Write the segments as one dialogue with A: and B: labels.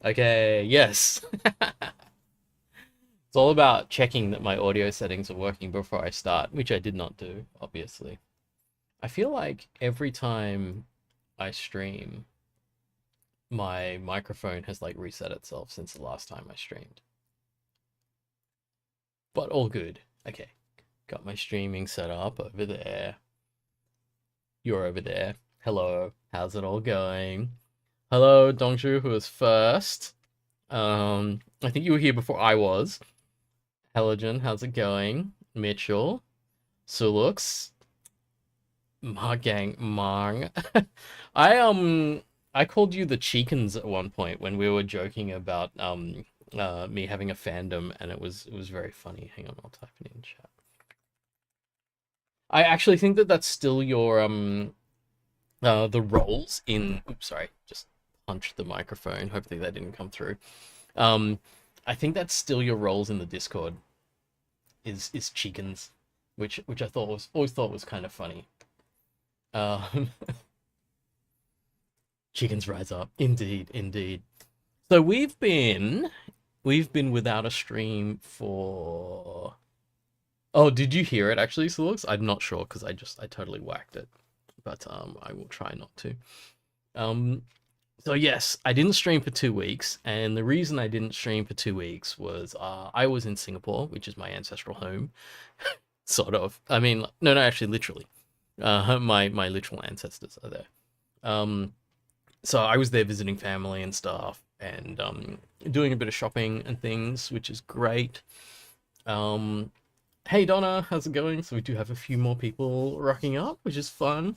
A: Okay, yes. It's all about checking that my audio settings are working before I start, which I did not do, obviously. I feel like every time I stream, my microphone has like reset itself since the last time I streamed. But all good. Okay, got my streaming set up over there. You're over there. Hello, how's it all going? Hello, Dongshu, who was first. I think you were here before I was. Heligen, how's it going? Mitchell, Sulux, Margang, Mang. I I called you the Cheekins at one point when we were joking about me having a fandom, and it was very funny. Hang on, I'll type it in chat. I actually think that that's still your the roles in. Oops, sorry, just punched the microphone. Hopefully that didn't come through. Um, I think that's still your roles in the Discord. Is Cheekins, which I thought was always thought was kind of funny. Um, Chickens rise up, indeed, indeed. So we've been without a stream for. Oh, did you hear it actually, Solux? I'm not sure because I totally whacked it, but I will try not to. Um, so yes, I didn't stream for 2 weeks, and the reason I didn't stream for 2 weeks was I was in Singapore, which is my ancestral home, sort of. I mean, no, actually, literally, my literal ancestors are there. Um, so I was there visiting family and stuff, and doing a bit of shopping and things, which is great. Um, hey Donna, how's it going? So we do have a few more people rocking up, which is fun.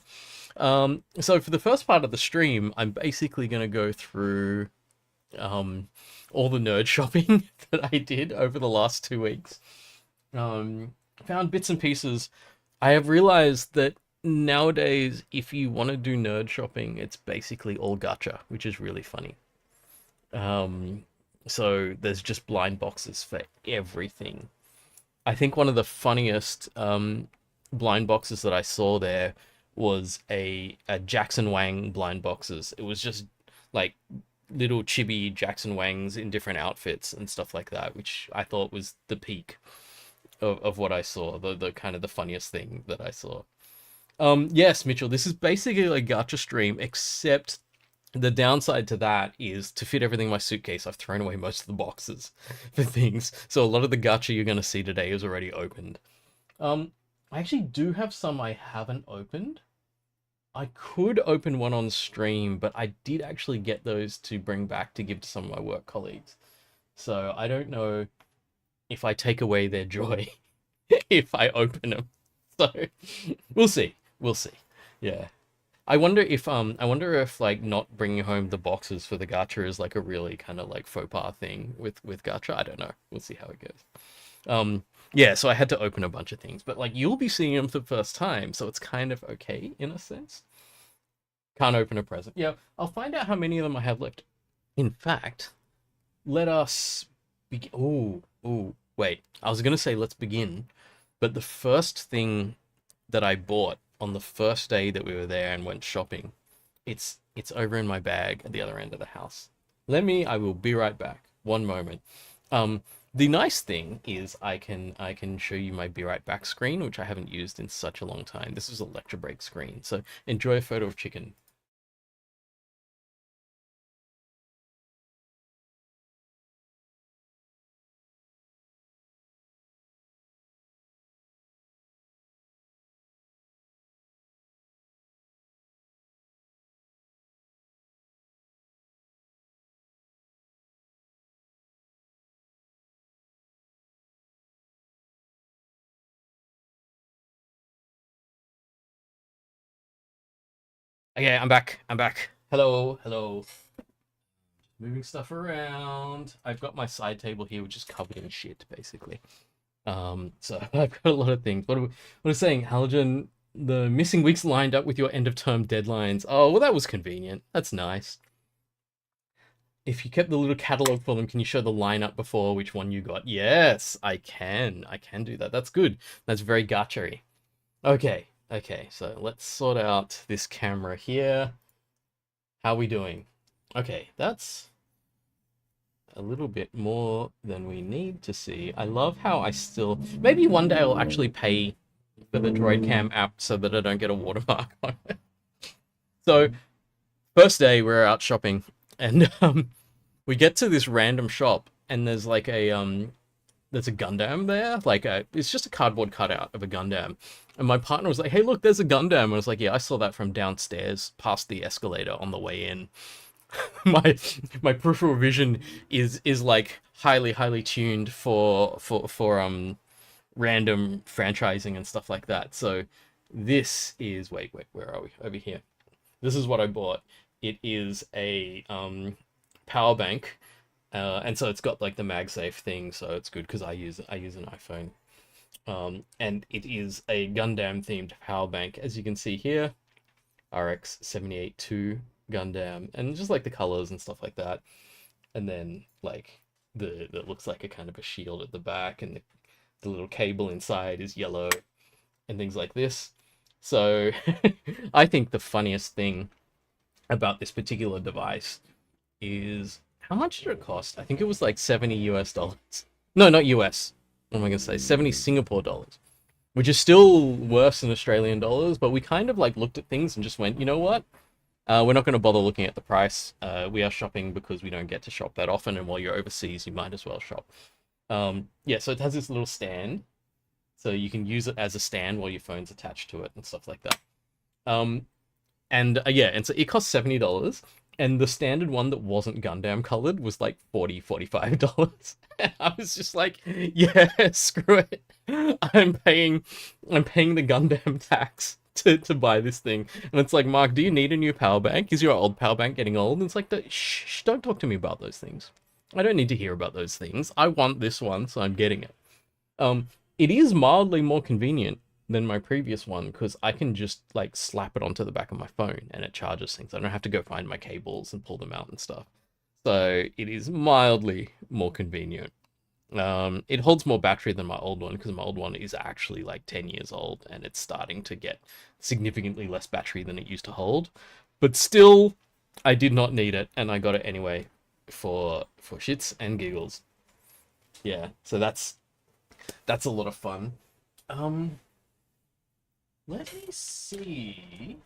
A: So for the first part of the stream, I'm basically gonna go through all the nerd shopping that I did over the last 2 weeks. Found bits and pieces. I have realized that nowadays, if you want to do nerd shopping, it's basically all gacha, which is really funny. Um, so there's just blind boxes for everything. I think one of the funniest blind boxes that I saw there was a Jackson Wang blind boxes. It was just like little chibi Jackson Wangs in different outfits and stuff like that, which I thought was the peak of what I saw, the kind of the funniest thing that I saw. Yes, Mitchell, this is basically a gacha stream, except the downside to that is to fit everything in my suitcase, I've thrown away most of the boxes for things. So a lot of the gacha you're going to see today is already opened. Um, I actually do have some I haven't opened. I could open one on stream, but I did actually get those to bring back to give to some of my work colleagues. So I don't know if I take away their joy if I open them. So we'll see. We'll see. Yeah. I wonder if like not bringing home the boxes for the gacha is like a really kind of like faux pas thing with gacha. I don't know. We'll see how it goes. Yeah, so I had to open a bunch of things, but like you'll be seeing them for the first time, so it's kind of okay in a sense. Can't open a present. Yeah, I'll find out how many of them I have left. In fact, let us begin. Oh, wait. I was gonna say let's begin, but the first thing that I bought on the first day that we were there and went shopping, it's over in my bag at the other end of the house. I will be right back. One moment. Um, the nice thing is I can show you my be right back screen, which I haven't used in such a long time. This is a lecture break screen, so enjoy a photo of chicken. Okay, I'm back. I'm back. Hello, hello. Moving stuff around. I've got my side table here, which is covered in shit, basically. So I've got a lot of things. What are saying, Halogen? The missing weeks lined up with your end of term deadlines. Oh, well, that was convenient. That's nice. If you kept the little catalog for them, can you show the lineup before which one you got? Yes, I can. I can do that. That's good. That's very gacha-y. Okay, okay. So let's sort out this camera here. How are we doing? Okay, that's a little bit more than we need to see. I love how I still... Maybe one day I'll actually pay for the Droid Cam app so that I don't get a watermark on it. So, first day we're out shopping, and we get to this random shop, and there's like there's a Gundam there, like it's just a cardboard cutout of a Gundam. And my partner was like, "Hey, look, there's a Gundam." And I was like, "Yeah, I saw that from downstairs, past the escalator on the way in." my peripheral vision is like highly tuned for random franchising and stuff like that. So this is wait, where are we? Over here. This is what I bought. It is a power bank, and so it's got like the MagSafe thing, so it's good because I use an iPhone. And it is a Gundam themed power bank, as you can see here, RX 782 Gundam, and just like the colors and stuff like that. And then like that looks like a kind of a shield at the back, and the little cable inside is yellow and things like this. So I think the funniest thing about this particular device is how much did it cost? I think it was like 70 US dollars. No, not US. What am I gonna say? 70 Singapore dollars, which is still worse than Australian dollars. But we kind of like looked at things and just went, you know what? We're not going to bother looking at the price. We are shopping because we don't get to shop that often, and while you're overseas, you might as well shop. Yeah, so it has this little stand, so you can use it as a stand while your phone's attached to it and stuff like that. Yeah, and so it cost $70, and the standard one that wasn't Gundam colored was like $45. I was just like, yeah, screw it. I'm paying the Gundam tax to buy this thing. And it's like, Mark, do you need a new power bank? Is your old power bank getting old? And it's like, shh, don't talk to me about those things. I don't need to hear about those things. I want this one, so I'm getting it. It is mildly more convenient than my previous one because I can just like slap it onto the back of my phone and it charges things. I don't have to go find my cables and pull them out and stuff. So it is mildly more convenient. It holds more battery than my old one because my old one is actually like 10 years old and it's starting to get significantly less battery than it used to hold. But still, I did not need it and I got it anyway for shits and giggles. Yeah, so that's a lot of fun. Let me see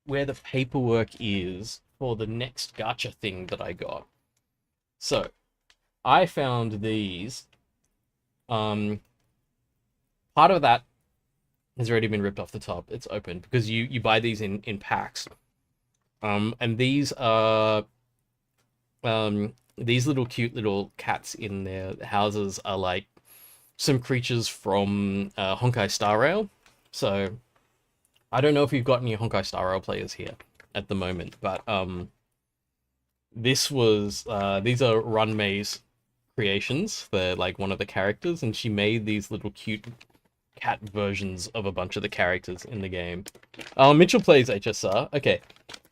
A: where the paperwork is for the next gacha thing that I got. So, I found these. Part of that has already been ripped off the top. It's open because you buy these in packs. And these are these little cute little cats in their houses are like some creatures from Honkai Star Rail. So I don't know if you've got any Honkai Star Rail players here at the moment, but these are Run May's creations. They're like one of the characters, and she made these little cute cat versions of a bunch of the characters in the game. Mitchell plays HSR. Okay,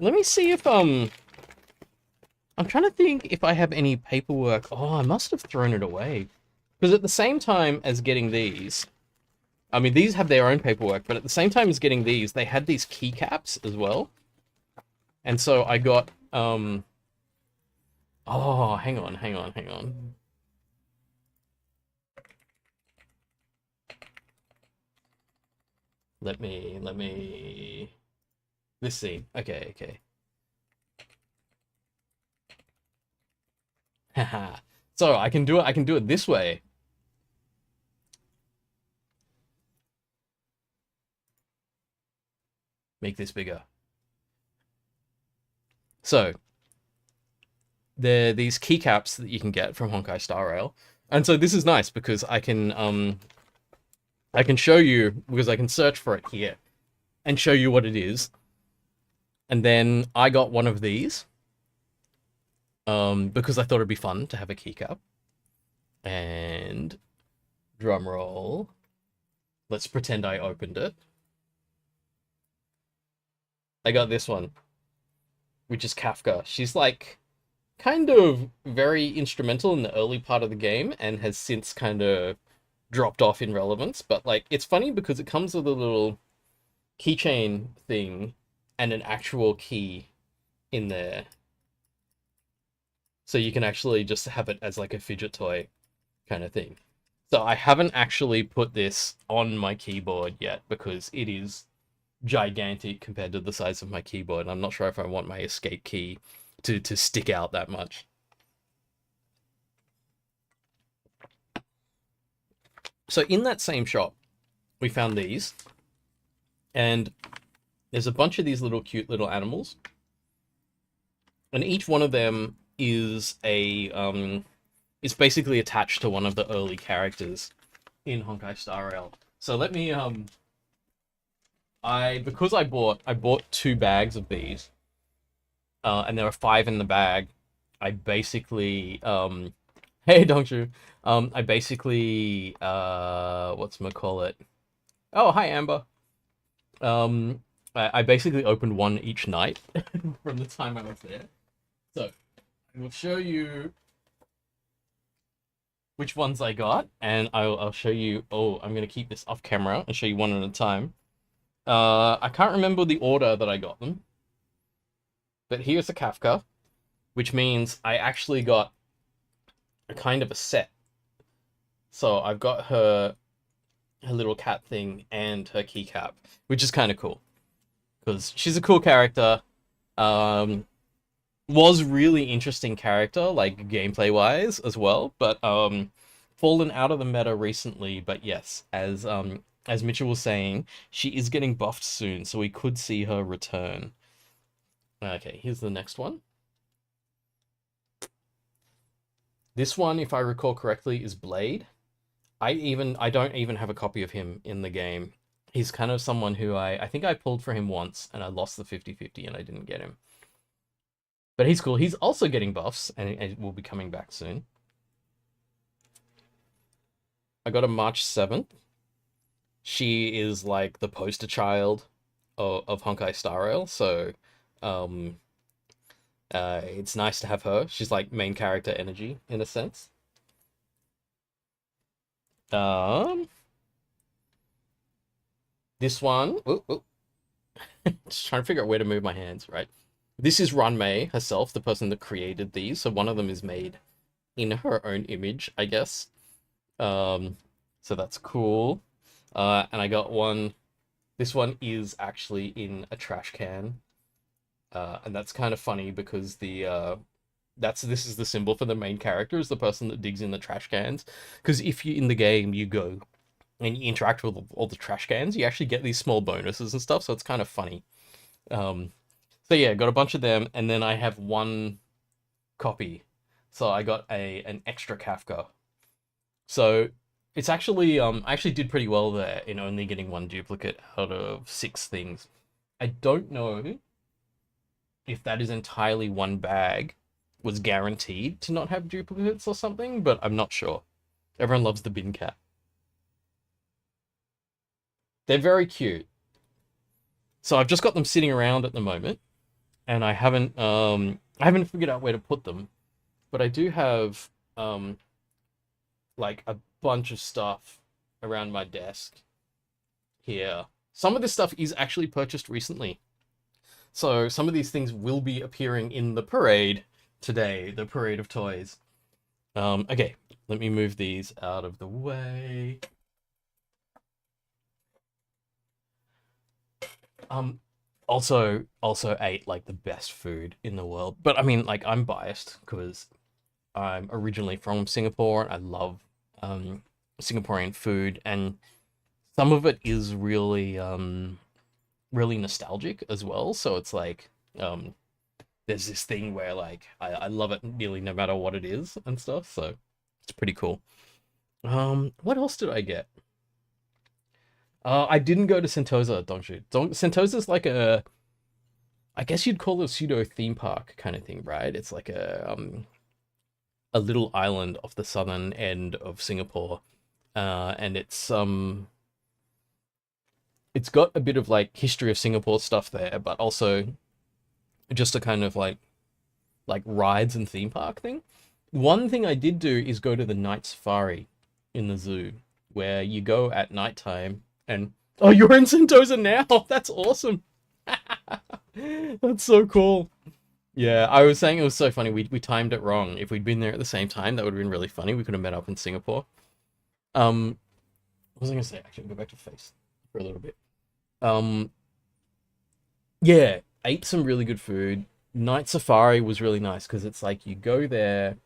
A: let me see if I'm trying to think if I have any paperwork. Oh, I must have thrown it away. Because at the same time as getting these, I mean, these have their own paperwork, but at the same time as getting these, they had these keycaps as well. And so I got, oh, hang on. Let me, this scene. Okay. Haha. So I can do it this way. Make this bigger. So there are these keycaps that you can get from Honkai Star Rail. And so this is nice because I can show you, because I can search for it here and show you what it is. And then I got one of these because I thought it'd be fun to have a keycap. And drum roll. Let's pretend I opened it. I got this one, which is Kafka. She's like kind of very instrumental in the early part of the game and has since kind of dropped off in relevance. But like, it's funny because it comes with a little keychain thing and an actual key in there. So you can actually just have it as like a fidget toy kind of thing. So I haven't actually put this on my keyboard yet because it is gigantic compared to the size of my keyboard. I'm not sure if I want my escape key to stick out that much. So in that same shop, we found these, and there's a bunch of these little cute little animals, and each one of them is is basically attached to one of the early characters in Honkai Star Rail. So let me because I bought 2 bags of these, and there were 5 in the bag. I basically hey Dongshu, I basically whatchamacallit. Oh, hi Amber. I basically opened one each night from the time I was there. So I will show you which ones I got, and I'll show you. Oh, I'm gonna keep this off camera and show you one at a time. I can't remember the order that I got them, but here's a Kafka, which means I actually got a kind of a set. So I've got her little cat thing and her keycap, which is kind of cool because she's a cool character. Was really interesting character, like gameplay wise as well, but fallen out of the meta recently. But yes, as Mitchell was saying, she is getting buffed soon, so we could see her return. Okay, here's the next one. This one, if I recall correctly, is Blade. I don't even have a copy of him in the game. He's kind of someone who I think I pulled for him once and I lost the 50-50 and I didn't get him. But he's cool. He's also getting buffs and will be coming back soon. I got a March 7th. She is like the poster child of Honkai Star Rail, so it's nice to have her. She's like main character energy in a sense. This one, just trying to figure out where to move my hands, right? This is Runmei herself, the person that created these. So one of them is made in her own image, I guess. So that's cool. And I got one. This one is actually in a trash can. And that's kind of funny because this is the symbol for the main character, is the person that digs in the trash cans. Because if you in the game you go and you interact with all the trash cans, you actually get these small bonuses and stuff. So it's kind of funny. So yeah, got a bunch of them, and then I have one copy. So I got an extra Kafka. So it's actually I actually did pretty well there in only getting one duplicate out of 6 things. I don't know if that is entirely one bag was guaranteed to not have duplicates or something, but I'm not sure. Everyone loves the bin cat. They're very cute. So I've just got them sitting around at the moment, and I haven't figured out where to put them, but I do have like a bunch of stuff around my desk here. Some of this stuff is actually purchased recently. So some of these things will be appearing in the parade today, the parade of toys. Okay, let me move these out of the way. Also ate like the best food in the world. But I mean, like, I'm biased because I'm originally from Singapore and I love Singaporean food, and some of it is really really nostalgic as well. So it's like there's this thing where like I love it nearly no matter what it is and stuff. So it's pretty cool. What else did I get? I didn't go to Sentosa, Dongshu. Sentosa's like I guess you'd call it a pseudo theme park kind of thing, right? It's like a little island off the southern end of Singapore, and it's got a bit of like history of Singapore stuff there, but also just a kind of like rides and theme park thing. One thing I did do is go to the night safari in the zoo, where you go at nighttime and oh, you're in Sentosa now. That's awesome. That's so cool. Yeah, I was saying it was so funny. We timed it wrong. If we'd been there at the same time, that would have been really funny. We could have met up in Singapore. What was I gonna say? Actually, I'll go back to face for a little bit. Um, yeah, ate some really good food. Night safari was really nice because it's like you go there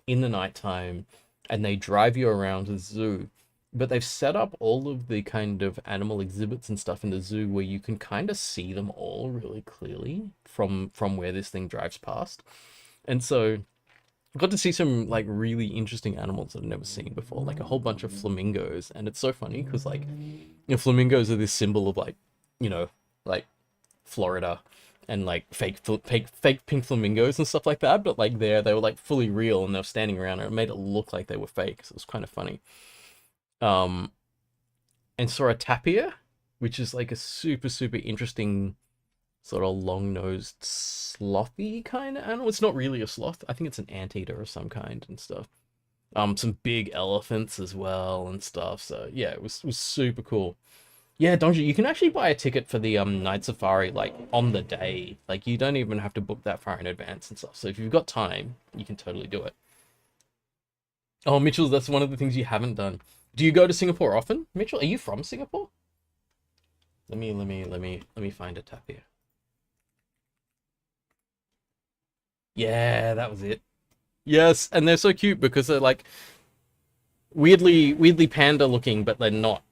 A: in the nighttime and they drive you around the zoo. But they've set up all of the kind of animal exhibits and stuff in the zoo where you can kind of see them all really clearly from where this thing drives past. And so I got to see some like really interesting animals that I've never seen before, like a whole bunch of flamingos. And it's so funny because like flamingos are this symbol of like, you know, like Florida and like fake pink flamingos and stuff like that. But like there, they were like fully real and they were standing around and it made it look like they were fake. So it was kind of funny. Um, and saw a tapir, which is like a super interesting sort of long-nosed slothy kind of animal. It's not really a sloth. I think it's an anteater of some kind and stuff. Some big elephants as well and stuff. So yeah, it was super cool. Yeah, don't you? You can actually buy a ticket for the night safari like on the day. Like you don't even have to book that far in advance and stuff. So if you've got time, you can totally do it. Oh, Mitchell, that's one of the things you haven't done. Do you go to Singapore often, Mitchell? Are you from Singapore? Let me find a tap here. Yeah, that was it. Yes, and they're so cute because they're like weirdly panda looking, but they're not.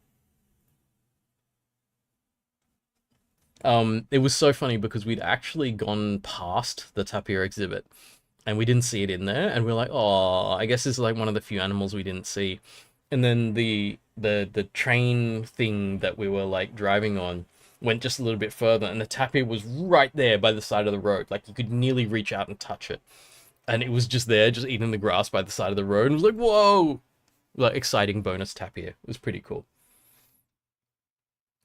A: It was so funny because we'd actually gone past the tapir exhibit and we didn't see it in there, and we're like, oh, I guess this is like one of the few animals we didn't see. And then the train thing that we were like driving on went just a little bit further, and the tapir was right there by the side of the road. Like you could nearly reach out and touch it, and it was just there, just eating the grass by the side of the road. And it was like, whoa, like exciting bonus tapir. It was pretty cool.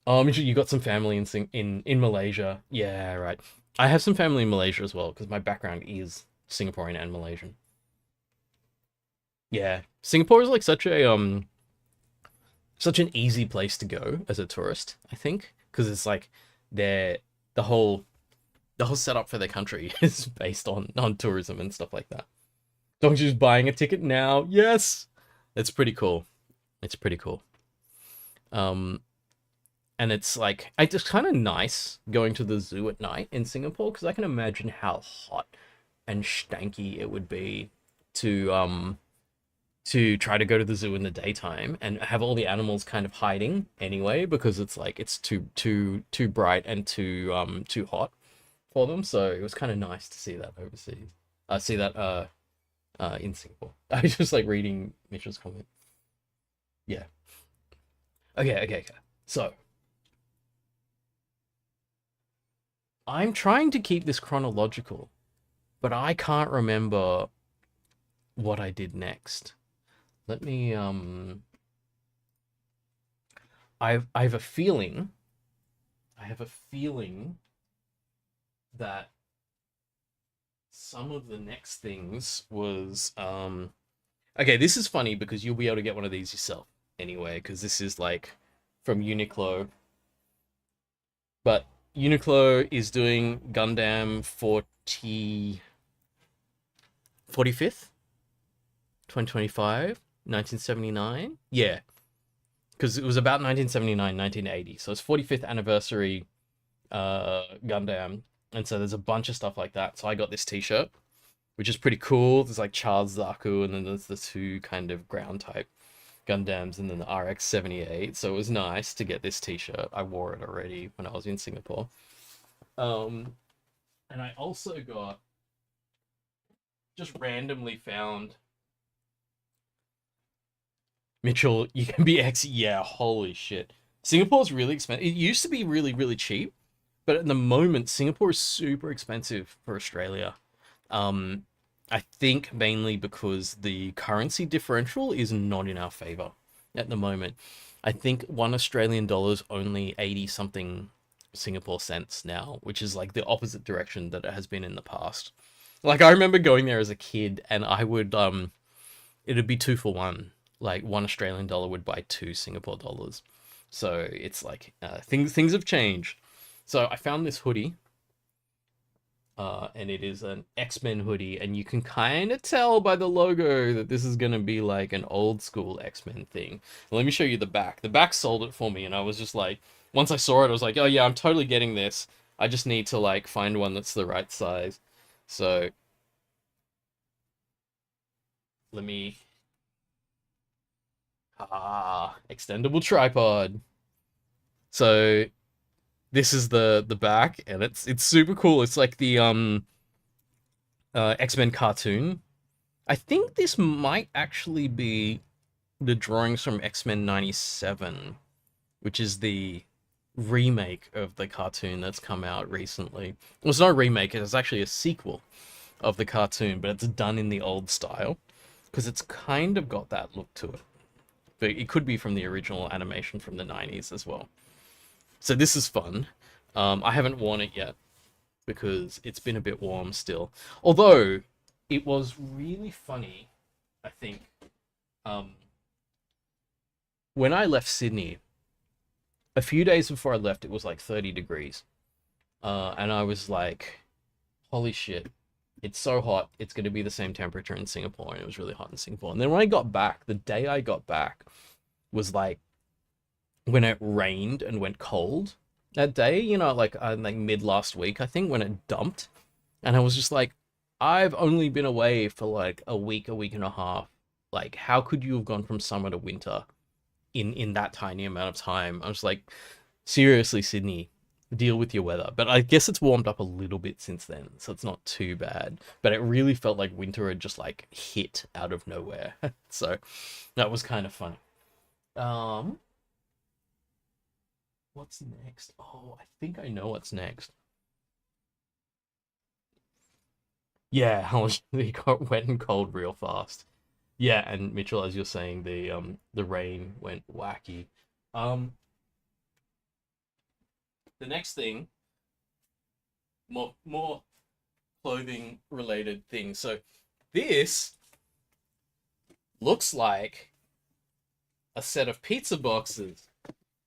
A: You got some family in Malaysia. Yeah, right. I have some family in Malaysia as well because my background is Singaporean and Malaysian. Yeah, Singapore is like such an easy place to go as a tourist, I think, because it's like they're the whole the whole setup for their country is based on tourism and stuff like that. Don't just buying a ticket now. Yes, it's pretty cool. It's pretty cool. Um, and it's like it's just kind of nice going to the zoo at night in Singapore because I can imagine how hot and stanky it would be to try to go to the zoo in the daytime and have all the animals kind of hiding anyway because it's like it's too bright and too hot for them. So it was kind of nice to see that overseas. See that in Singapore. I was just like reading Mitchell's comment. Yeah. Okay. So I'm trying to keep this chronological, but I can't remember what I did next. Let me I have a feeling that some of the next things was okay, this is funny because you'll be able to get one of these yourself anyway, because this is like from Uniqlo. But Uniqlo is doing Gundam 45th, 2025, 1979. Yeah, because it was about 1979, 1980. So it's 45th anniversary Gundam. And so there's a bunch of stuff like that. So I got this t-shirt, which is pretty cool. There's like Charles Zaku, and then there's the two kind of ground type Gundams, and then the RX-78. So it was nice to get this t-shirt. I wore it already when I was in Singapore. Um, and I also got, just randomly found, Mitchell, you can be X. Yeah, holy shit. Singapore's really expensive. It used to be really cheap, but at the moment, Singapore is super expensive for Australia. Um, I think mainly because the currency differential is not in our favor at the moment. I think one Australian dollar is only 80 something Singapore cents now, which is like the opposite direction that it has been in the past. Like I remember going there as a kid and I would it'd be two for one. Like one Australian dollar would buy two Singapore dollars. So it's like things have changed. So I found this hoodie. and it is an X-Men hoodie, and you can kind of tell by the logo that this is gonna be like an old school X-Men thing. Let me show you the back. The back sold it for me, and I was just like, once I saw it, I was like, oh yeah, I'm totally getting this. I just need to like find one that's the right size. So let me extendable tripod. So this is the back, and it's super cool. It's like the X-Men cartoon. I think this might actually be the drawings from X-Men 97, which is the remake of the cartoon that's come out recently. Well, it's not a remake, it's actually a sequel of the cartoon, but it's done in the old style because it's kind of got that look to it. But it could be from the original animation from the 90s as well. So this is fun. I haven't worn it yet because it's been a bit warm still. Although it was really funny, I think, when I left Sydney, a few days before I left, it was like 30 degrees. And I was like, holy shit, it's so hot. It's going to be the same temperature in Singapore. And it was really hot in Singapore. And then when I got back, the day I got back was like when it rained and went cold that day, you know, like mid last week, I think, when it dumped. And I was just like, I've only been away for like a week and a half. Like, how could you have gone from summer to winter in that tiny amount of time? I was like, seriously, Sydney, deal with your weather. But I guess it's warmed up a little bit since then, so it's not too bad. But it really felt like winter had just like hit out of nowhere. So that was kind of funny. What's next? Oh, I think I know what's next. Yeah, it got wet and cold real fast. Yeah, and Mitchell, as you're saying, the rain went wacky. Um, the next thing, more clothing related things. So this looks like a set of pizza boxes,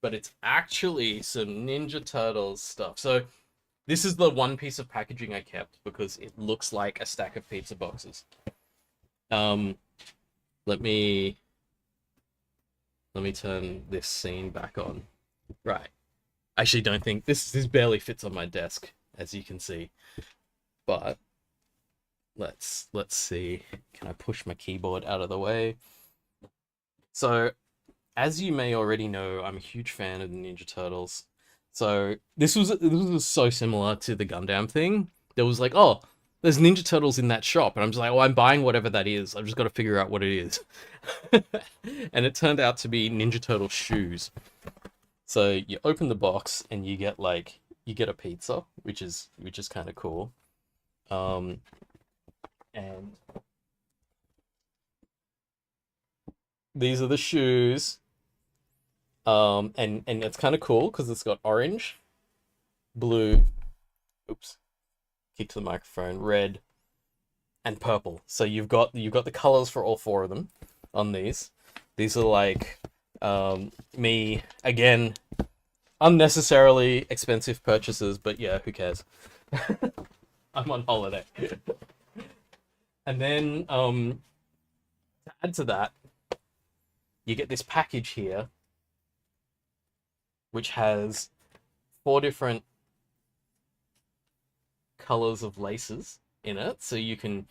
A: but it's actually some Ninja Turtles stuff. So this is the one piece of packaging I kept because it looks like a stack of pizza boxes. Um, let me turn this scene back on. Right. I actually don't think this barely fits on my desk, as you can see. But let's see. Can I push my keyboard out of the way? So, as you may already know, I'm a huge fan of the Ninja Turtles. So this was so similar to the Gundam thing. There was like, oh, there's Ninja Turtles in that shop, and I'm just like, oh, I'm buying whatever that is. I've just got to figure out what it is. And it turned out to be Ninja Turtle shoes. So you open the box and you get a pizza, which is kind of cool. And these are the shoes. And it's kind of cool because it's got orange, blue, oops, kick to the microphone, red, and purple. So you've got the colors for all four of them on these. These are like me again, unnecessarily expensive purchases, but yeah, who cares? I'm on holiday. And then to add to that, you get this package here, which has 4 different colors of laces in it. So you can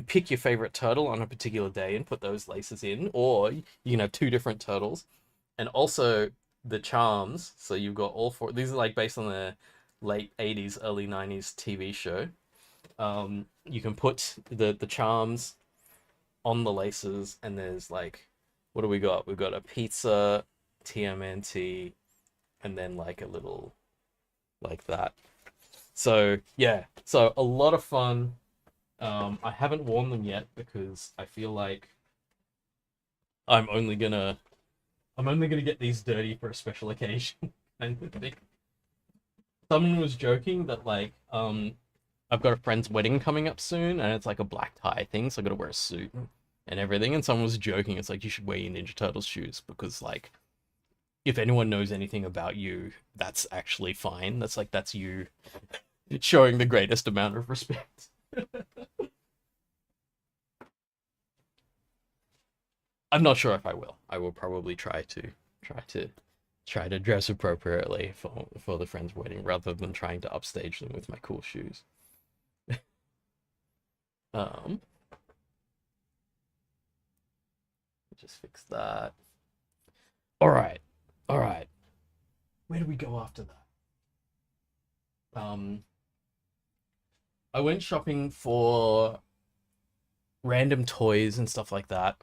A: pick your favorite turtle on a particular day and put those laces in, or you can have 2 different turtles. And also the charms. So you've got all 4. These are like based on the late 80s, early 90s TV show. You can put the charms on the laces, and there's like, what do we got? We've got a pizza, TMNT, and then like a little like that. So yeah, so a lot of fun. I haven't worn them yet because I feel like I'm only gonna get these dirty for a special occasion kind of thing. Someone was joking that like I've got a friend's wedding coming up soon, and it's like a black tie thing, so I gotta wear a suit and everything. And someone was joking, it's like, you should wear your Ninja Turtles shoes because like, if anyone knows anything about you, that's actually fine. That's you. Showing the greatest amount of respect. I'm not sure if I will. I will probably try to try to dress appropriately for the friend's wedding rather than trying to upstage them with my cool shoes. Um, just fix that. All right, all right. Where do we go after that? I went shopping for random toys and stuff like that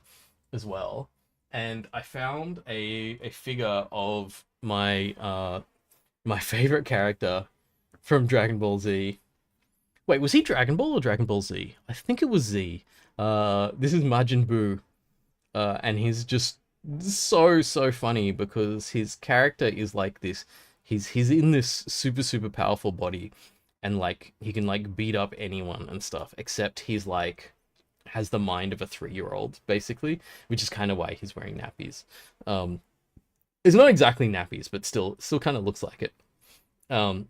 A: as well, and I found a figure of my favorite character from Dragon Ball Z. Wait, was he Dragon Ball or Dragon Ball Z? I think it was Z. This is Majin Buu, and he's just so funny because his character is like this. He's in this super powerful body, and like he can like beat up anyone and stuff. Except he's like has the mind of a 3-year-old basically, which is kind of why he's wearing nappies. Um, it's not exactly nappies, but still kind of looks like it. Um,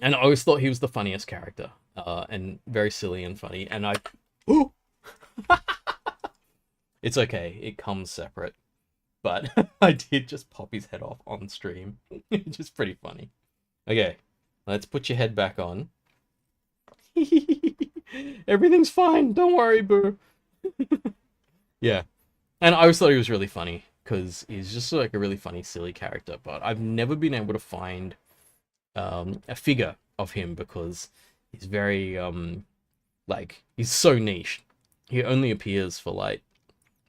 A: and I always thought he was the funniest character, and very silly and funny. And I, ooh, it's okay, it comes separate. But I did just pop his head off on stream, which is pretty funny. Okay, let's put your head back on. Everything's fine, don't worry, boo. Yeah, and I always thought he was really funny because he's just like a really funny, silly character. But I've never been able to find a figure of him because he's very like he's so niche. He only appears for like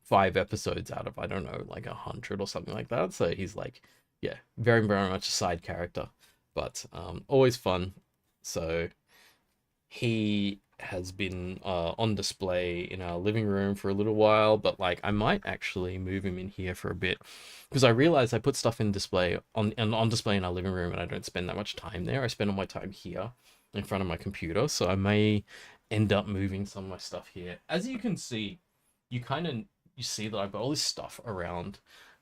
A: 5 episodes out of I don't know like 100 or something like that. So he's like yeah, very much a side character, but always fun. So he has been on display in our living room for a little while, but like I might actually move him in here for a bit because I realized I put stuff in display on display in our living room and I don't spend that much time there. I spend all my time here in front of my computer, so I may end up moving some of my stuff here. As you can see, you kind of you see that I've got all this stuff around.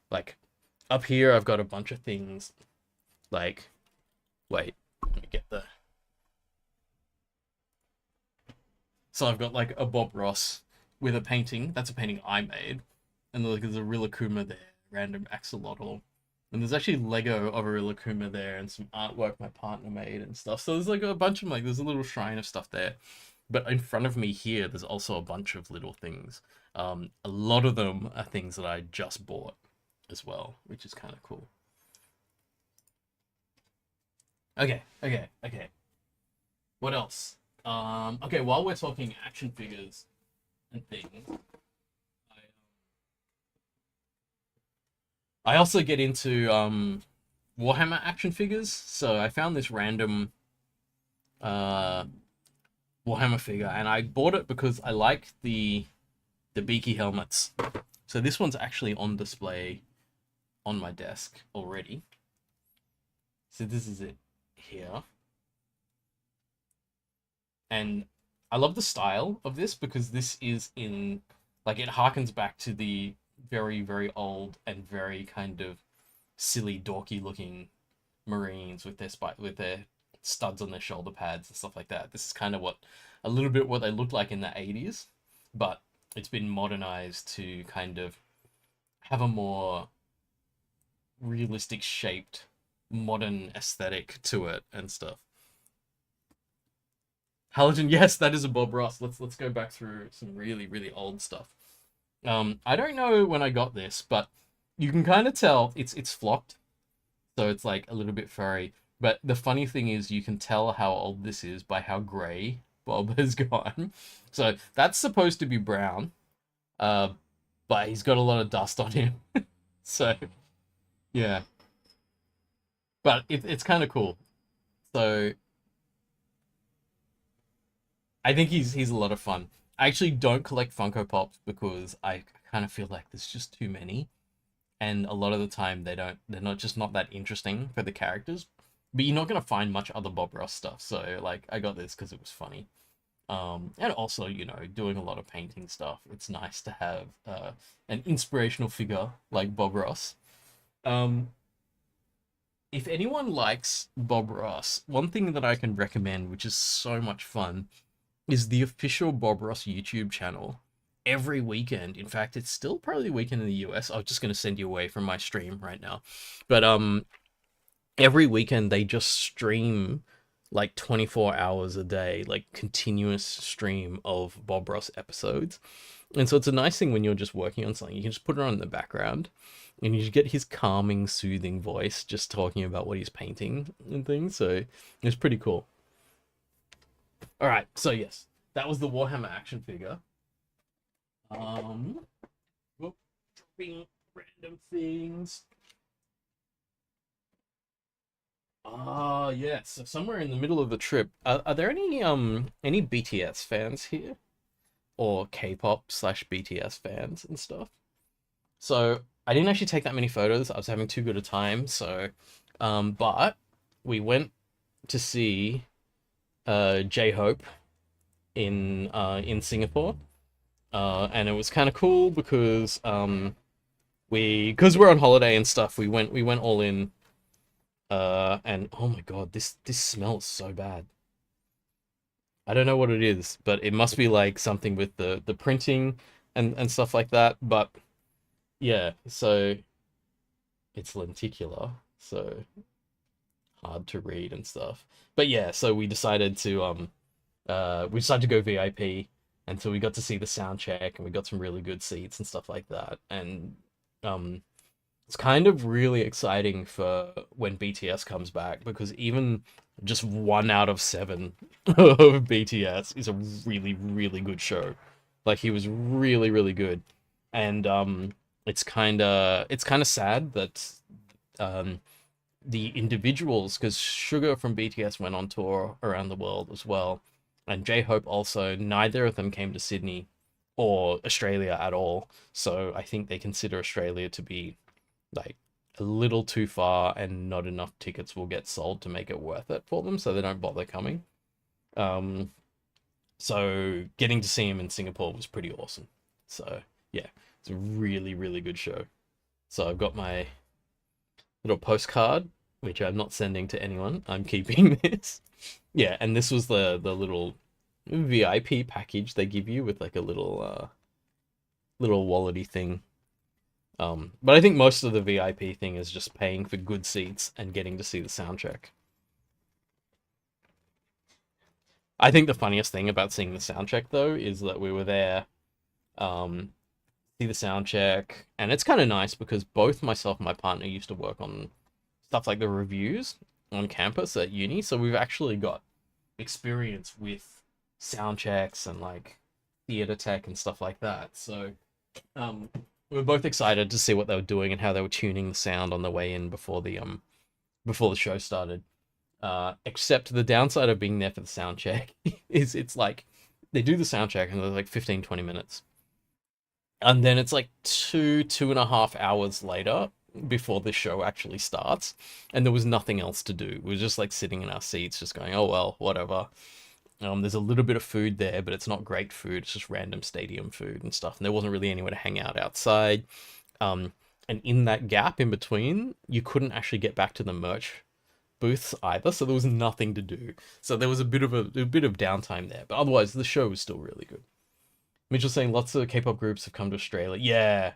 A: Like up here, I've got a bunch of things. Like, wait, let me get the So I've got like a Bob Ross with a painting. That's a painting I made. And like, there's a Rilakkuma there, random axolotl. And there's actually Lego of a Rilakkuma there and some artwork my partner made and stuff. So there's like a bunch of like, there's a little shrine of stuff there. But in front of me here, there's also a bunch of little things. A lot of them are things that I just bought as well, which is kind of cool. Okay. What else? Okay, while we're talking action figures and things, I also get into Warhammer action figures. So I found this random uh, Warhammer figure, and I bought it because I like the beaky helmets. So this one's actually on display on my desk already. So this is it here. And I love the style of this because this is in like it harkens back to the very old and very kind of silly dorky looking Marines with their studs on their shoulder pads and stuff like that. This is kind of what a little bit what they looked like in the 80s, but it's been modernized to kind of have a more realistic shaped modern aesthetic to it and stuff. Halogen, yes, that is a Bob Ross. Let's go back through some really old stuff. I don't know when I got this, but you can kind of tell it's flopped, so it's like a little bit furry. But the funny thing is, you can tell how old this is by how grey Bob has gone. So that's supposed to be brown, uh, but he's got a lot of dust on him. So yeah, but it's kind of cool. So I think he's a lot of fun. I actually don't collect Funko Pops because I kind of feel like there's just too many, and a lot of the time they're not just not that interesting for the characters. But you're not gonna find much other Bob Ross stuff, so like I got this because it was funny. And also doing a lot of painting stuff. It's nice to have an inspirational figure like Bob Ross. Um, if anyone likes Bob Ross, one thing that I can recommend, which is so much fun, is the official Bob Ross YouTube channel. Every weekend, in fact, it's still probably the weekend in the US. I'm just gonna send you away from my stream right now, but every weekend they just stream like 24 hours a day, like continuous stream of Bob Ross episodes. And so it's a nice thing when you're just working on something. You can just put it on in the background and you just get his calming, soothing voice just talking about what he's painting and things. So it's pretty cool. All right, so yes, that was the Warhammer action figure. Whoop, dropping random things. Ah, yes. So somewhere in the middle of the trip, are there any BTS fans here or K-pop slash BTS fans and stuff? So I didn't actually take that many photos. I was having too good a time. So, but we went to see J Hope in Singapore, and it was kind of cool because because we're on holiday and stuff. We went all in. And oh my god, this smells so bad. I don't know what it is, but it must be like something with the printing and stuff like that. But yeah, so it's lenticular, so hard to read and stuff. But yeah, so we decided to go VIP, and so we got to see the sound check and we got some really good seats and stuff like that. And um it's kind of really exciting for when BTS comes back because even just 1 out of 7 of BTS is a really, really good show. Like he was really, really good. And it's kind of sad that um the individuals, because Sugar from BTS went on tour around the world as well, and J-Hope also, neither of them came to Sydney or Australia at all. So I think they consider Australia to be like a little too far and not enough tickets will get sold to make it worth it for them, so they don't bother coming. Um, so getting to see him in Singapore was pretty awesome. So yeah, it's a really, really good show. So I've got my little postcard, which I'm not sending to anyone. I'm keeping this. Yeah, and this was the little VIP package they give you with like a little wallety thing. But I think most of the VIP thing is just paying for good seats and getting to see the sound check. I think the funniest thing about seeing the sound check though is that we were there, um, see the sound check, and it's kind of nice because both myself and my partner used to work on stuff like the reviews on campus at uni, so we've actually got experience with sound checks and like theater tech and stuff like that. So um, we were both excited to see what they were doing and how they were tuning the sound on the way in before the show started. Except the downside of being there for the sound check is it's like they do the sound check and they're like 15-20 minutes. And then it's like 2.5 hours later before the show actually starts. And there was nothing else to do. We were just like sitting in our seats, just going, oh well, whatever. There's a little bit of food there, but it's not great food. It's just random stadium food and stuff. And there wasn't really anywhere to hang out outside. Um, and in that gap in between, you couldn't actually get back to the merch booths either, so there was nothing to do. So there was a bit of downtime there, but otherwise the show was still really good. Mitchell's saying lots of K-pop groups have come to Australia. Yeah,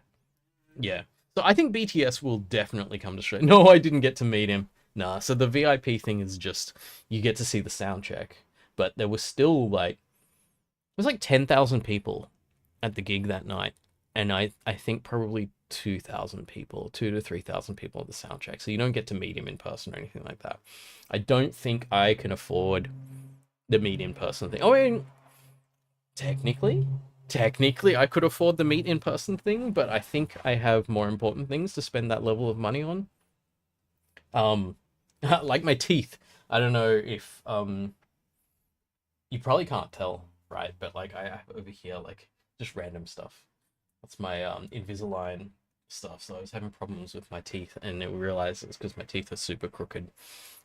A: yeah. So I think BTS will definitely come to Australia. No, I didn't get to meet him. Nah. So the VIP thing is just you get to see the sound check, but there was still like it was like 10,000 people at the gig that night, and I think probably 2,000 people, 2 to 3,000 people at the sound check. So you don't get to meet him in person or anything like that. I don't think I can afford the meet in person thing. Oh, I mean, technically, technically, I could afford the meet in person thing, but I think I have more important things to spend that level of money on. Um, like my teeth. I don't know if you probably can't tell, right? But like I have over here like just random stuff. That's my Invisalign stuff. So I was having problems with my teeth, and I realized it's because my teeth are super crooked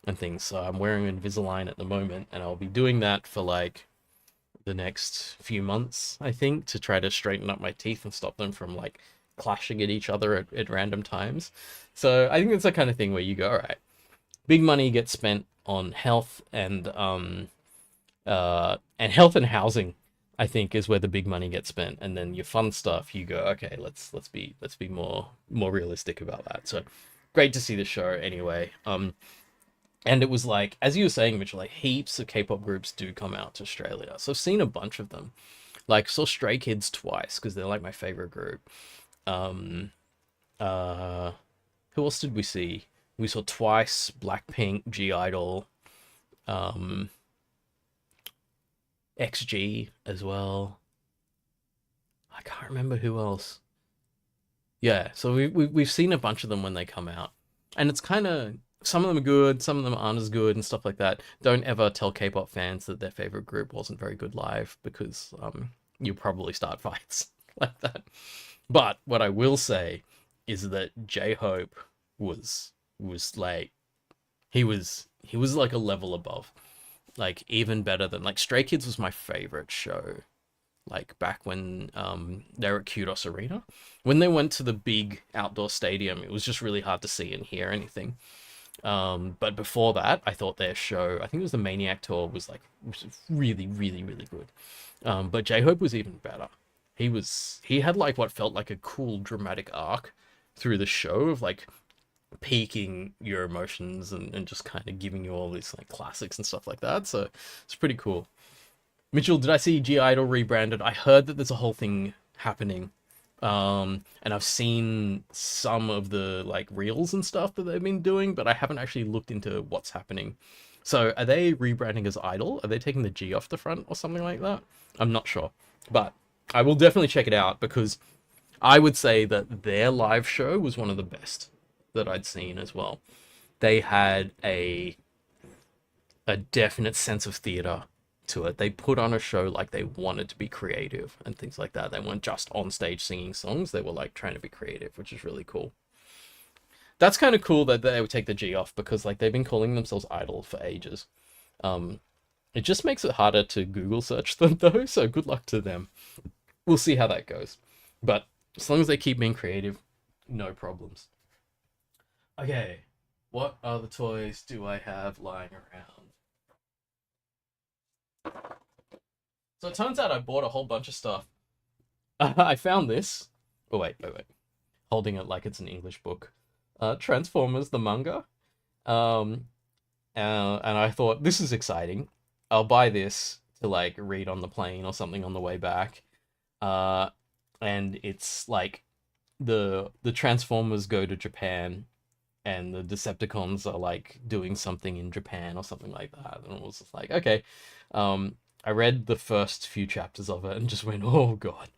A: and things. So I'm wearing Invisalign at the moment, and I'll be doing that for like the next few months, I think, to try to straighten up my teeth and stop them from like clashing at each other at random times. So I think it's that kind of thing where you go, all right, big money gets spent on health and health and housing, I think, is where the big money gets spent. And then your fun stuff, you go, okay, let's be more realistic about that. So great to see the show anyway. And it was like, as you were saying, Mitchell, like heaps of K-pop groups do come out to Australia. So I've seen a bunch of them. Like saw Stray Kids twice because they're like my favorite group. Um, uh, who else did we see? We saw twice Blackpink, G Idol, um, XG as well. I can't remember who else. Yeah, so we've seen a bunch of them when they come out, and it's kind of some of them are good, some of them aren't as good, and stuff like that. Don't ever tell K-pop fans that their favorite group wasn't very good live because you'll probably start fights like that. But what I will say is that J-Hope was like he was like a level above, like even better than like Stray Kids was my favorite show like back when they were at Kudos Arena. When they went to the big outdoor stadium, it was just really hard to see and hear anything. But before that, I thought their show, I think it was the Maniac tour, was really, really, really good. But J Hope was even better. He had like what felt like a cool dramatic arc through the show of like peaking your emotions and just kind of giving you all these like classics and stuff like that. So it's pretty cool. Mitchell, did I see G Idol rebranded? I heard that there's a whole thing happening. And I've seen some of the like reels and stuff that they've been doing, but I haven't actually looked into what's happening. So are they rebranding as Idol? Are they taking the G off the front or something like that? I'm not sure. But I will definitely check it out because I would say that their live show was one of the best that I'd seen as well. They had a definite sense of theater to it. They put on a show like they wanted to be creative and things like that. They weren't just on stage singing songs. They were like trying to be creative, which is really cool. That's kind of cool that they would take the G off because like they've been calling themselves Idol for ages. Um, it just makes it harder to Google search them though. So good luck to them. We'll see how that goes. But as long as they keep being creative, no problems. Okay, what other toys do I have lying around? So it turns out I bought a whole bunch of stuff. I found this. Oh wait. Holding it like it's an English book. Transformers the manga. Um, and I thought this is exciting. I'll buy this to like read on the plane or something on the way back. Uh, and it's like the Transformers go to Japan and the Decepticons are like doing something in Japan or something like that. And it was just like, okay. I read the first few chapters of it and just went, oh god.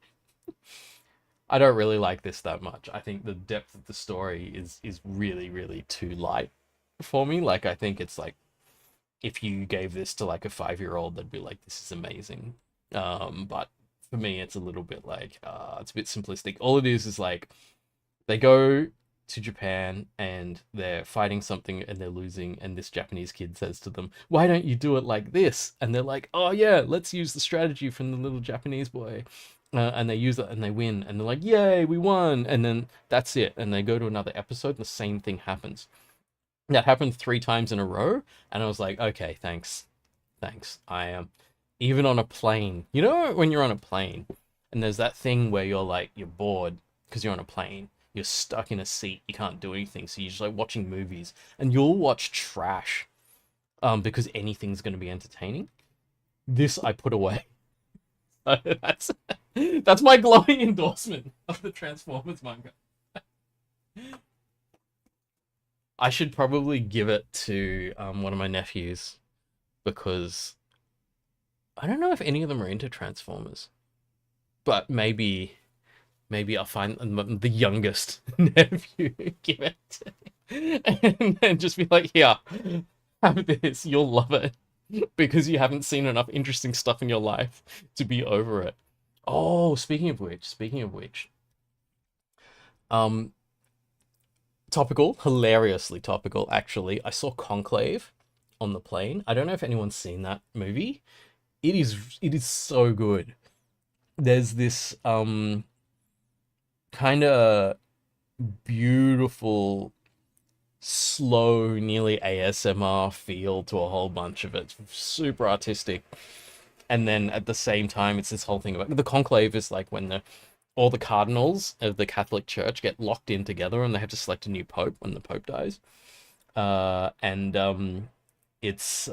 A: I don't really like this that much. I think the depth of the story is really, really too light for me. Like I think it's like if you gave this to like a 5-year-old, they'd be like, this is amazing. But for me, it's a little bit like it's a bit simplistic. All it is like they go to Japan and they're fighting something and they're losing, and this Japanese kid says to them, "Why don't you do it like this?" And they're like, "Oh yeah, let's use the strategy from the little Japanese boy." And they use it and they win, and they're like, "Yay, we won!" And then that's it. And they go to another episode, and the same thing happens. That happened 3 times in a row, and I was like, "Okay, thanks. I am." Even on a plane, you know, when you're on a plane, and there's that thing where you're bored because you're on a plane, you're stuck in a seat, you can't do anything, so you're just like watching movies, and you'll watch trash, because anything's going to be entertaining. This I put away. That's my glowing endorsement of the Transformers manga. I should probably give it to one of my nephews because I don't know if any of them are into Transformers, but maybe I'll find the youngest nephew, give it and then just be like, here, have this, you'll love it. Because you haven't seen enough interesting stuff in your life to be over it. Oh, speaking of which, um, topical, hilariously topical, actually. I saw Conclave on the plane. I don't know if anyone's seen that movie. It is so good. There's this kind of beautiful slow, nearly ASMR feel to a whole bunch of it. Super artistic. And then at the same time, it's this whole thing about the conclave is like when all the cardinals of the Catholic Church get locked in together and they have to select a new pope when the pope dies. And it's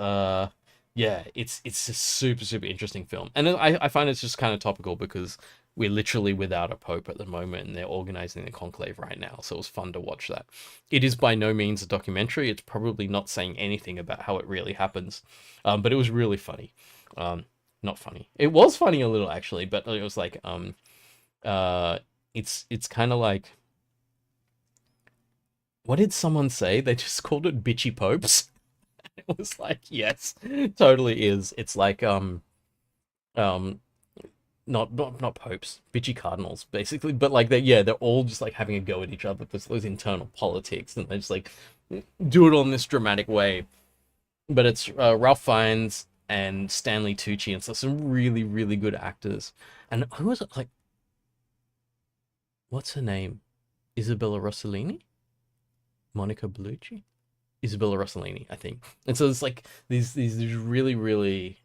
A: yeah, it's a super interesting film, and I find it's just kind of topical because we're literally without a pope at the moment, and they're organizing the conclave right now. So it was fun to watch that. It is by no means a documentary. It's probably not saying anything about how it really happens, but it was really funny. Not funny. It was funny a little actually, but it was like it's kind of like, what did someone say? They just called it bitchy popes. It was like, yes, totally is. It's like um not popes, bitchy cardinals, basically. But like they're all just like having a go at each other because those internal politics, and they just like do it on this dramatic way. But it's Ralph Fiennes and Stanley Tucci, and so some really good actors. And who was it? Like, what's her name? Isabella Rossellini? Monica Bellucci? Isabella Rossellini, I think. And so it's like these really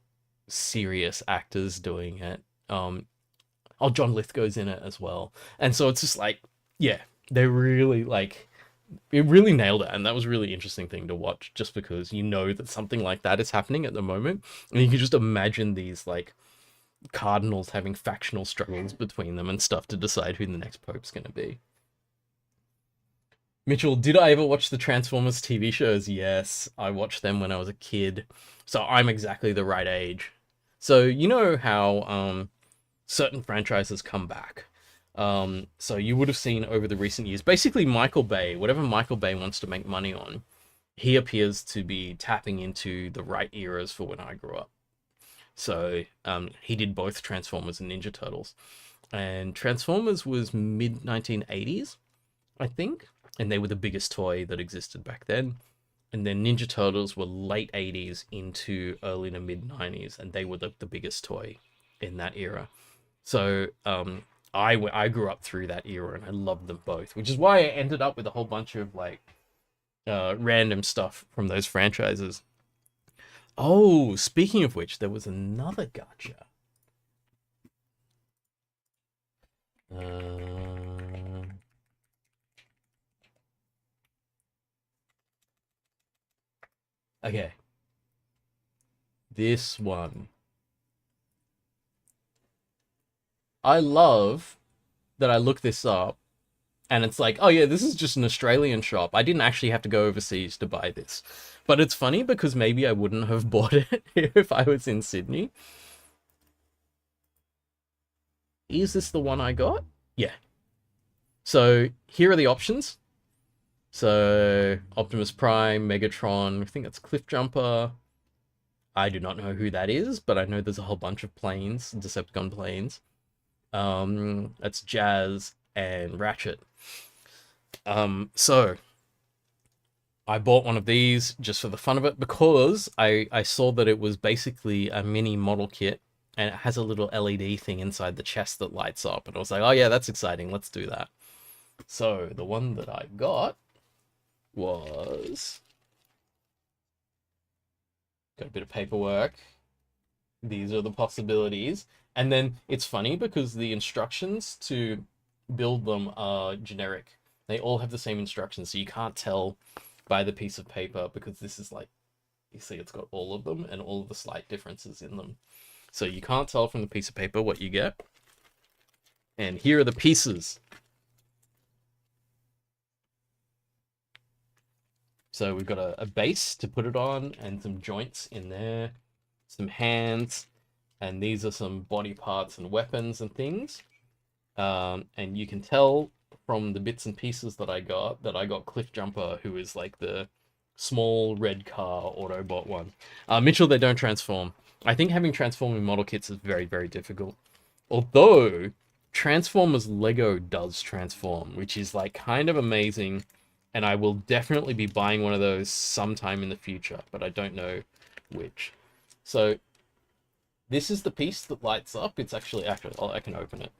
A: serious actors doing it. Oh, John Lithgow's in it as well. And so it's just like, yeah, they really like, it really nailed it, and that was a really interesting thing to watch, just because you know that something like that is happening at the moment, and you can just imagine these like cardinals having factional struggles between them and stuff to decide who the next pope's going to be. Mitchell, did I ever watch the Transformers TV shows? Yes, I watched them when I was a kid. So I'm exactly the right age. So you know how certain franchises come back. So you would have seen over the recent years, basically Michael Bay, whatever Michael Bay wants to make money on, he appears to be tapping into the right eras for when I grew up. So he did both Transformers and Ninja Turtles. And Transformers was mid 1980s, I think, and they were the biggest toy that existed back then. And then Ninja Turtles were late 80s into early to mid 90s, and they were the biggest toy in that era. So I grew up through that era, and I loved them both, which is why I ended up with a whole bunch of like random stuff from those franchises. Oh, speaking of which, there was another gacha. Okay. This one. I love that I looked this up, and it's like, oh yeah, this is just an Australian shop. I didn't actually have to go overseas to buy this. But it's funny because maybe I wouldn't have bought it if I was in Sydney. Is this the one I got? Yeah. So here are the options. So Optimus Prime, Megatron, I think that's Cliffjumper. I do not know who that is, but I know there's a whole bunch of planes, Decepticon planes. That's Jazz and Ratchet. So I bought one of these just for the fun of it because I saw that it was basically a mini model kit, and it has a little LED thing inside the chest that lights up, and I was like, oh yeah, that's exciting, let's do that. So the one that I got was, got a bit of paperwork. These are the possibilities. And then it's funny because the instructions to build them are generic. They all have the same instructions, so you can't tell by the piece of paper, because this is like, you see it's got all of them and all of the slight differences in them. So you can't tell from the piece of paper what you get. And here are the pieces. So we've got a base to put it on, and some joints in there, some hands, and these are some body parts and weapons and things. And you can tell from the bits and pieces that I got Cliffjumper, who is like the small red car Autobot one. Mitchell, they don't transform. I think having transforming model kits is very difficult. Although Transformers Lego does transform, which is like kind of amazing, and I will definitely be buying one of those sometime in the future, but I don't know which. So this is the piece that lights up. It's actually I can open it.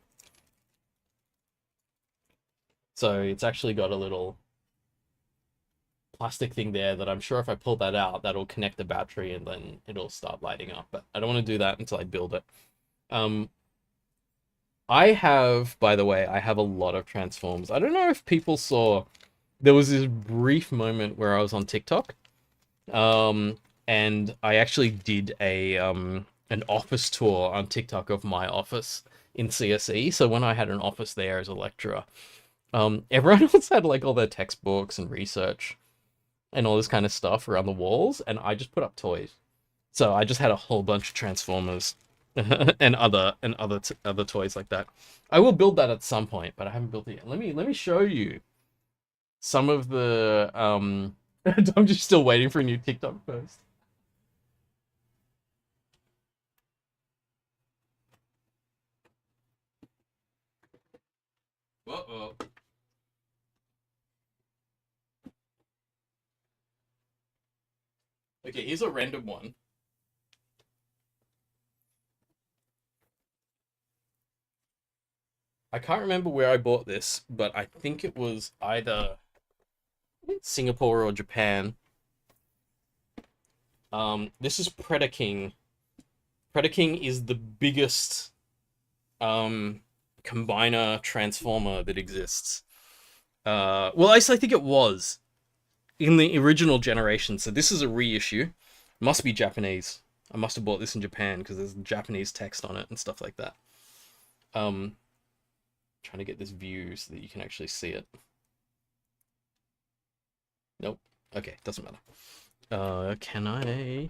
A: So it's actually got a little plastic thing there that I'm sure if I pull that out, that'll connect the battery and then it'll start lighting up. But I don't want to do that until I build it. Um, I have, by the way, I have a lot of transforms. I don't know if people saw, there was this brief moment where I was on TikTok, um, and I actually did a an office tour on TikTok of my office in CSE. So when I had an office there as a lecturer, everyone else had like all their textbooks and research and all this kind of stuff around the walls, and I just put up toys. So I just had a whole bunch of Transformers and other toys like that. I will build that at some point, but I haven't built it yet. Let me show you some of the I'm just still waiting for a new TikTok post. Uh-oh. Okay, here's a random one. I can't remember where I bought this, but I think it was either Singapore or Japan. This is Predaking. Predaking is the biggest combiner transformer that exists. Well, I think it was in the original generation. So this is a reissue. Must be Japanese. I must have bought this in Japan because there's Japanese text on it and stuff like that. Trying to get this view so that you can actually see it. Nope. Okay, doesn't matter. Can I?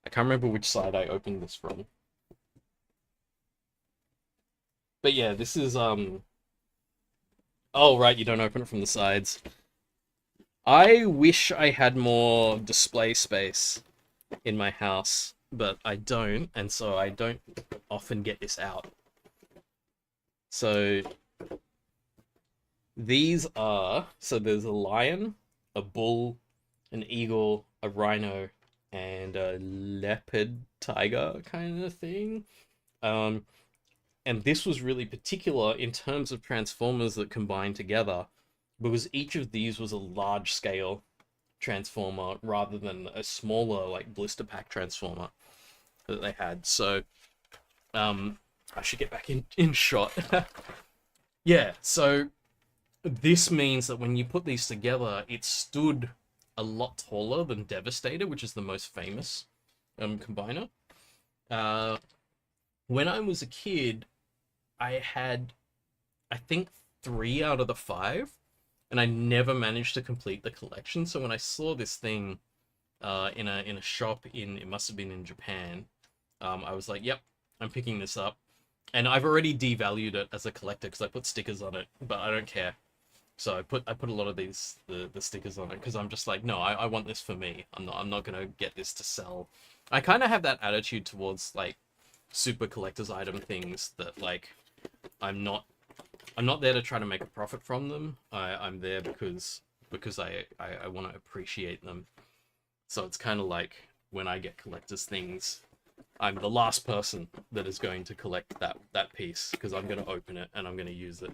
A: I can't remember which side I opened this from. But yeah, this is oh right, you don't open it from the sides. I wish I had more display space in my house, but I don't, and so I don't often get this out. So these are, so there's a lion, a bull, an eagle, a rhino, and a leopard tiger kind of thing. And this was really particular in terms of transformers that combined together, because each of these was a large scale transformer rather than a smaller like blister pack transformer that they had. So I should get back in shot. Yeah, so this means that when you put these together, it stood a lot taller than Devastator, which is the most famous combiner. When I was a kid, I had, I think, 3 out of the 5, and I never managed to complete the collection. So when I saw this thing in a shop in, it must have been in Japan, I was like, yep, I'm picking this up. And I've already devalued it as a collector because I put stickers on it, but I don't care. So I put a lot of these the stickers on it because I'm just like, no, I want this for me. I'm not gonna get this to sell. I kind of have that attitude towards like super collector's item things that like I'm not there to try to make a profit from them. I'm there because I want to appreciate them. So it's kind of like when I get collector's things, I'm the last person that is going to collect that piece because I'm going to open it and I'm going to use it.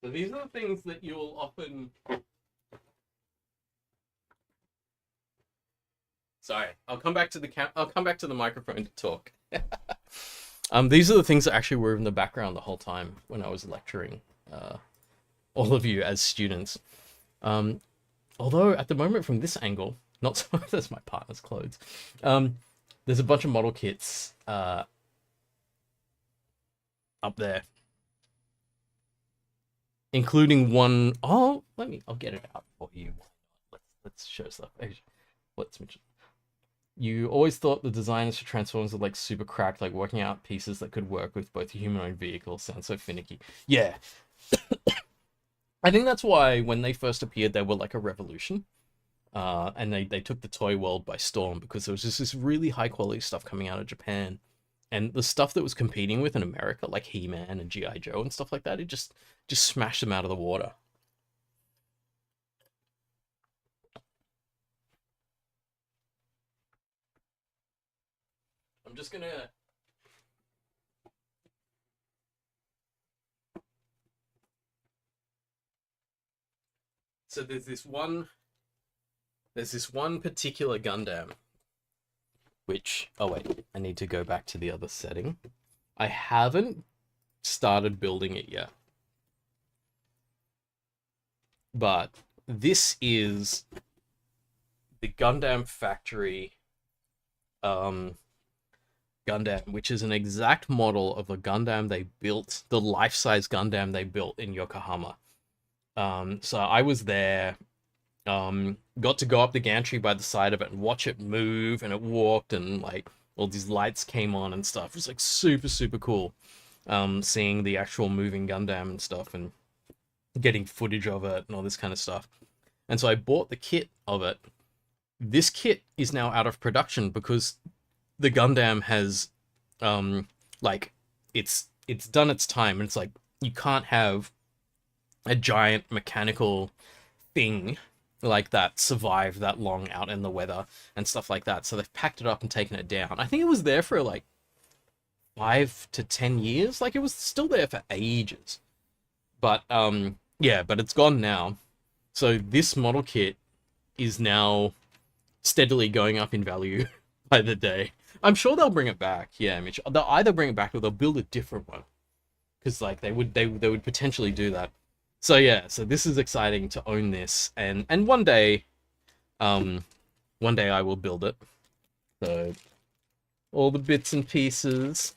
A: So these are the things that you'll often... Sorry, I'll come back to the microphone to talk. These are the things that actually were in the background the whole time when I was lecturing all of you as students. Although at the moment from this angle, not so much as my partner's clothes, there's a bunch of model kits up there, including one. Oh, I'll get it out for you. Let's show stuff. Let's mention. You always thought the designers for Transformers were like super cracked, like working out pieces that could work with both humanoid vehicles. Sounds so finicky. Yeah. I think that's why when they first appeared, they were like a revolution. And they took the toy world by storm because there was just this really high quality stuff coming out of Japan. And the stuff that was competing with in America, like He-Man and G.I. Joe and stuff like that, it just smashed them out of the water. I'm just gonna. So there's this one particular Gundam, which, oh wait, I need to go back to the other setting. I haven't started building it yet, but this is the Gundam Factory um Gundam, which is an exact model of a Gundam they built, the life-size Gundam they built in Yokohama. So I was there, got to go up the gantry by the side of it and watch it move, and it walked, and like all these lights came on and stuff. It was like super, super cool. Seeing the actual moving Gundam and stuff, and getting footage of it and all this kind of stuff. And so I bought the kit of it. This kit is now out of production because the Gundam has, like, it's done its time, and it's like you can't have a giant mechanical thing like that survive that long out in the weather and stuff like that. So they've packed it up and taken it down. I think it was there for like 5 to 10 years. Like, it was still there for ages. But yeah, but it's gone now. So this model kit is now steadily going up in value by the day. I'm sure they'll bring it back. Yeah, Mitch. They'll either bring it back or they'll build a different one. Because like they would potentially do that. So yeah, so this is exciting to own this, and one day I will build it. So all the bits and pieces.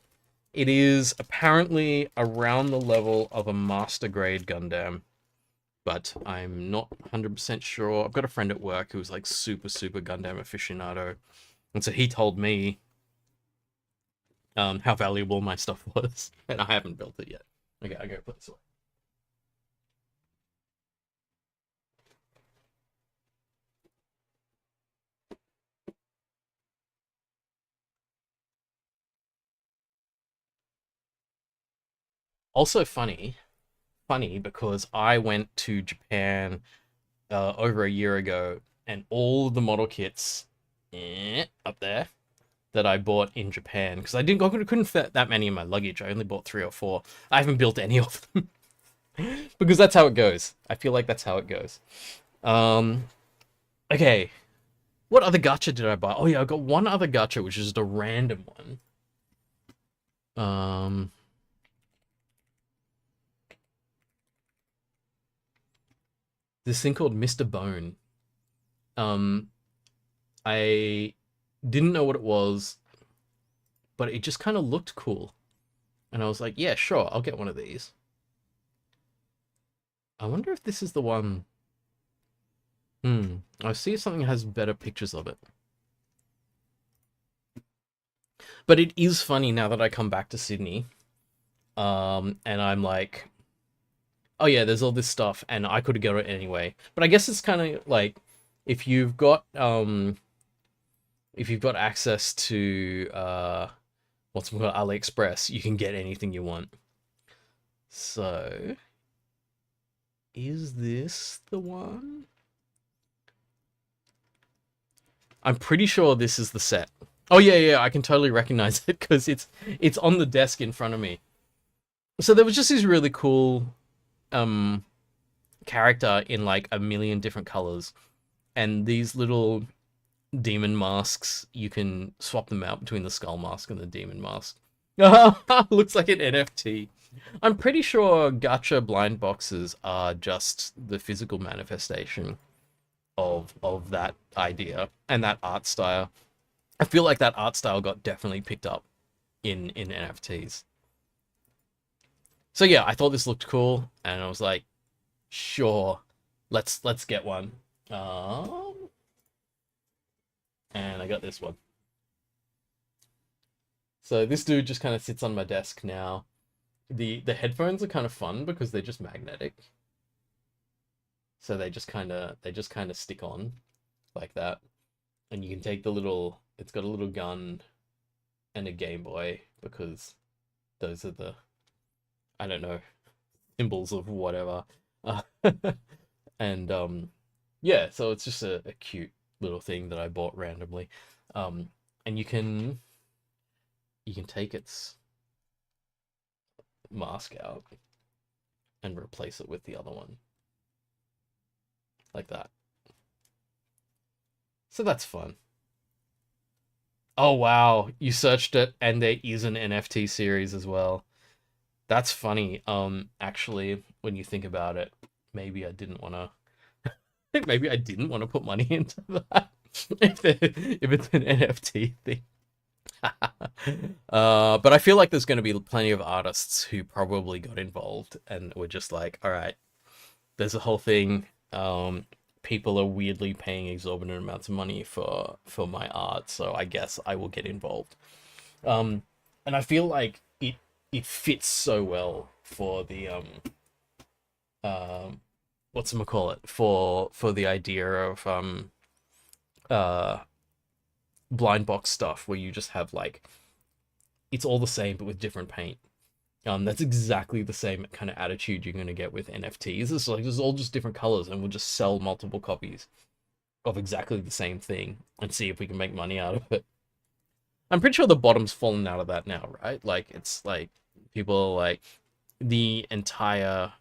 A: It is apparently around the level of a master grade Gundam, but I'm not 100% sure. I've got a friend at work who's like super, super Gundam aficionado, and so he told me how valuable my stuff was, and I haven't built it yet. Okay, I go put this away. Also funny because I went to Japan over a year ago, and all the model kits up there that I bought in Japan, because couldn't fit that many in my luggage. I only bought 3 or 4. I haven't built any of them because that's how it goes. I feel like that's how it goes. Um, okay, what other gacha did I buy? Oh yeah, I got one other gacha, which is just a random one. This thing called Mr. Bone. Um, I didn't know what it was, but it just kind of looked cool. And I was like, yeah, sure, I'll get one of these. I wonder if this is the one. I see if something has better pictures of it. But it is funny now that I come back to Sydney. And I'm like, oh yeah, there's all this stuff, and I could have got it anyway. But I guess it's kind of like if you've got access to what's it called, AliExpress, you can get anything you want. So is this the one? I'm pretty sure this is the set. Oh yeah, I can totally recognize it because it's on the desk in front of me. So there was just this really cool character in like a million different colors, and these little demon masks, you can swap them out between the skull mask and the demon mask. Looks like an NFT. I'm pretty sure gacha blind boxes are just the physical manifestation of that idea and that art style. I feel like that art style got definitely picked up in NFTs. So yeah, I thought this looked cool, and I was like, sure, let's get one. And I got this one. So this dude just kind of sits on my desk now. The headphones are kind of fun because they're just magnetic. So they just kind of stick on like that. And you can take it's got a little gun and a Game Boy, because those are the, I don't know, symbols of whatever. And yeah, so it's just a cute little thing that I bought randomly. And you can you can take its mask out and replace it with the other one. Like that. So that's fun. Oh wow, you searched it and there is an NFT series as well. That's funny. Actually, when you think about it, maybe I didn't want to maybe I didn't want to put money into that. If it's an NFT thing. But I feel like there's going to be plenty of artists who probably got involved and were just like, all right, there's a whole thing. People are weirdly paying exorbitant amounts of money for my art, so I guess I will get involved. And I feel like it fits so well for the what's it for the idea of uh blind box stuff where you just have like it's all the same but with different paint. That's exactly the same kind of attitude you're gonna get with NFTs. It's like there's all just different colors, and we'll just sell multiple copies of exactly the same thing and see if we can make money out of it. I'm pretty sure the bottom's fallen out of that now, right? Like it's like people are like the entire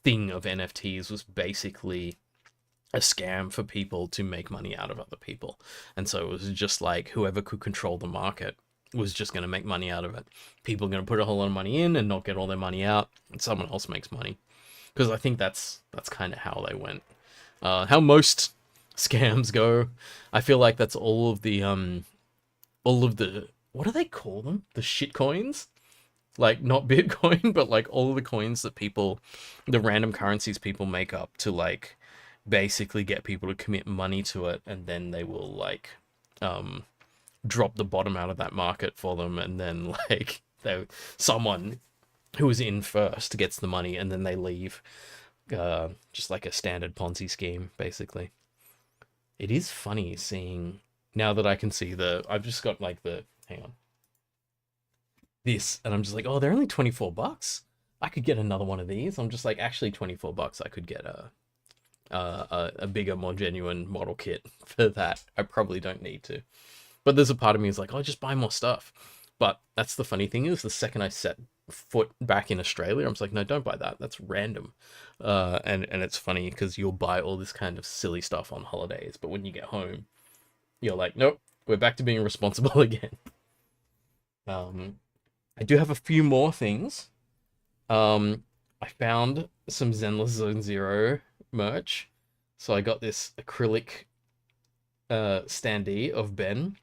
A: thing of NFTs was basically a scam for people to make money out of other people. And so it was just like whoever could control the market was just going to make money out of it. People are going to put a whole lot of money in and not get all their money out, and someone else makes money. Because I think that's kind of how they went. How most scams go. I feel like that's all of the what do they call them? The shit coins? Like not Bitcoin, but like all of the coins that the random currencies people make up to like basically get people to commit money to it, and then they will like drop the bottom out of that market for them, and then like someone who was in first gets the money, and then they leave. Just like a standard Ponzi scheme, basically. It is funny seeing now that I can see I've just got like hang on, this, and I'm just like, oh, they're only $24. I could get another one of these. I'm just like, actually, $24. I could get a bigger, more genuine model kit for that. I probably don't need to. But there's a part of me is like, oh, just buy more stuff. But that's the funny thing is the second I set foot back in Australia, I'm just like, no, don't buy that. That's random. And it's funny because you'll buy all this kind of silly stuff on holidays. But when you get home, you're like, nope, we're back to being responsible again. I do have a few more things. I found some Zenless Zone Zero merch. So I got this acrylic standee of Ben.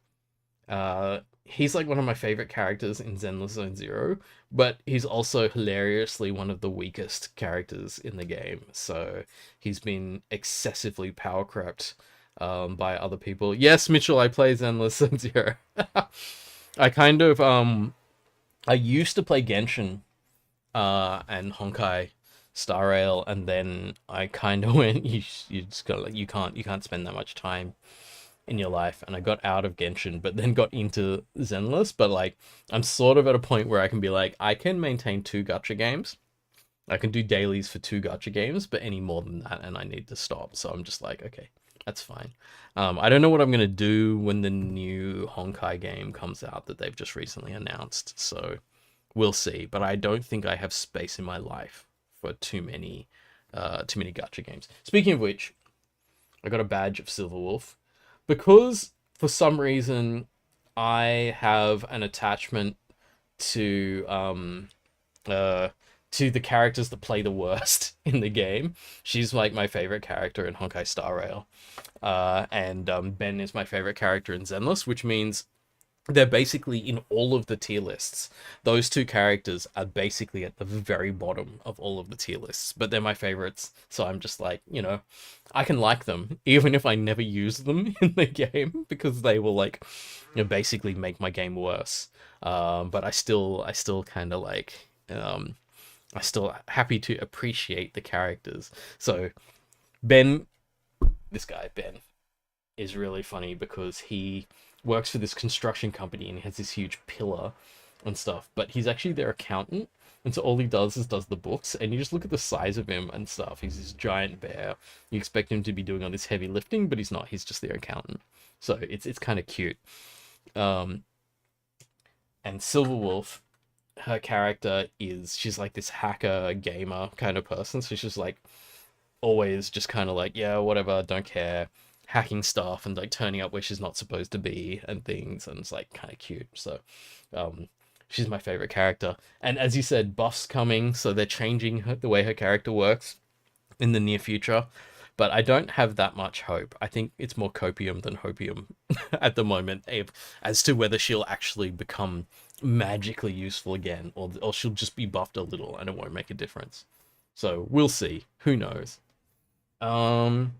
A: He's like one of my favorite characters in Zenless Zone Zero, but he's also hilariously one of the weakest characters in the game. So he's been excessively power crept by other people. Yes, Mitchell, I play Zenless Zone Zero. I kind of I used to play Genshin and Honkai Star Rail, and then I kind of went, you just got like you can't spend that much time in your life, and I got out of Genshin, but then got into Zenless. But like I'm sort of at a point where I can be like, I can maintain 2 gacha games. I can do dailies for 2 gacha games, but any more than that, and I need to stop. So I'm just like, okay, that's fine. I don't know what I'm gonna do when the new Honkai game comes out that they've just recently announced. So we'll see. But I don't think I have space in my life for too many gacha games. Speaking of which, I got a badge of Silverwolf because for some reason I have an attachment to the characters that play the worst in the game. She's like my favorite character in Honkai Star Rail, and Ben is my favorite character in Zenless, which means they're basically in all of the tier lists. Those 2 characters are basically at the very bottom of all of the tier lists, but they're my favorites. So I'm just like, I can like them even if I never use them in the game because they will like, basically make my game worse. But I still kind of like, I still happy to appreciate the characters. So Ben, this guy Ben, is really funny because he works for this construction company and he has this huge pillar and stuff, but he's actually their accountant, and so all he does is does the books, and you just look at the size of him and stuff. He's this giant bear. You expect him to be doing all this heavy lifting, but he's not. He's just their accountant. So it's kind of cute. And Silverwolf, her character is she's like this hacker gamer kind of person. So she's like always just kind of like, yeah, whatever, don't care, hacking stuff and like turning up where she's not supposed to be and things, and it's like kind of cute. So, um, she's my favorite character. And as you said, buffs coming, so they're changing the way her character works in the near future. But I don't have that much hope. I think it's more copium than hopium at the moment, as to whether she'll actually become magically useful again, or she'll just be buffed a little and it won't make a difference. So we'll see. Who knows? Um,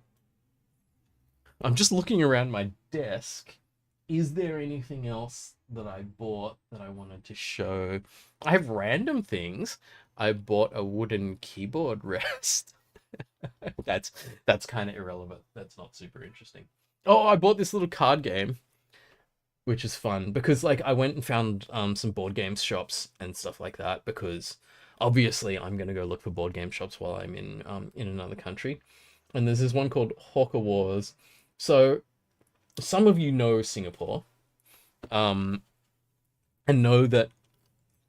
A: I'm just looking around my desk. Is there anything else that I bought that I wanted to show? I have random things. I bought a wooden keyboard rest. that's that's kind of irrelevant. That's not super interesting. Oh, I bought this little card game, which is fun because like I went and found some board game shops and stuff like that because obviously I'm gonna go look for board game shops while I'm in another country. And there's this one called Hawker Wars. So some of you know Singapore, um, and know that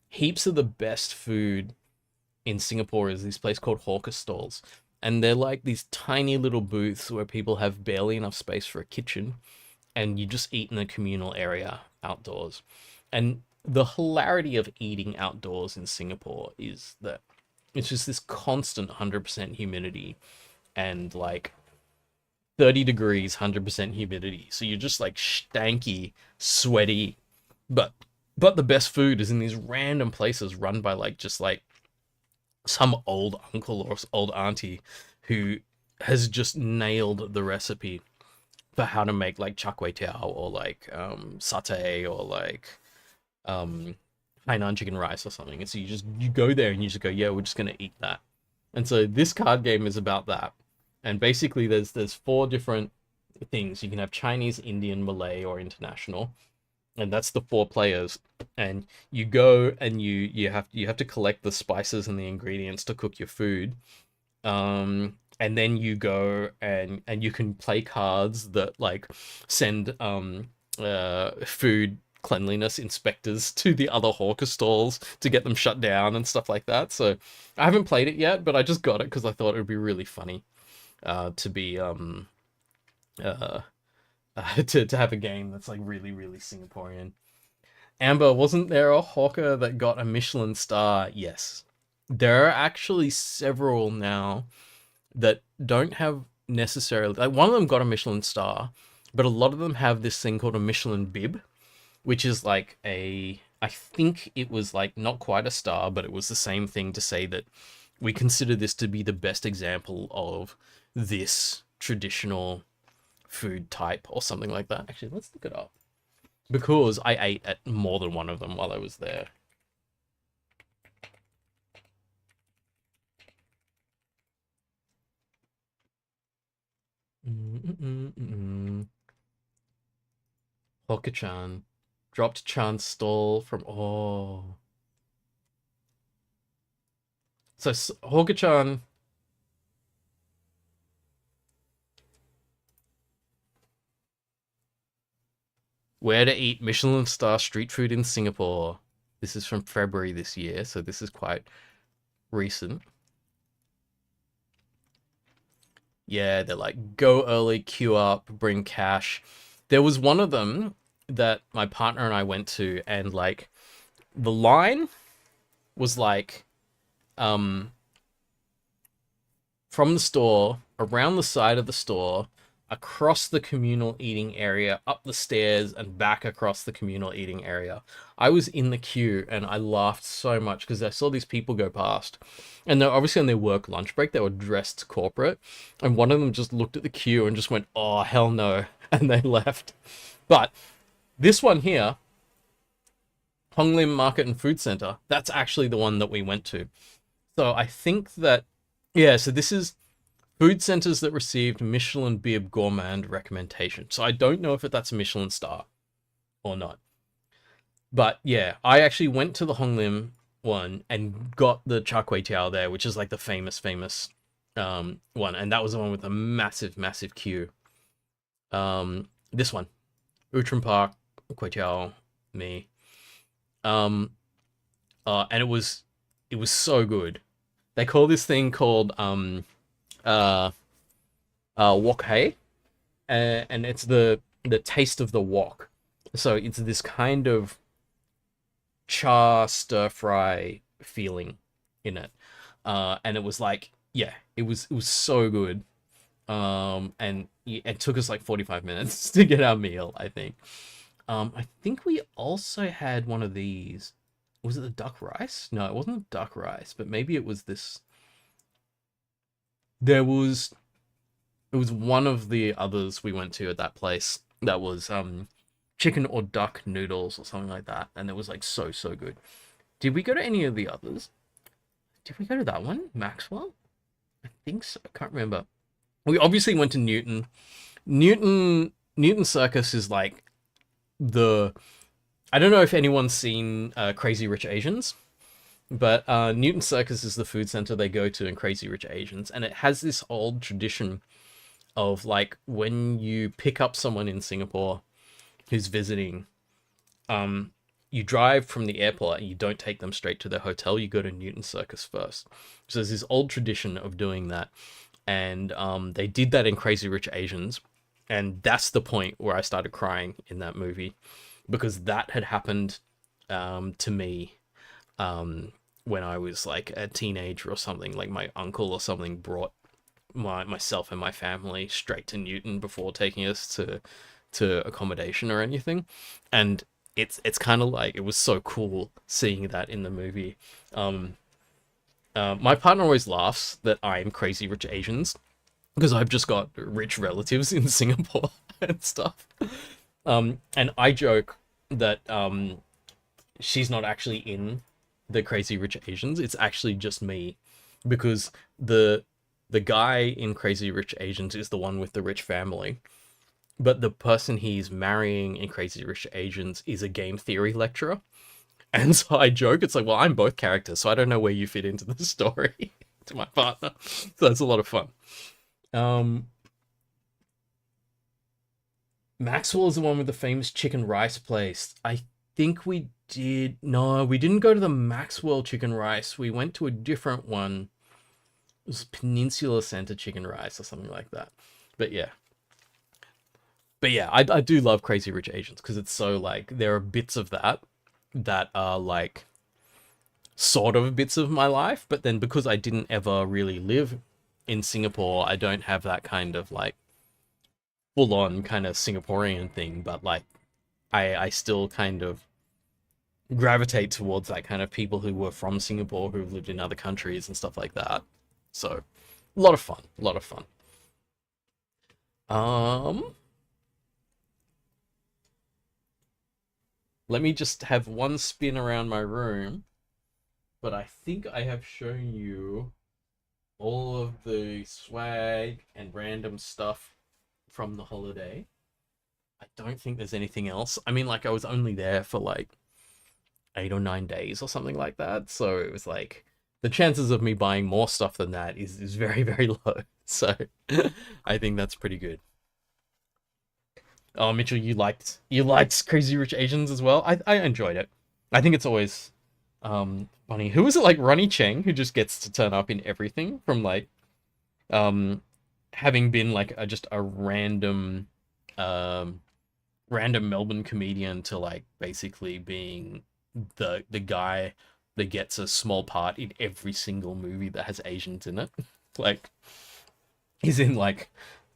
A: heaps of the best food in Singapore is this place called Hawker Stalls. And they're like these tiny little booths where people have barely enough space for a kitchen, and you just eat in a communal area outdoors. And the hilarity of eating outdoors in Singapore is that it's just this constant 100% humidity and like 30 degrees, 100% humidity. So you're just like stanky, sweaty, but the best food is in these random places run by like just like some old uncle or old auntie who has just nailed the recipe for how to make like char kway teow or like satay or like um Hainan chicken rice or something. And so you go there and you just go, yeah, we're just gonna eat that. And so this card game is about that. And basically there's four different things. You can have Chinese, Indian, Malay, or international. And that's the four players. And you go and you have to collect the spices and the ingredients to cook your food. And then you go and you can play cards that like send food cleanliness inspectors to the other hawker stalls to get them shut down and stuff like that. So I haven't played it yet, but I just got it because I thought it would be really funny to be uh, to have a game that's like really really Singaporean. Amber, wasn't there a hawker that got a Michelin star? Yes. There are actually several now that don't have necessarily, like one of them got a Michelin star, but a lot of them have this thing called a Michelin bib, which is like I think it was like not quite a star, but it was the same thing to say that we consider this to be the best example of this traditional food type or something like that. Actually, let's look it up because I ate at more than one of them while I was there. Hoka-chan dropped Chan's stall from So Hoka-chan, where to eat Michelin star street food in Singapore. This is from February this year, so this is quite recent. Yeah, they're like, go early, queue up, bring cash. There was one of them that my partner and I went to, and like the line was like from the store, around the side of the store, across the communal eating area, up the stairs, and back across the communal eating area. I was in the queue and I laughed so much because I saw these people go past. And they're obviously on their work lunch break, they were dressed corporate. And one of them just looked at the queue and just went, oh, hell no. And they left. But this one here, Hong Lim Market and Food Center, that's actually the one that we went to. So I think that, yeah, so this is food centers that received Michelin Bib Gourmand recommendation. So I don't know if that's a Michelin star or not. But yeah, I actually went to the Hong Lim one and got the char kway teow there, which is like the famous one. And that was the one with a massive queue. This one, Outram Park, kway teow, me. Um, and it was so good. They call this thing called uh wok hei, and it's the taste of the wok. So it's this kind of char stir fry feeling in it. And it was like, yeah, it was so good. And it took us like 45 minutes to get our meal, I think. I think we also had one of these. Was it the duck rice? No, it wasn't the duck rice, but maybe it was this. There was it was one of the others we went to at that place that was chicken or duck noodles or something like that, and it was like so good. Did we go to any of the others? Did we go to that one, Maxwell? I think so. I can't remember. We obviously went to Newton. Newton Circus is like the. I don't know if anyone's seen Crazy Rich Asians, but Newton Circus is the food center they go to in Crazy Rich Asians, and it has this old tradition of like when you pick up someone in Singapore who's visiting, you drive from the airport and you don't take them straight to their hotel. You go to Newton Circus first. So there's this old tradition of doing that, and they did that in Crazy Rich Asians, and that's the point where I started crying in that movie, because that had happened to me when I was like a teenager or something. Like my uncle or something brought myself and my family straight to Newton before taking us to accommodation or anything, and it's kind of like it was so cool seeing that in the movie. My partner always laughs that I'm Crazy Rich Asians because I've just got rich relatives in Singapore and stuff. And I joke that she's not actually in the Crazy Rich Asians. It's actually just me, because the guy in Crazy Rich Asians is the one with the rich family, but the person he's marrying in Crazy Rich Asians is a game theory lecturer. And so I joke, it's like, well, I'm both characters, so I don't know where you fit into the story to my partner. So that's a lot of fun. Maxwell is the one with the famous chicken rice place. I think we did. No, we didn't go to the Maxwell chicken rice. We went to a different one. It was Peninsula Center chicken rice or something like that. But yeah. But yeah, I do love Crazy Rich Asians because it's so like there are bits of that are like sort of bits of my life, but then because I didn't ever really live in Singapore, I don't have that kind of like full on kind of Singaporean thing, but like I still kind of gravitate towards that kind of people who were from Singapore who've lived in other countries and stuff like that. So a lot of fun, a lot of fun. Um Let me just have one spin around my room, but I think I have shown you all of the swag and random stuff from the holiday. I don't think there's anything else. I mean, like, I was only there for like 8 or 9 days or something like that, so it was like the chances of me buying more stuff than that is very, very low. So I think that's pretty good. Oh, Mitchell, you liked Crazy Rich Asians as well. I enjoyed it. I think it's always funny. Who is it, like Ronnie Cheng, who just gets to turn up in everything, from like um having been like just a um random Melbourne comedian to like basically being the guy that gets a small part in every single movie that has Asians in it. Like he's in like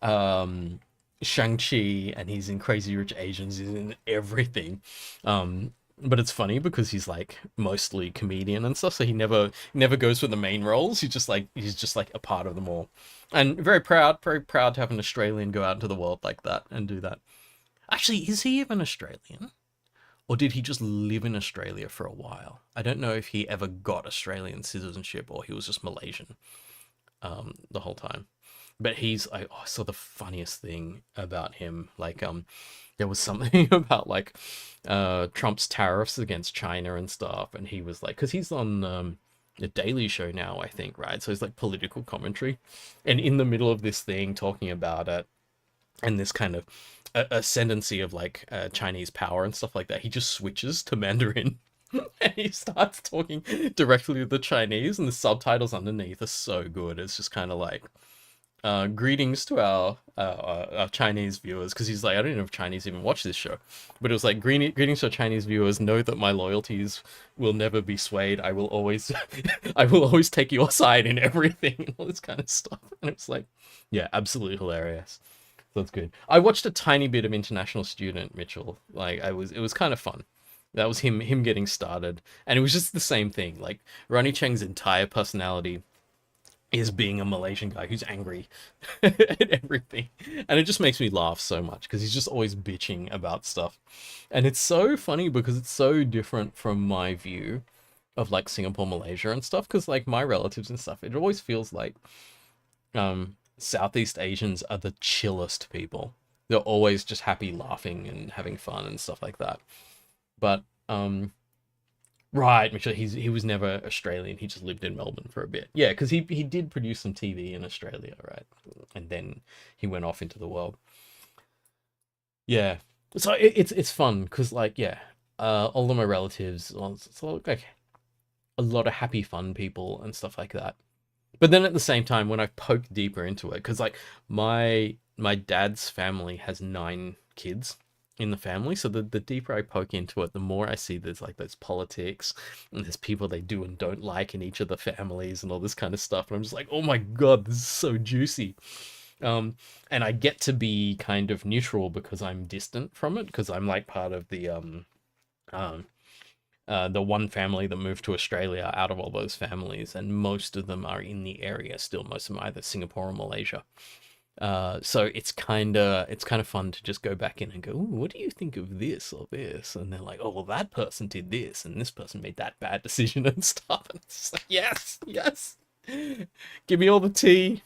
A: um Shang-Chi, and he's in Crazy Rich Asians, he's in everything. But it's funny because he's like mostly comedian and stuff, so he never goes for the main roles. He's just like a part of them all. And very proud to have an Australian go out into the world like that and do that. Actually, is he even Australian? Or did he just live in Australia for a while? I don't know if he ever got Australian citizenship or he was just Malaysian the whole time. But I saw the funniest thing about him. Like, there was something about like Trump's tariffs against China and stuff, and he was like, because he's on the Daily Show now, I think, right? So it's like political commentary, and in the middle of this thing talking about it, and this kind of ascendancy of like Chinese power and stuff like that, he just switches to Mandarin. And he starts talking directly to the Chinese, and the subtitles underneath are so good. It's just kind of like, greetings to our Chinese viewers, because he's like, I don't know if Chinese even watch this show, but it was like, greetings to our Chinese viewers. Know that my loyalties will never be swayed. I will always, I will always take your side in everything, and all this kind of stuff. And it's like, yeah, absolutely hilarious. That's good. I watched a tiny bit of International Student, Mitchell. Like, it was kind of fun. That was him getting started, and it was just the same thing. Like, Ronnie Cheng's entire personality is being a Malaysian guy who's angry at everything. And it just makes me laugh so much because he's just always bitching about stuff. And it's so funny because it's so different from my view of like Singapore, Malaysia and stuff. Because like my relatives and stuff, it always feels like Southeast Asians are the chillest people. They're always just happy laughing and having fun and stuff like that. But right, Mitchell, he was never Australian. He just lived in Melbourne for a bit. Yeah, because he did produce some TV in Australia, right? And then he went off into the world. Yeah, so it's fun because like yeah, all of my relatives, well, it's like a lot of happy fun people and stuff like that. But then at the same time, when I poke deeper into it, because like my dad's family has 9 kids in the family, so the deeper I poke into it, the more I see there's politics and there's people they do and don't like in each of the families and all this kind of stuff. And I'm just like, oh my god, this is so juicy. And I get to be kind of neutral because I'm distant from it, because I'm like part of um the one family that moved to Australia out of all those families, and most of them are in the area still. Most of them are either Singapore or Malaysia. So it's kind of fun to just go back in and go, ooh, what do you think of this or this? And they're like, oh, well, that person did this, and this person made that bad decision and stuff. And it's just like, yes, yes, give me all the tea.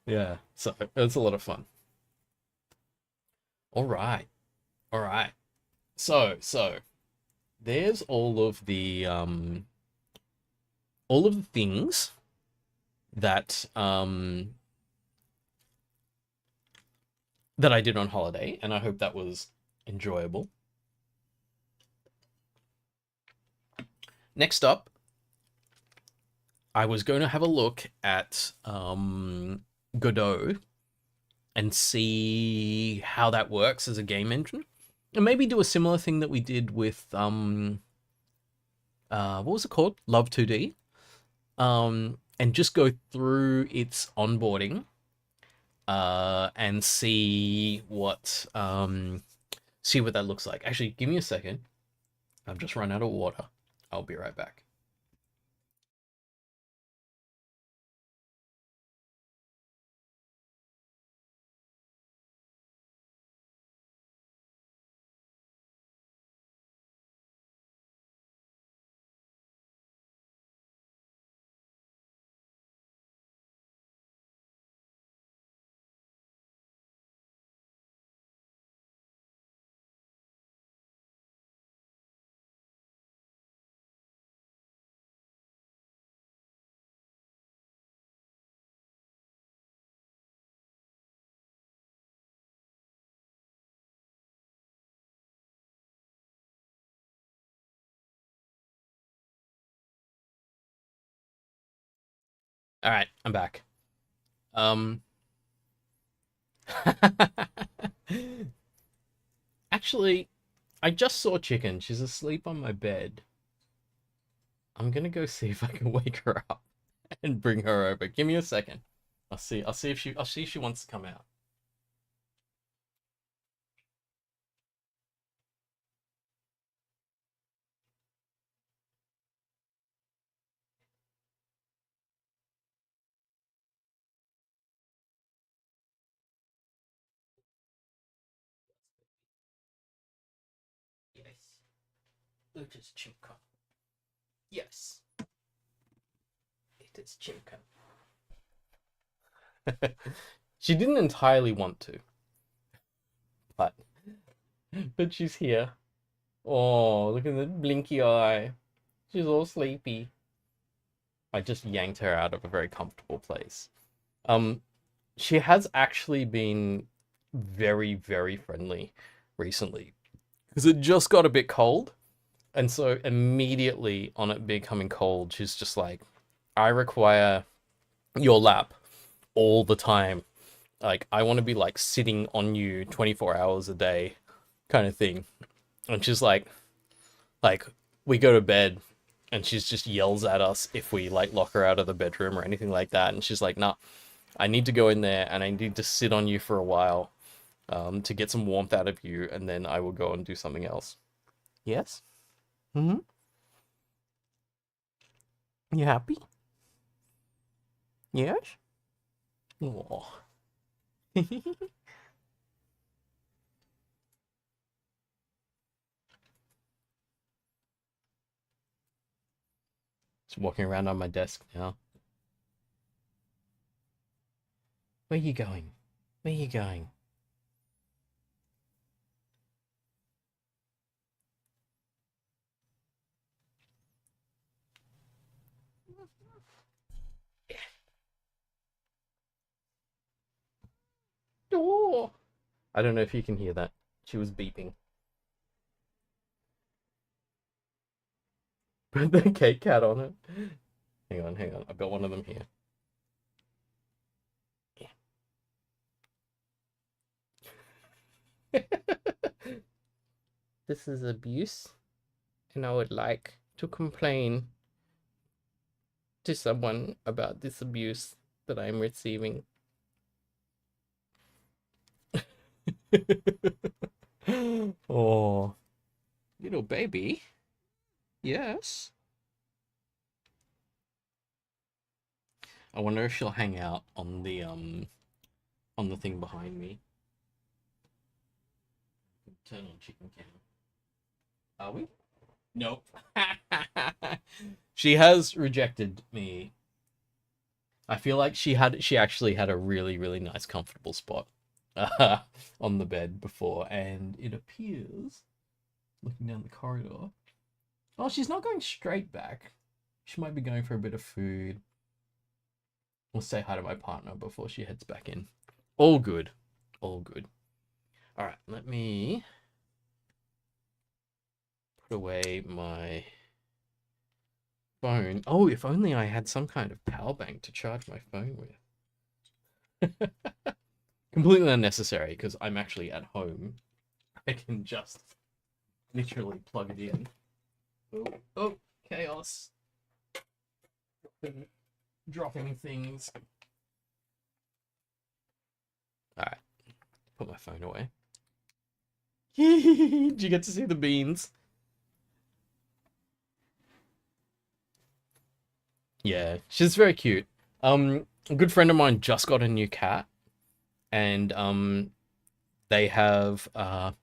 A: Yeah, so it's a lot of fun. All right, all right. So there's all of the things that that I did on holiday, and I hope that was enjoyable. Next up, I was going to have a look at Godot and see how that works as a game engine, and maybe do a similar thing that we did with what was it called? Love 2D. And just go through its onboarding and see what that looks like. Actually, give me a second. I've just run out of water. I'll be right back. All right, I'm back. Um, actually, I just saw Chicken. She's asleep on my bed. I'm gonna go see if I can wake her up and bring her over. Give me a second. I'll see if she wants to come out. Yes. It is Chimka. Yes. It is Chimka. She didn't entirely want to, but she's here. Oh, look at the blinky eye. She's all sleepy. I just yanked her out of a very comfortable place. Um, she has actually been very, very friendly recently because it just got a bit cold. And so immediately on it becoming cold, she's just like, I require your lap all the time. Like, I want to be like sitting on you 24 hours a day kind of thing. And she's like, we go to bed and she's just yells at us if we like lock her out of the bedroom or anything like that. And she's like, nah, I need to go in there and I need to sit on you for a while to get some warmth out of you. And then I will go and do something else. Yes? Mm-hmm. You happy? Yes? Oh. Just walking around on my desk now. Where are you going? Where are you going? Oh. I don't know if you can hear that. She was beeping. Put the cake cat on it. Hang on, hang on. I've got one of them here. Yeah. This is abuse, and I would like to complain to someone about this abuse that I'm receiving. Oh, little baby. Yes. I wonder if she'll hang out on the thing behind me. Turn on chicken cam. Are we? Nope. She has rejected me. I feel like she actually had a really nice comfortable spot on the bed before, and it appears, looking down the corridor, oh, she's not going straight back. She might be going for a bit of food. We'll say hi to my partner before she heads back in. All good. All good. All right, let me put away my phone. Oh, if only I had some kind of power bank to charge my phone with. Completely unnecessary because I'm actually at home. I can just literally plug it in. Oh, oh, chaos. Dropping things. Alright, put my phone away. Did you get to see the beans? Yeah, she's very cute. A good friend of mine just got a new cat, and they have how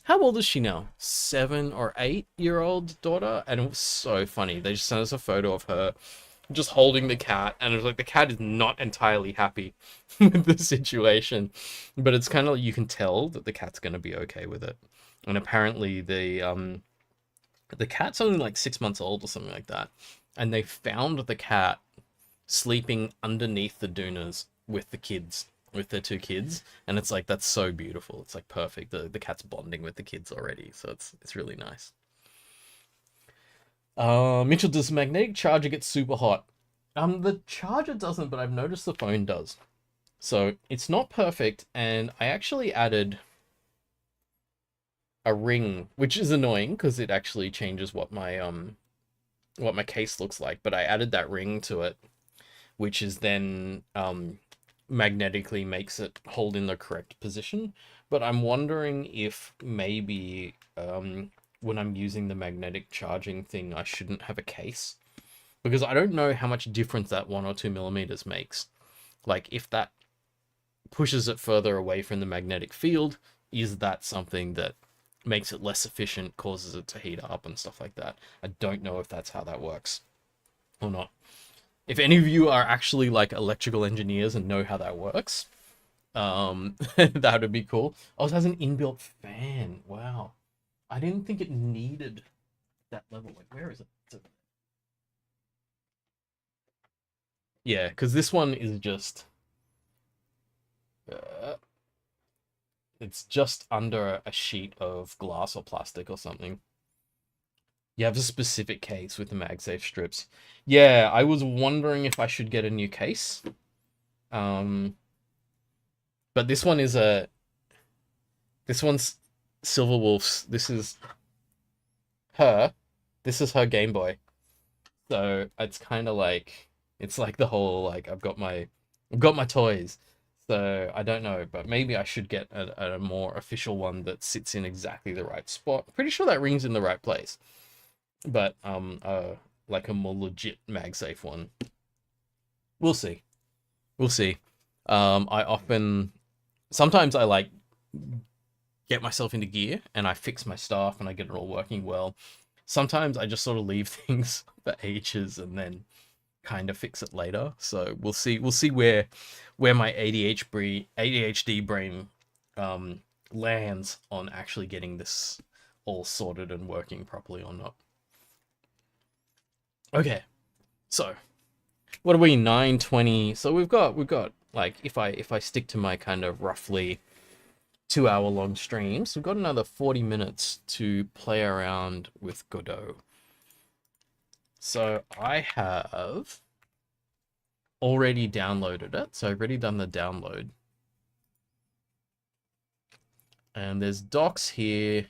A: old is she now? 7 or 8 year old daughter, and it was so funny. They just sent us a photo of her just holding the cat, and it was like the cat is not entirely happy with the situation, but it's kind of like you can tell that the cat's gonna be okay with it. And apparently the cat's only like 6 months old or something like that, and they found the cat sleeping underneath the dunas with the kids, with their two kids, and it's like that's so beautiful. It's like perfect. The cat's bonding with the kids already, so it's really nice. Mitchell, does magnetic charger get super hot? The charger doesn't, but I've noticed the phone does. So it's not perfect, and I actually added a ring, which is annoying because it actually changes what my case looks like. But I added that ring to it, which is then magnetically makes it hold in the correct position. But I'm wondering if maybe when I'm using the magnetic charging thing, I shouldn't have a case because I don't know how much difference that 1 or 2 millimeters makes. Like if that pushes it further away from the magnetic field, is that something that makes it less efficient, causes it to heat up and stuff like that? I don't know if that's how that works or not. If any of you are actually like electrical engineers and know how that works, that would be cool. Oh, it has an inbuilt fan. Wow. I didn't think it needed that level. Like, where is it? Yeah, because this one is just uh, it's just under a sheet of glass or plastic or something. You have a specific case with the MagSafe strips. Yeah, I was wondering if I should get a new case. Um, but this one's Silver Wolf's. This is her. This is her Game Boy. So it's kind of like it's like the whole like I've got my toys. So I don't know, but maybe I should get a more official one that sits in exactly the right spot. Pretty sure that ring's in the right place, but like a more legit MagSafe one. We'll see. We'll see. I often sometimes I like get myself into gear and I fix my stuff and I get it all working well. Sometimes I just sort of leave things for ages and then kind of fix it later. So we'll see. We'll see where my ADHD brain lands on actually getting this all sorted and working properly or not. Okay, so what are we 9:20? So we've got like if I stick to my kind of roughly 2 hour long streams, we've got another 40 minutes to play around with Godot. So I have already downloaded it. So I've already done the download. And there's docs here.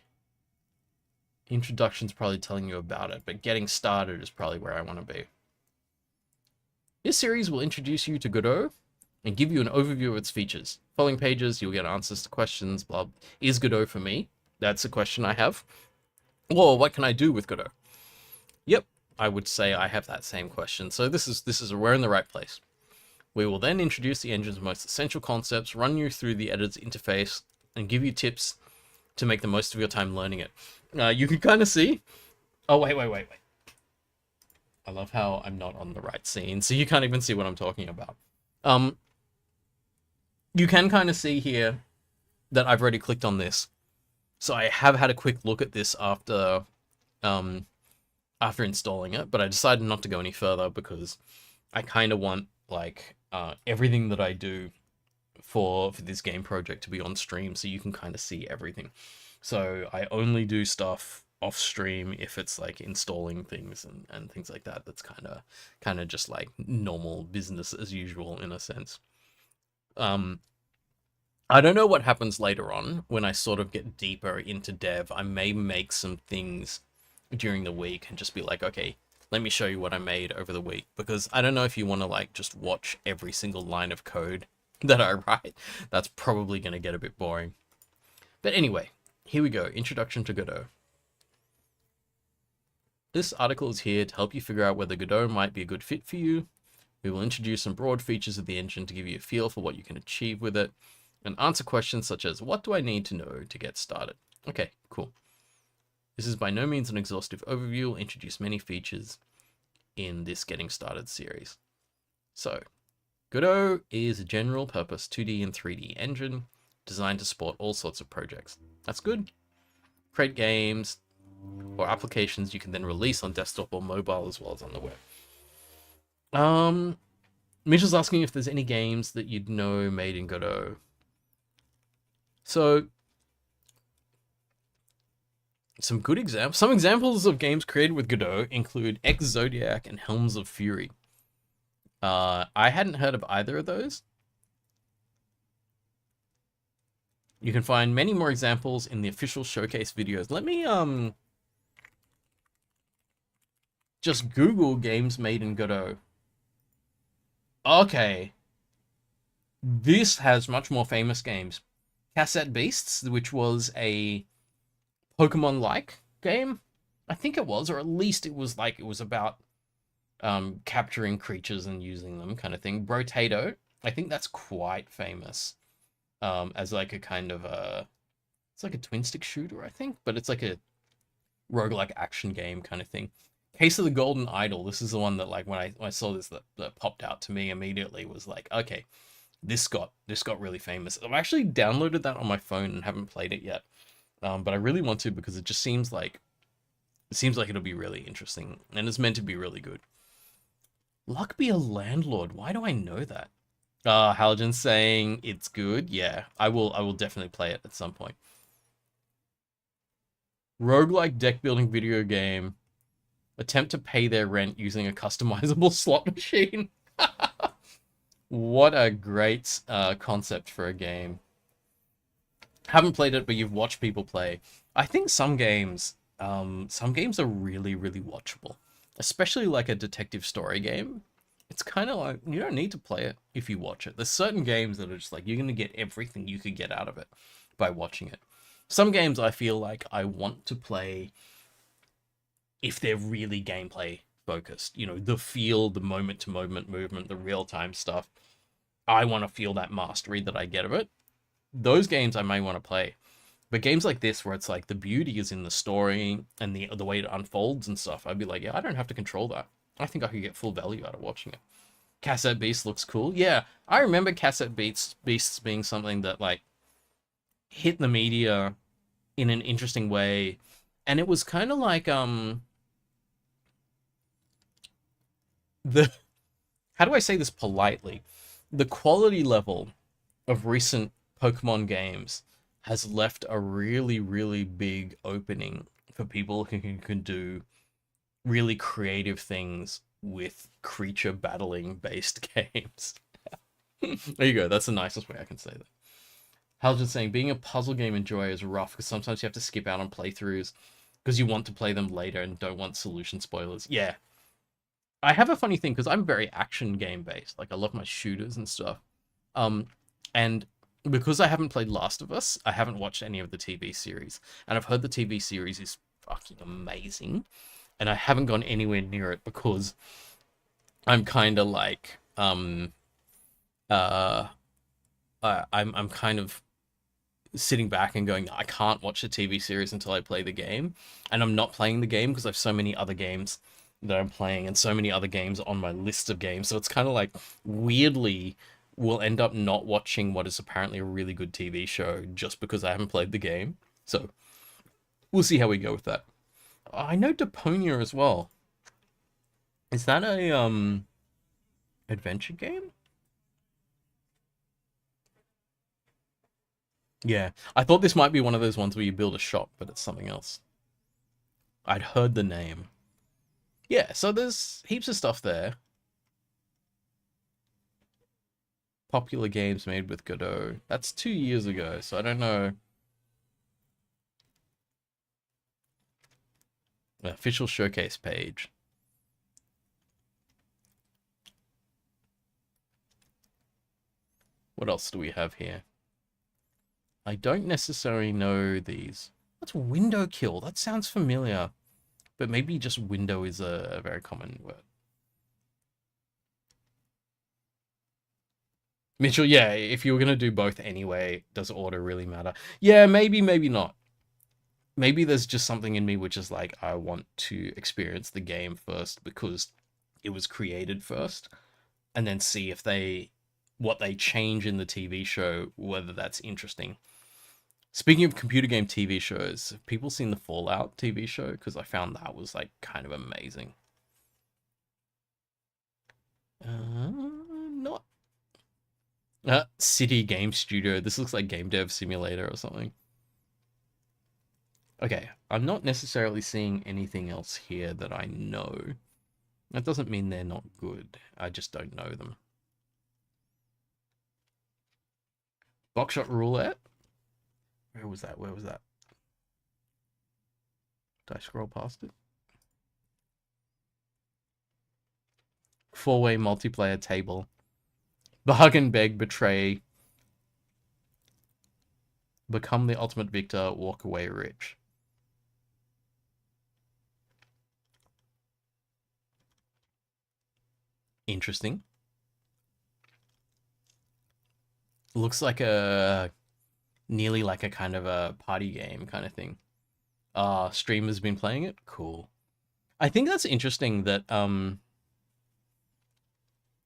A: Introduction's probably telling you about it, but getting started is probably where I want to be. This series will introduce you to Godot and give you an overview of its features. Following pages, you'll get answers to questions, blah. Is Godot for me? That's a question I have. Or what can I do with Godot? Yep, I would say I have that same question. So this is we're in the right place. We will then introduce the engine's most essential concepts, run you through the editor's interface, and give you tips to make the most of your time learning it. You can kind of see. Oh, wait. I love how I'm not on the right scene, so you can't even see what I'm talking about. You can kind of see here that I've already clicked on this. So I have had a quick look at this after installing it, but I decided not to go any further because I kind of want like everything that I do for this game project to be on stream, so you can kind of see everything. So I only do stuff off stream if it's like installing things and things like that. That's kind of just like normal business as usual in a sense. I don't know what happens later on when I sort of get deeper into dev. I may make some things during the week and just be like, okay, let me show you what I made over the week, because I don't know if you want to like just watch every single line of code that I write. That's probably going to get a bit boring. But anyway, here we go. Introduction to Godot. This article is here to help you figure out whether Godot might be a good fit for you. We will introduce some broad features of the engine to give you a feel for what you can achieve with it, and answer questions such as, what do I need to know to get started? Okay, cool. This is by no means an exhaustive overview. We'll introduce many features in this Getting Started series. So, Godot is a general purpose 2D and 3D engine designed to support all sorts of projects. That's good. Create games or applications you can then release on desktop or mobile as well as on the web. Mitchell's asking if there's any games that you'd know made in Godot. So, some examples of games created with Godot include X Zodiac and Helms of Fury. I hadn't heard of either of those. You can find many more examples in the official showcase videos. Let me just Google games made in Godot. Okay. This has much more famous games. Cassette Beasts, which was a Pokemon-like game. I think it was, or at least it was about capturing creatures and using them kind of thing. Brotato, I think that's quite famous as like a kind of it's like a twin stick shooter, I think, but it's like a roguelike action game kind of thing. Case of the Golden Idol, this is the one that like when I saw this that popped out to me immediately, was like, okay, this got really famous. I've actually downloaded that on my phone and haven't played it yet. But I really want to, because it just seems like it'll be really interesting, and it's meant to be really good. Luck Be a Landlord. Why do I know that? Halogen's saying it's good. Yeah, I will definitely play it at some point. Roguelike deck building video game Attempt to pay their rent using a customizable slot machine. What a great concept for a game. Haven't played it, but you've watched people play. I think some games are really, really watchable, especially like a detective story game. It's kind of like you don't need to play it if you watch it. There's certain games that are just like you're gonna get everything you could get out of it by watching it. Some games I feel like I want to play if they're really gameplay focused. You know, the feel, the moment to moment movement, the real time stuff. I want to feel that mastery that I get of it. Those games I may want to play. But games like this, where it's like the beauty is in the story and the way it unfolds and stuff, I'd be like, yeah, I don't have to control that. I think I could get full value out of watching it. Cassette Beast looks cool. Yeah, I remember Beasts being something that like hit the media in an interesting way, and it was kind of like the how do I say this politely? The quality level of recent Pokemon games has left a really, really big opening for people who can do really creative things with creature battling based games. There you go. That's the nicest way I can say that. Hal's just saying, being a puzzle game enjoyer is rough because sometimes you have to skip out on playthroughs because you want to play them later and don't want solution spoilers. Yeah. I have a funny thing because I'm very action game based. Like I love my shooters and stuff. Um, and because I haven't played Last of Us, I haven't watched any of the TV series. And I've heard the TV series is fucking amazing. And I haven't gone anywhere near it because I'm kind of like uh I'm kind of sitting back and going, I can't watch the TV series until I play the game. And I'm not playing the game because I have so many other games that I'm playing and so many other games on my list of games. So it's kind of like weirdly we'll end up not watching what is apparently a really good TV show just because I haven't played the game. So we'll see how we go with that. I know Deponia as well. Is that a adventure game? Yeah. I thought this might be one of those ones where you build a shop, but it's something else. I'd heard the name. Yeah, so there's heaps of stuff there. Popular games made with Godot. That's 2 years ago, so I don't know. Official showcase page. What else do we have here? I don't necessarily know these. What's window kill? That sounds familiar. But maybe just window is a very common word. Mitchell, yeah, if you were going to do both anyway, does order really matter? Yeah, maybe, maybe not. Maybe there's just something in me which is like, I want to experience the game first because it was created first, and then see if what they change in the TV show, whether that's interesting. Speaking of computer game TV shows, have people seen the Fallout TV show? Because I found that was like kind of amazing. Not City Game Studio. This looks like Game Dev Simulator or something. Okay, I'm not necessarily seeing anything else here that I know. That doesn't mean they're not good. I just don't know them. Boxshot Roulette? Where was that? Where was that? Did I scroll past it? Four-way multiplayer table. Bargain, beg, betray. Become the ultimate victor, walk away rich. Interesting. Looks like nearly like a kind of a party game kind of thing. Streamer's been playing it? Cool. I think that's interesting that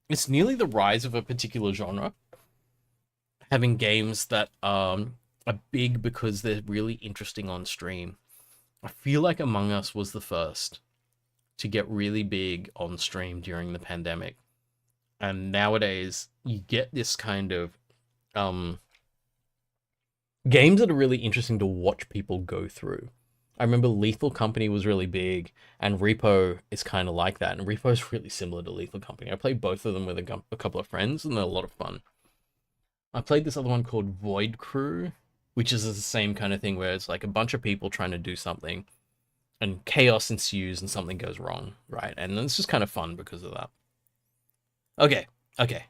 A: it's nearly the rise of a particular genre. Having games that are big because they're really interesting on stream. I feel like Among Us was the first to get really big on stream during the pandemic. And nowadays you get this kind of games that are really interesting to watch people go through. I remember Lethal Company was really big, and Repo is kind of like that. And Repo is really similar to Lethal Company. I played both of them with a couple of friends, and they're a lot of fun. I played this other one called Void Crew, which is the same kind of thing where it's like a bunch of people trying to do something, and chaos ensues, and something goes wrong, right? And it's just kind of fun because of that. Okay, okay.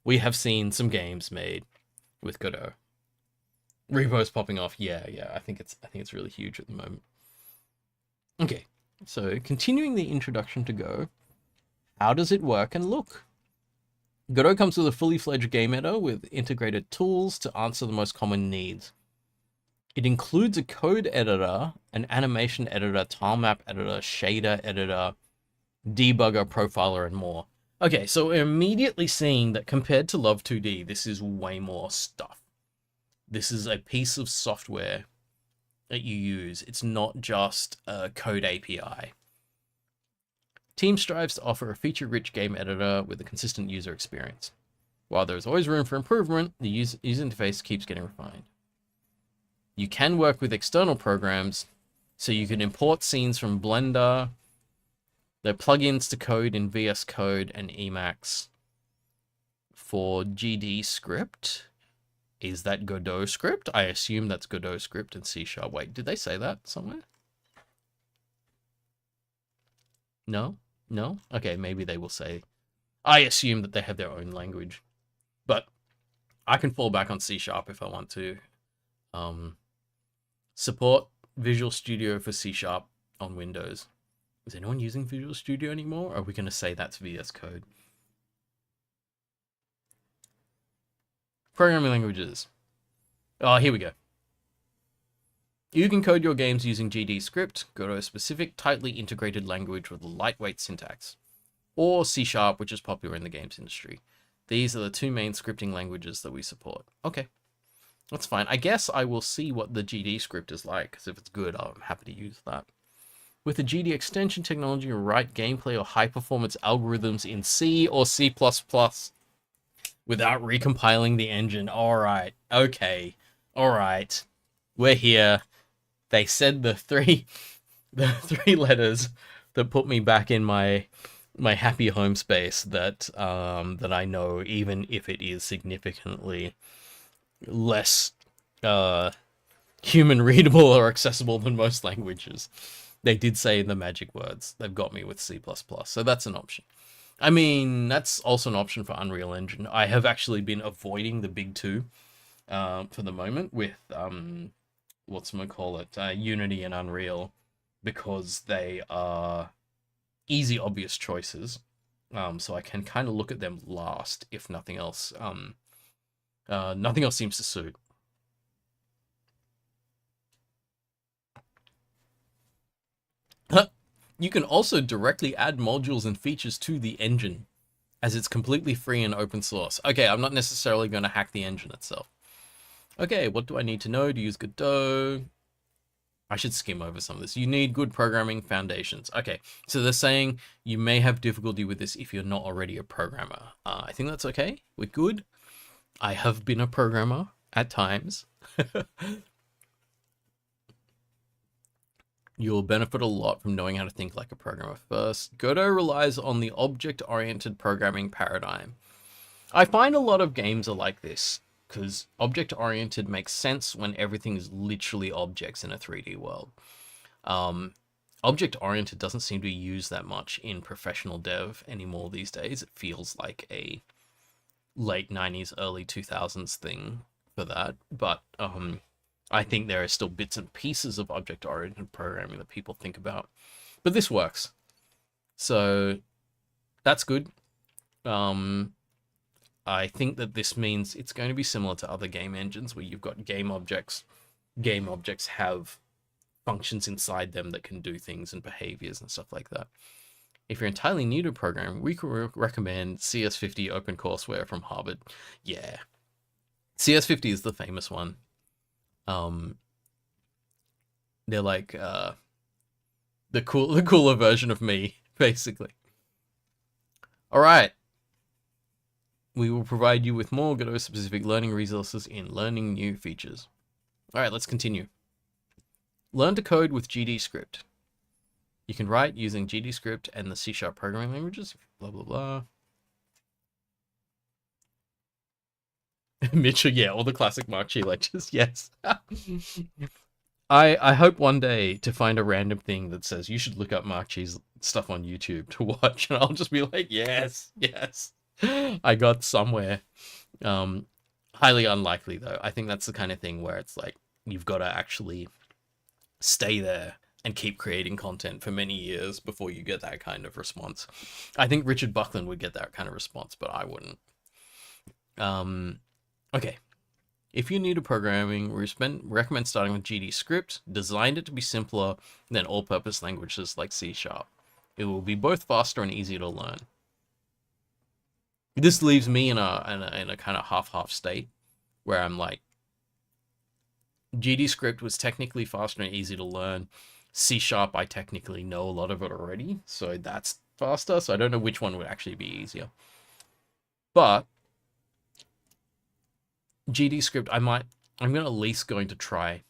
A: We have seen some games made with Godot. Repo's popping off. Yeah, yeah. I think it's really huge at the moment. Okay, so continuing the introduction to Go, how does it work and look? Godot comes with a fully fledged game editor with integrated tools to answer the most common needs. It includes a code editor, an animation editor, tile map editor, shader editor, debugger, profiler, and more. Okay, so we're immediately seeing that compared to Love 2D, this is way more stuff. This is a piece of software that you use. It's not just a code API. Team strives to offer a feature-rich game editor with a consistent user experience. While there's always room for improvement, the user interface keeps getting refined. You can work with external programs, so you can import scenes from Blender. There are plugins to code in VS Code and Emacs. For GD script, is that Godot script? I assume that's Godot script in C#. Wait, did they say that somewhere? No? No? Okay, maybe they will say. I assume that they have their own language. But I can fall back on C# if I want to. Support Visual Studio for C# on Windows. Is anyone using Visual Studio anymore? Or are we going to say that's VS Code? Programming languages. Oh, here we go. You can code your games using GD script, Godot-specific, tightly integrated language with a lightweight syntax, or C#, which is popular in the games industry. These are the two main scripting languages that we support. Okay, that's fine. I guess I will see what the GD script is like, because if it's good, I'm happy to use that. With the GD extension technology, write gameplay or high-performance algorithms in C or C++ without recompiling the engine. All right, okay, all right, we're here. They said the three letters that put me back in my happy home space that that I know, even if it is significantly less human readable or accessible than most languages. They did say the magic words. They've got me with C++, so that's an option. I mean, that's also an option for Unreal Engine. I have actually been avoiding the big two for the moment with Unity and Unreal, because they are easy, obvious choices. So I can kind of look at them last, if nothing else. Nothing else seems to suit. You can also directly add modules and features to the engine, as it's completely free and open source. Okay, I'm not necessarily going to hack the engine itself. Okay, what do I need to know to use Godot? I should skim over some of this. You need good programming foundations. Okay, so they're saying you may have difficulty with this if you're not already a programmer. I think that's okay. We're good. I have been a programmer at times. You'll benefit a lot from knowing how to think like a programmer first. Godot relies on the object-oriented programming paradigm. I find a lot of games are like this, because object-oriented makes sense when everything is literally objects in a 3D world. Object-oriented doesn't seem to be used that much in professional dev anymore these days. It feels like a late 90s, early 2000s thing for that. But I think there are still bits and pieces of object-oriented programming that people think about. But this works. So that's good. I think that this means it's going to be similar to other game engines where you've got game objects. Game objects have functions inside them that can do things and behaviors and stuff like that. If you're entirely new to programming, we could recommend CS50 OpenCourseware from Harvard. Yeah. CS50 is the famous one. They're like the cooler version of me, basically. All right. We will provide you with more Godot-specific learning resources in learning new features. All right, let's continue. Learn to code with GD script. You can write using GD script and the C# programming languages, blah, blah, blah. Mitchell, yeah, all the classic Marc Chi lectures, yes. I hope one day to find a random thing that says you should look up Marc Chi's stuff on YouTube to watch, and I'll just be like, yes, yes. I got somewhere. Highly unlikely though. I think that's the kind of thing where it's like you've got to actually stay there and keep creating content for many years before you get that kind of response. I think Richard Buckland would get that kind of response, but I wouldn't. Okay. If you're new to programming, we recommend starting with GD script. Designed it to be simpler than all-purpose languages like C#. It will be both faster and easier to learn. This leaves me in a kind of half-half state where I'm like, GD script was technically faster and easy to learn. C#, I technically know a lot of it already, so that's faster. So I don't know which one would actually be easier. But GD script, I'm at least going to try.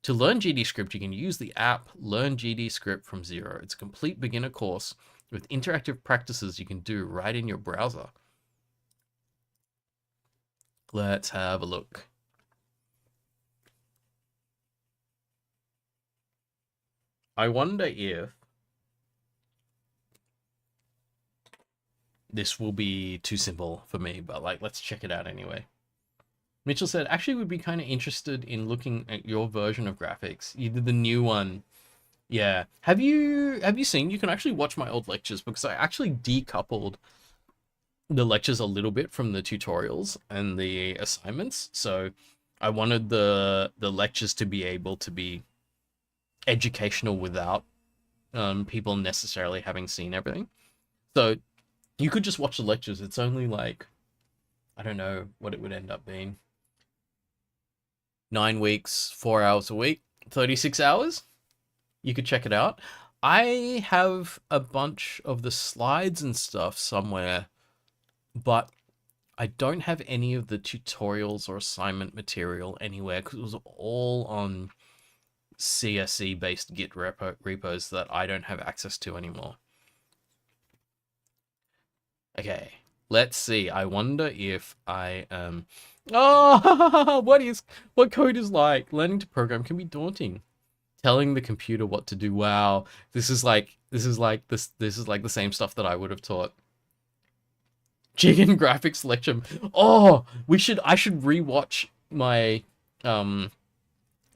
A: To learn GD script, you can use the app Learn GD Script from Zero. It's a complete beginner course with interactive practices you can do right in your browser. Let's have a look. I wonder if this will be too simple for me, but like, let's check it out anyway. Mitchell said, actually would be kind of interested in looking at your version of graphics. You did the new one. Yeah. Have you seen, you can actually watch my old lectures because I actually decoupled the lectures a little bit from the tutorials and the assignments. So I wanted the lectures to be able to be educational without people necessarily having seen everything. So you could just watch the lectures. It's only like, I don't know what it would end up being. 9 weeks, 4 hours a week, 36 hours. You could check it out. I have a bunch of the slides and stuff somewhere, but I don't have any of the tutorials or assignment material anywhere because it was all on CSE based Git repos that I don't have access to anymore. Okay, let's see. I wonder if I am... Oh, what code is like? Learning to program can be daunting. Telling the computer what to do. Wow, this is like the same stuff that I would have taught. Chicken graphics lecture. Oh, I should rewatch my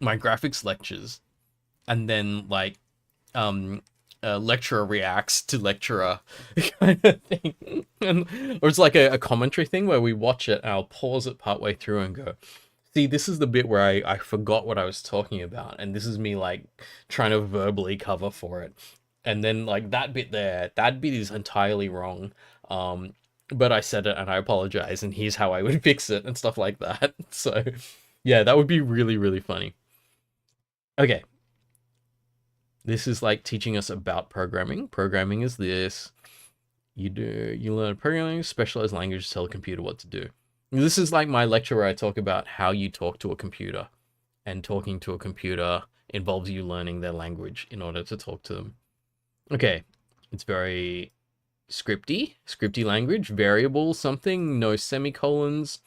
A: my graphics lectures, and then like lecturer reacts to lecturer kind of thing. Or it's like a commentary thing where we watch it and I'll pause it partway through and go, see, this is the bit where I forgot what I was talking about, and this is me like trying to verbally cover for it. And then like that bit is entirely wrong. But I said it and I apologize, and here's how I would fix it and stuff like that. So yeah, that would be really, really funny. Okay. This is like teaching us about programming. Programming is this. You learn programming, specialized language, tell a computer what to do. This is like my lecture where I talk about how you talk to a computer, and talking to a computer involves you learning their language in order to talk to them. Okay, it's very scripty language, variable something, no semicolons.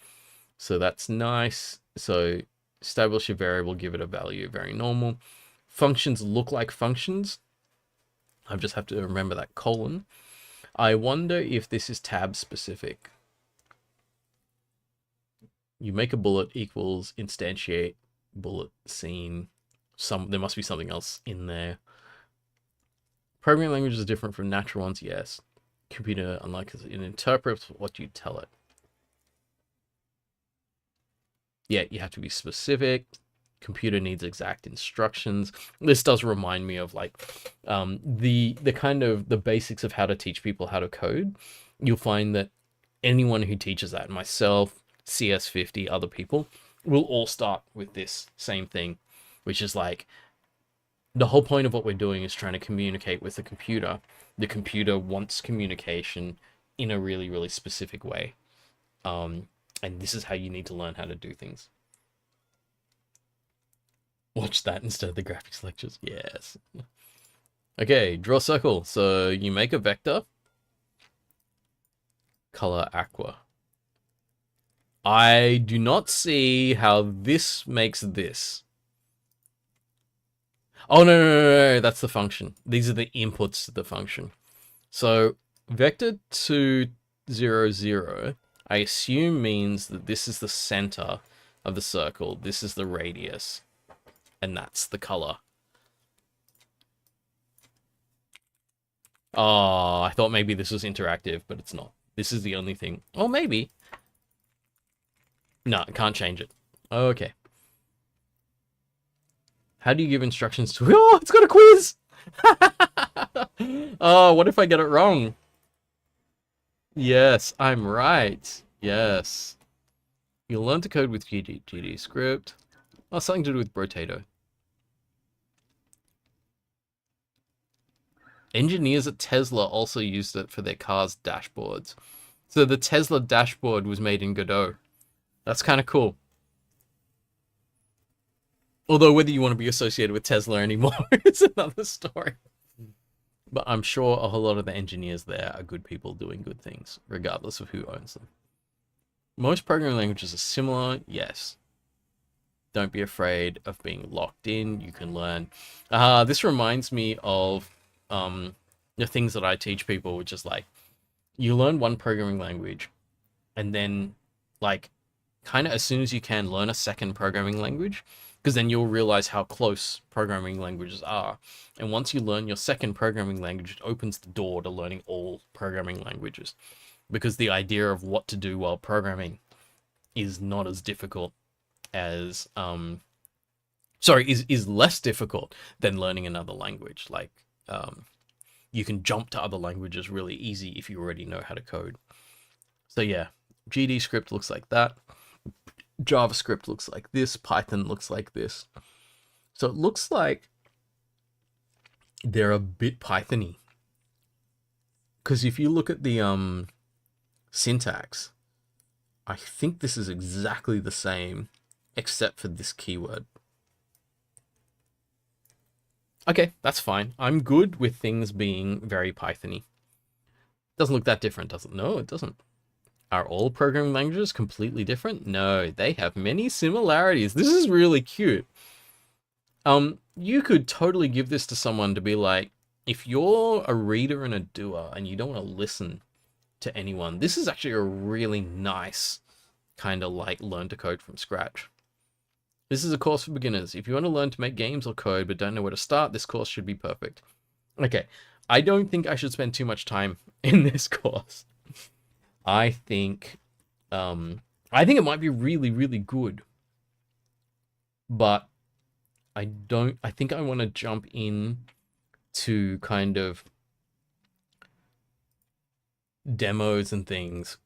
A: So that's nice. So establish a variable, give it a value, very normal. Functions look like functions. I just have to remember that colon. I wonder if this is tab specific. You make a bullet equals instantiate bullet scene. There must be something else in there. Programming language is different from natural ones, yes. Computer, unlike it interprets what you tell it. Yeah, you have to be specific. Computer needs exact instructions. This does remind me of like the kind of the basics of how to teach people how to code. You'll find that anyone who teaches that, myself, CS50, other people, will all start with this same thing, which is like the whole point of what we're doing is trying to communicate with the computer. The computer wants communication in a really, really specific way. And this is how you need to learn how to do things. Watch that instead of the graphics lectures. Yes. Okay, draw circle. So you make a vector. Color aqua. I do not see how this makes this. Oh, no, that's the function. These are the inputs to the function. So vector 2, 0, 0, I assume means that this is the center of the circle. This is the radius. And that's the color. Oh, I thought maybe this was interactive, but it's not. This is the only thing. Oh, maybe. No, can't change it. Okay. How do you give instructions to... Oh, it's got a quiz! Oh, what if I get it wrong? Yes, I'm right. Yes. You'll learn to code with GD script. Oh, something to do with Brotato. Engineers at Tesla also used it for their cars' dashboards. So the Tesla dashboard was made in Godot. That's kind of cool. Although whether you want to be associated with Tesla anymore is another story. But I'm sure a whole lot of the engineers there are good people doing good things, regardless of who owns them. Most programming languages are similar, yes. Don't be afraid of being locked in, you can learn. This reminds me of the things that I teach people, which is like, you learn one programming language, and then, like, kind of as soon as you can, learn a second programming language, because then you'll realize how close programming languages are. And once you learn your second programming language, it opens the door to learning all programming languages, because the idea of what to do while programming is not as difficult as, is less difficult than learning another language. Like, you can jump to other languages really easy if you already know how to code. So yeah, GD script looks like that. JavaScript looks like this. Python looks like this. So it looks like they're a bit Python-y. Because if you look at the syntax, I think this is exactly the same, except for this keyword. Okay, that's fine. I'm good with things being very Python-y. Doesn't look that different, does it? No, it doesn't. Are all programming languages completely different? No, they have many similarities. This is really cute. You could totally give this to someone to be like, if you're a reader and a doer and you don't want to listen to anyone, this is actually a really nice kind of like learn to code from scratch. This is a course for beginners. If you want to learn to make games or code but don't know where to start, this course should be perfect. Okay, I don't think I should spend too much time in this course. I think it might be really, really good. But I think I want to jump in to kind of demos and things.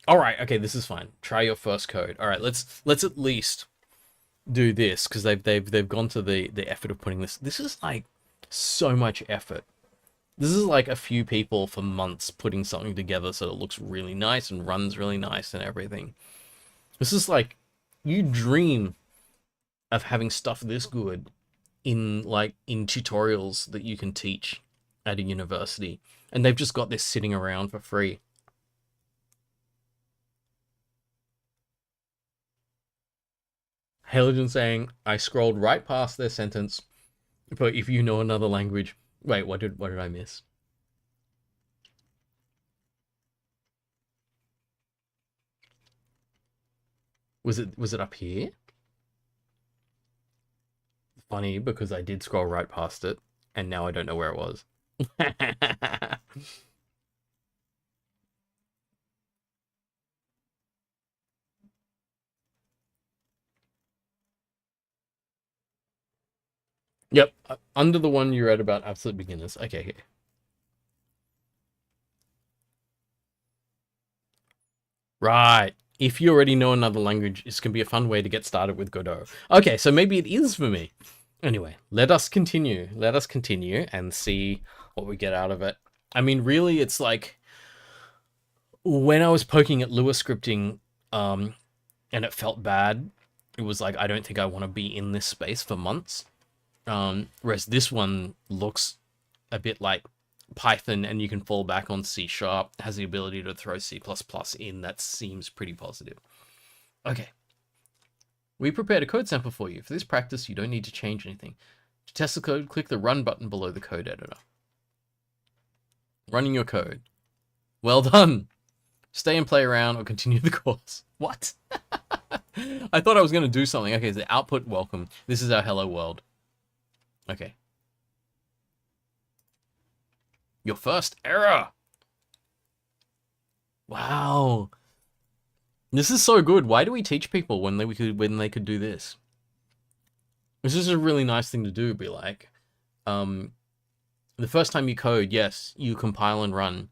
A: All right, okay, this is fine. Try your first code. All right, let's at least do this, because they've gone to the effort of putting this. This is like so much effort. This is like a few people for months putting something together so it looks really nice and runs really nice and everything. This is like, you dream of having stuff this good in tutorials that you can teach at a university, and they've just got this sitting around for free. Halogen saying, I scrolled right past their sentence, but if you know another language... Wait, what did I miss? Was it up here? Funny, because I did scroll right past it, and now I don't know where it was. Yep, under the one you read about absolute beginners. Okay, here. Right. If you already know another language, this can be a fun way to get started with Godot. Okay, so maybe it is for me. Anyway, let us continue. Let us continue and see what we get out of it. I mean, really, it's like when I was poking at Lua scripting, and it felt bad, it was like, I don't think I want to be in this space for months. Whereas this one looks a bit like Python, and you can fall back on C#, has the ability to throw C++ in. That seems pretty positive. Okay. We prepared a code sample for you. For this practice, you don't need to change anything. To test the code, click the Run button below the code editor. Running your code. Well done. Stay and play around or continue the course. What? I thought I was going to do something. Okay, the output welcome. This is our hello world. Okay. Your first error. Wow. This is so good. Why do we teach people when they could do this? This is a really nice thing to do. Be like, the first time you code, yes, you compile and run.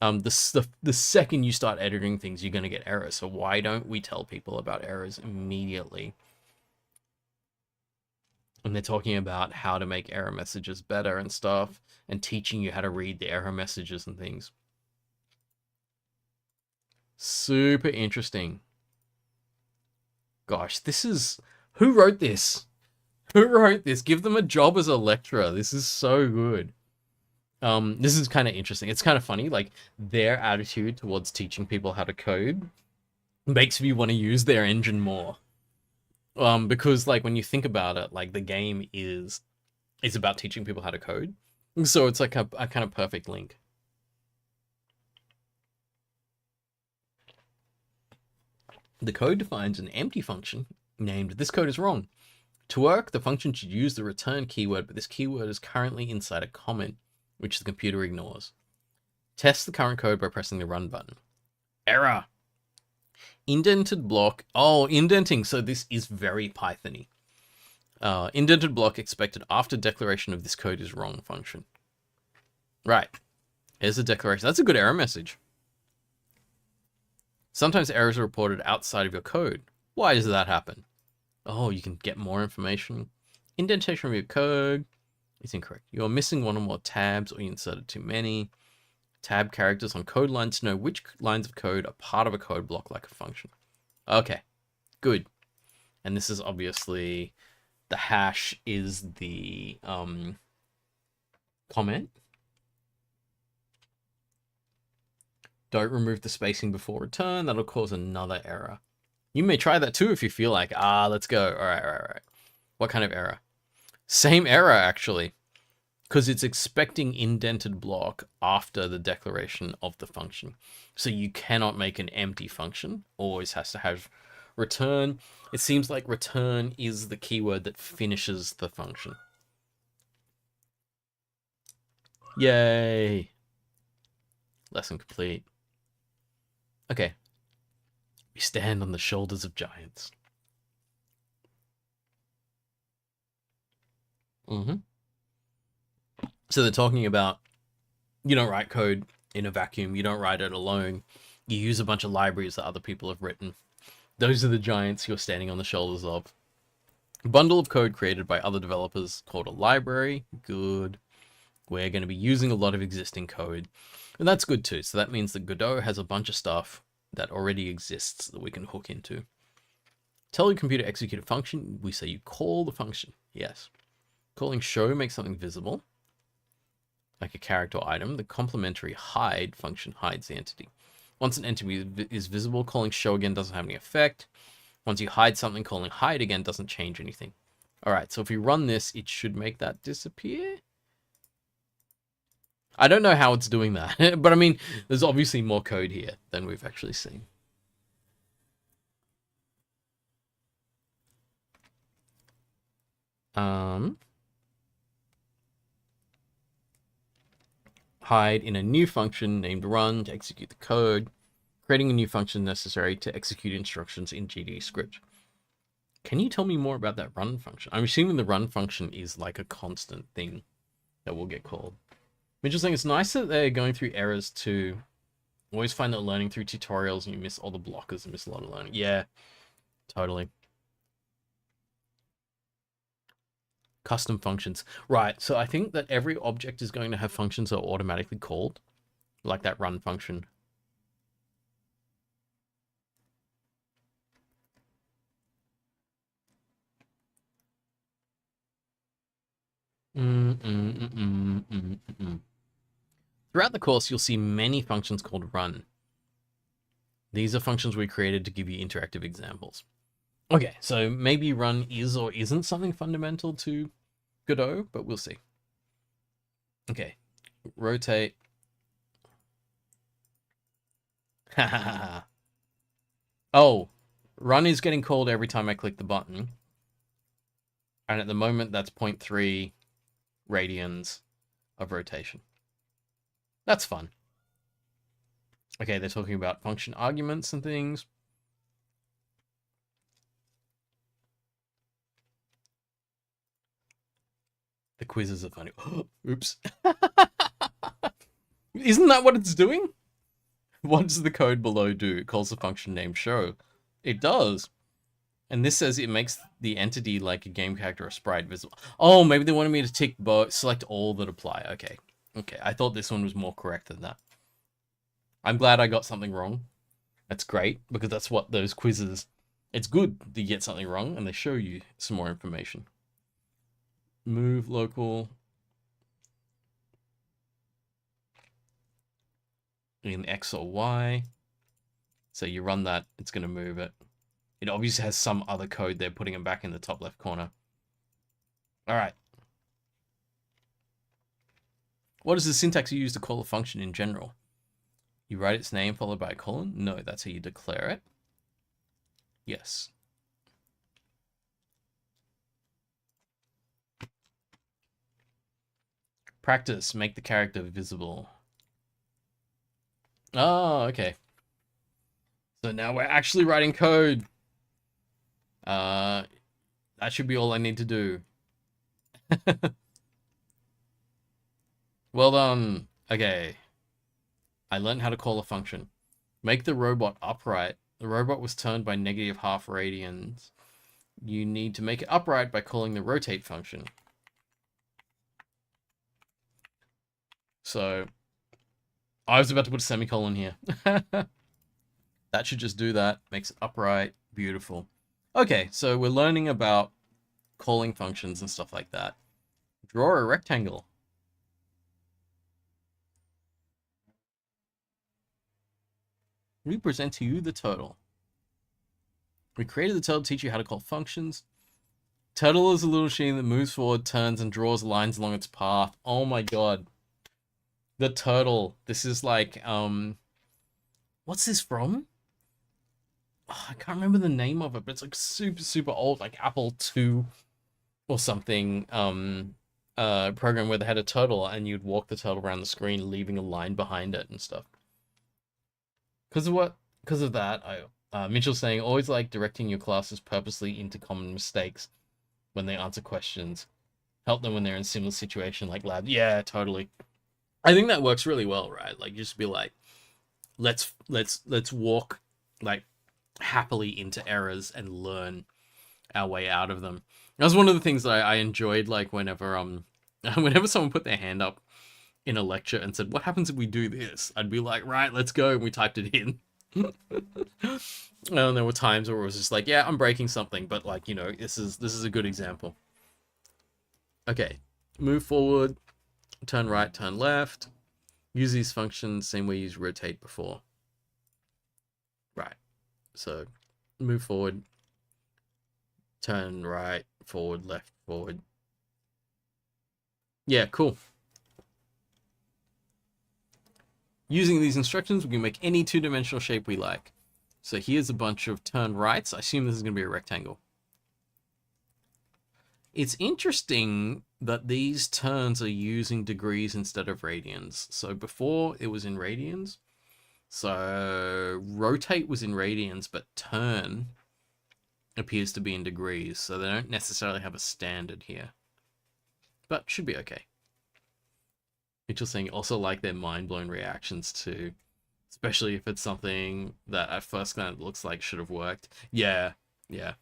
A: The second you start editing things, you're gonna get errors. So why don't we tell people about errors immediately? And they're talking about how to make error messages better and stuff, and teaching you how to read the error messages and things. Super interesting. Gosh, this is... Who wrote this? Who wrote this? Give them a job as a lecturer. This is so good. This is kind of interesting. It's kind of funny, like, their attitude towards teaching people how to code makes me want to use their engine more. Because, like, when you think about it, like, the game is about teaching people how to code. So it's like a kind of perfect link. The code defines an empty function named "this code is wrong." To work, the function should use the return keyword, but this keyword is currently inside a comment, which the computer ignores. Test the current code by pressing the run button. Error. Indented block. Oh, indenting. So this is very Python-y. Indented block expected after declaration of "this code is wrong" function. Right. Here's the declaration. That's a good error message. Sometimes errors are reported outside of your code. Why does that happen? Oh, you can get more information. Indentation of your code is incorrect. You're missing one or more tabs, or you inserted too many. Tab characters on code lines to know which lines of code are part of a code block like a function. Okay, good. And this is obviously, the hash is the comment. Don't remove the spacing before return. That'll cause another error. You may try that too if you feel like, let's go. All right. What kind of error? Same error, actually. Because it's expecting indented block after the declaration of the function. So you cannot make an empty function. Always has to have return. It seems like return is the keyword that finishes the function. Yay. Lesson complete. Okay. We stand on the shoulders of giants. So they're talking about, you don't write code in a vacuum. You don't write it alone. You use a bunch of libraries that other people have written. Those are the giants you're standing on the shoulders of. A bundle of code created by other developers called a library. Good. We're going to be using a lot of existing code. And that's good too. So that means that Godot has a bunch of stuff that already exists that we can hook into. Tell your computer execute a function. We say you call the function. Yes. Calling show makes something visible, like a character or item. The complementary hide function hides the entity. Once an entity is visible, calling show again doesn't have any effect. Once you hide something, calling hide again doesn't change anything. All right, so if we run this, it should make that disappear. I don't know how it's doing that, but I mean, there's obviously more code here than we've actually seen. Hide in a new function named run to execute the code. Creating a new function necessary to execute instructions in GD script. Can you tell me more about that run function? I'm assuming the run function is like a constant thing that will get called. Interesting. It's nice that they're going through errors too. Always find that learning through tutorials and you miss all the blockers and miss a lot of learning. Yeah, totally. Custom functions. Right, so I think that every object is going to have functions that are automatically called, like that run function. Mm, mm, mm, mm, mm, mm, mm. Throughout the course, you'll see many functions called run. These are functions we created to give you interactive examples. Okay, so maybe run is or isn't something fundamental to Godot, but we'll see. Okay, rotate. Oh, run is getting called every time I click the button. And at the moment, that's 0.3 radians of rotation. That's fun. Okay, they're talking about function arguments and things. The quizzes are funny. Oops. Isn't that what it's doing? What does the code below do? It calls the function named show. It does. And this says it makes the entity like a game character or sprite visible. Oh, maybe they wanted me to tick both, select all that apply. Okay. Okay, I thought this one was more correct than that. I'm glad I got something wrong. That's great, because that's what those quizzes... It's good to get something wrong, and they show you some more information. Move local. In X or Y. So you run that, it's going to move it. It obviously has some other code there, putting it back in the top left corner. All right. What is the syntax you use to call a function in general? You write its name followed by a colon? No, that's how you declare it. Yes. Practice, make the character visible. Oh, okay. So now we're actually writing code. That should be all I need to do. Well done. Okay. I learned how to call a function. Make the robot upright. The robot was turned by negative half radians. You need to make it upright by calling the rotate function. So, I was about to put a semicolon here. That should just do that. Makes it upright. Beautiful. Okay, so we're learning about calling functions and stuff like that. Draw a rectangle. We present to you the turtle. We created the turtle to teach you how to call functions. Turtle is a little machine that moves forward, turns, and draws lines along its path. Oh my god. The turtle. This is like, what's this from? Oh, I can't remember the name of it, but it's like super, super old, like Apple II or something, program where they had a turtle and you'd walk the turtle around the screen, leaving a line behind it and stuff. Because of what? Because of that, Mitchell's saying, always like directing your classes purposely into common mistakes when they answer questions. Help them when they're in similar situation like lab. Yeah, totally. I think that works really well, right? Like, just be like, let's walk like happily into errors and learn our way out of them. That was one of the things that I enjoyed, like whenever whenever someone put their hand up in a lecture and said, "What happens if we do this?" I'd be like, "Right, let's go," and we typed it in. And there were times where it was just like, "Yeah, I'm breaking something," but like, you know, this is a good example. Okay, move forward, turn right, turn left. Use these functions same way you use rotate before. Right. So move forward, turn right, forward, left, forward. Yeah, cool. Using these instructions, we can make any two-dimensional shape we like. So here's a bunch of turn rights. I assume this is going to be a rectangle. It's interesting that these turns are using degrees instead of radians. So before it was in radians. So rotate was in radians, but turn appears to be in degrees. So they don't necessarily have a standard here. But should be okay. Interesting. Also like their mind-blown reactions to, especially if it's something that at first glance looks like should have worked. Yeah, yeah.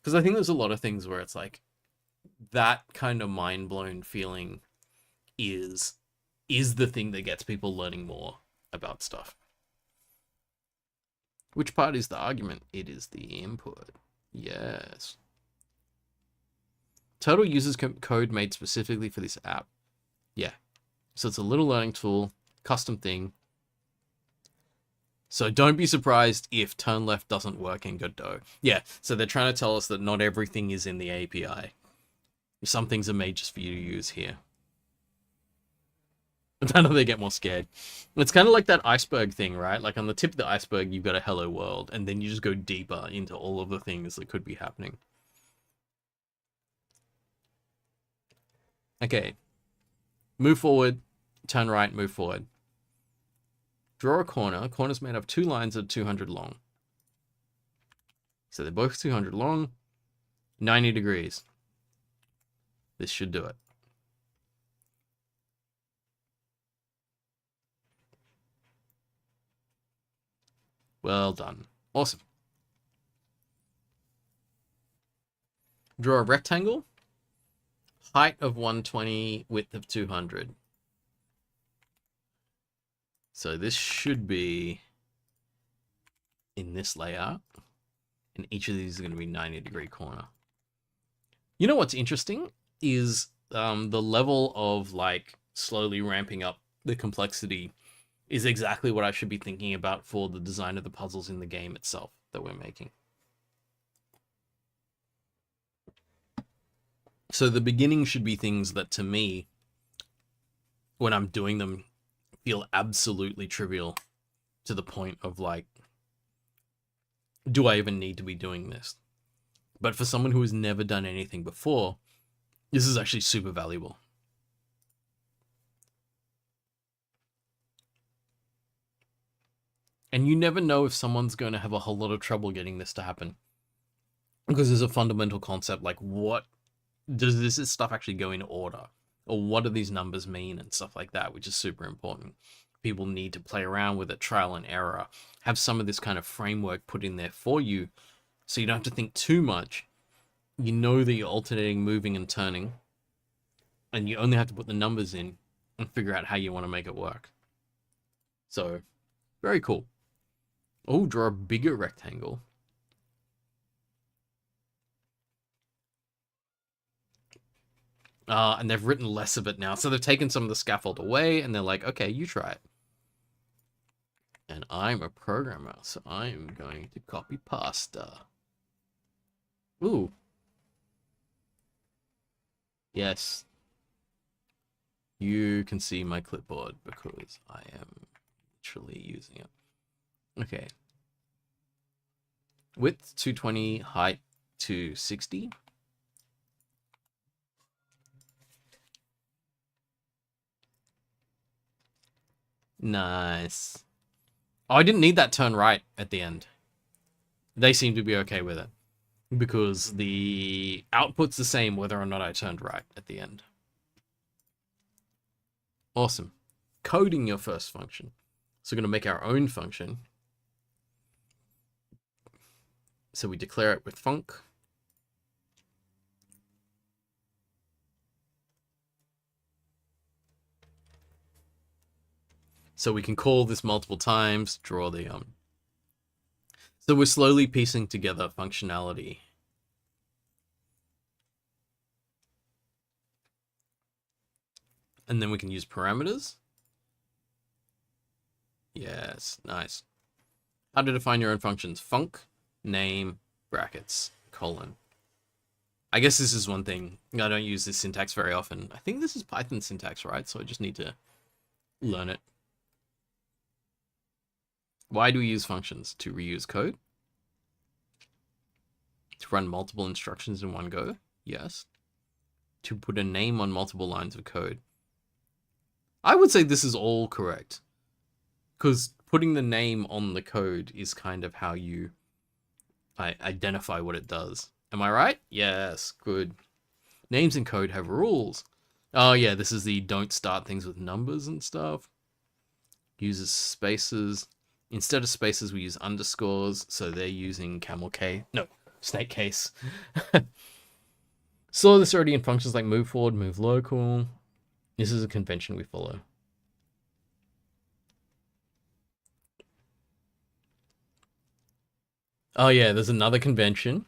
A: Because I think there's a lot of things where it's like, that kind of mind-blown feeling is the thing that gets people learning more about stuff. Which part is the argument? It is the input. Yes. Turtle uses code made specifically for this app. Yeah. So it's a little learning tool, custom thing. So don't be surprised if turn left doesn't work in Godot. Yeah, so they're trying to tell us that not everything is in the API. Some things are made just for you to use here. I know they get more scared. It's kind of like that iceberg thing, right? Like on the tip of the iceberg, you've got a hello world, and then you just go deeper into all of the things that could be happening. Okay. Move forward, turn right, move forward. Draw a corner. Corner's made of 2 lines of 200 long. So they're both 200 long, 90 degrees. This should do it. Well done. Awesome. Draw a rectangle. Height of 120, width of 200. So this should be in this layout. And each of these is going to be 90-degree corner. You know what's interesting is the level of like slowly ramping up the complexity is exactly what I should be thinking about for the design of the puzzles in the game itself that we're making. So the beginning should be things that, to me, when I'm doing them, feel absolutely trivial to the point of like, do I even need to be doing this? But for someone who has never done anything before, this is actually super valuable. And you never know if someone's going to have a whole lot of trouble getting this to happen. Because there's a fundamental concept like, what does this stuff actually go in order? Or what do these numbers mean and stuff like that, which is super important. People need to play around with it, trial and error, have some of this kind of framework put in there for you so you don't have to think too much. You know that you're alternating, moving and turning, and you only have to put the numbers in and figure out how you want to make it work. So, very cool. Oh, draw a bigger rectangle. And they've written less of it now. So they've taken some of the scaffold away, and they're like, okay, you try it. And I'm a programmer, so I'm going to copy pasta. Ooh. Yes. You can see my clipboard because I am literally using it. Okay. Width 220, height 260. Nice. Oh, I didn't need that turn right at the end. They seem to be okay with it because the output's the same whether or not I turned right at the end. Awesome. Coding your first function. So we're going to make our own function. So we declare it with func. So we can call this multiple times, draw the So we're slowly piecing together functionality. And then we can use parameters. Yes, nice. How to define your own functions. Func, name, brackets, colon. I guess this is one thing. I don't use this syntax very often. I think this is Python syntax, right? So I just need to learn it. Why do we use functions? To reuse code? To run multiple instructions in one go? Yes. To put a name on multiple lines of code? I would say this is all correct. Because putting the name on the code is kind of how you identify what it does. Am I right? Yes, good. Names in code have rules. Oh yeah, this is the don't start things with numbers and stuff. Uses spaces. Instead of spaces, we use underscores. So they're using camel case. No, snake case. Saw this already in functions like move forward, move local. This is a convention we follow. Oh yeah, there's another convention.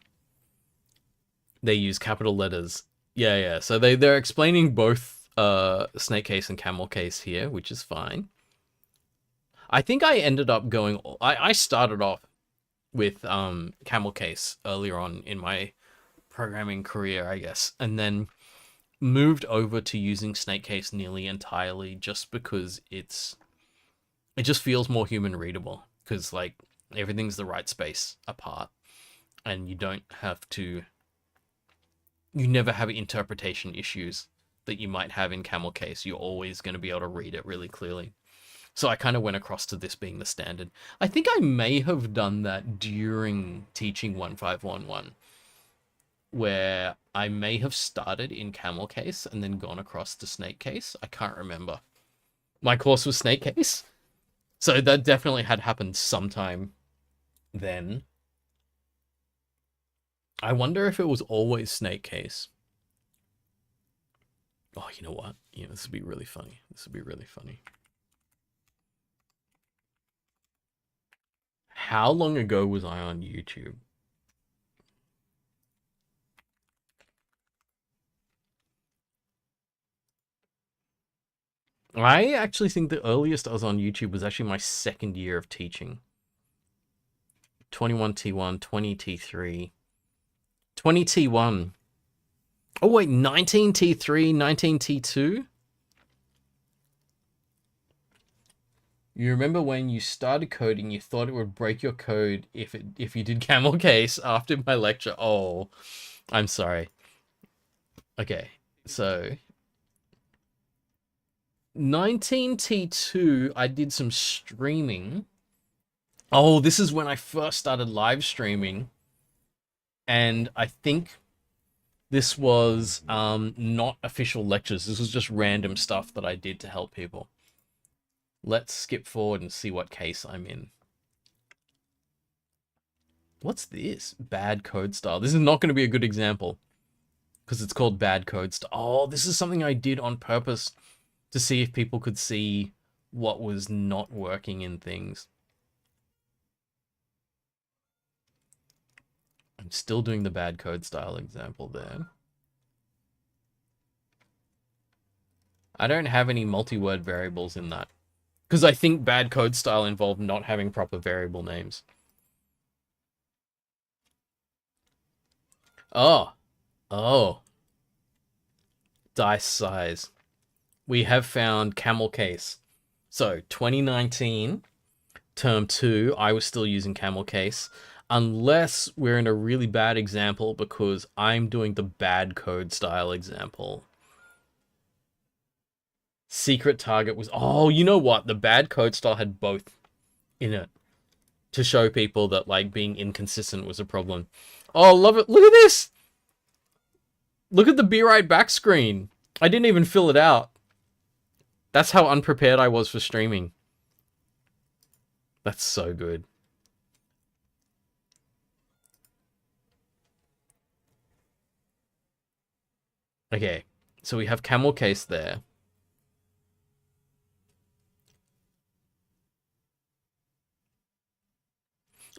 A: They use capital letters Yeah. So they're explaining both snake case and camel case here, which is fine. I think I ended up going. I started off with camel case earlier on in my programming career, I guess, and then moved over to using snake case nearly entirely just because it just feels more human readable because like everything's the right space apart and you never have interpretation issues that you might have in camel case. You're always going to be able to read it really clearly. So I kind of went across to this being the standard. I think I may have done that during teaching 1511, where I may have started in camel case and then gone across to snake case. I can't remember. My course was snake case. So that definitely had happened sometime then. I wonder if it was always snake case. Oh, you know what? Yeah, this would be really funny. This would be really funny. How long ago was I on YouTube? I actually think the earliest I was on YouTube was actually my second year of teaching. 21T1, 20T3, 20T1. Oh wait, 19T3, 19T2? You remember when you started coding, you thought it would break your code if you did camel case after my lecture. Oh, I'm sorry. Okay, so 19T2, I did some streaming. Oh, this is when I first started live streaming. And I think this was not official lectures. This was just random stuff that I did to help people. Let's skip forward and see what case I'm in. What's this? Bad code style. This is not going to be a good example because it's called bad code style. Oh, this is something I did on purpose to see if people could see what was not working in things. I'm still doing the bad code style example there. I don't have any multi-word variables in that because I think bad code style involved not having proper variable names. Oh, dice size. We have found camel case. So 2019, term 2, I was still using camel case. Unless we're in a really bad example because I'm doing the bad code style example. Secret target was... Oh, you know what? The bad code style had both in it to show people that like being inconsistent was a problem. Oh, love it. Look at this. Look at the Be Right Back screen. I didn't even fill it out. That's how unprepared I was for streaming. That's so good. Okay, so we have camel case there.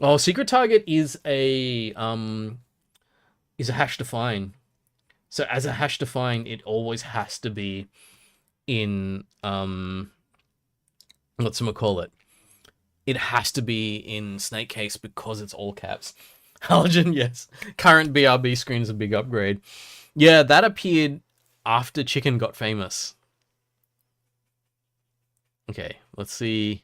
A: Oh, secret target is a hash define. So as a hash define, it always has to be in whatchamacallit. It has to be in snake case because it's all caps. Halogen, yes. Current BRB screen is a big upgrade. Yeah, that appeared after Chicken got famous. Okay, let's see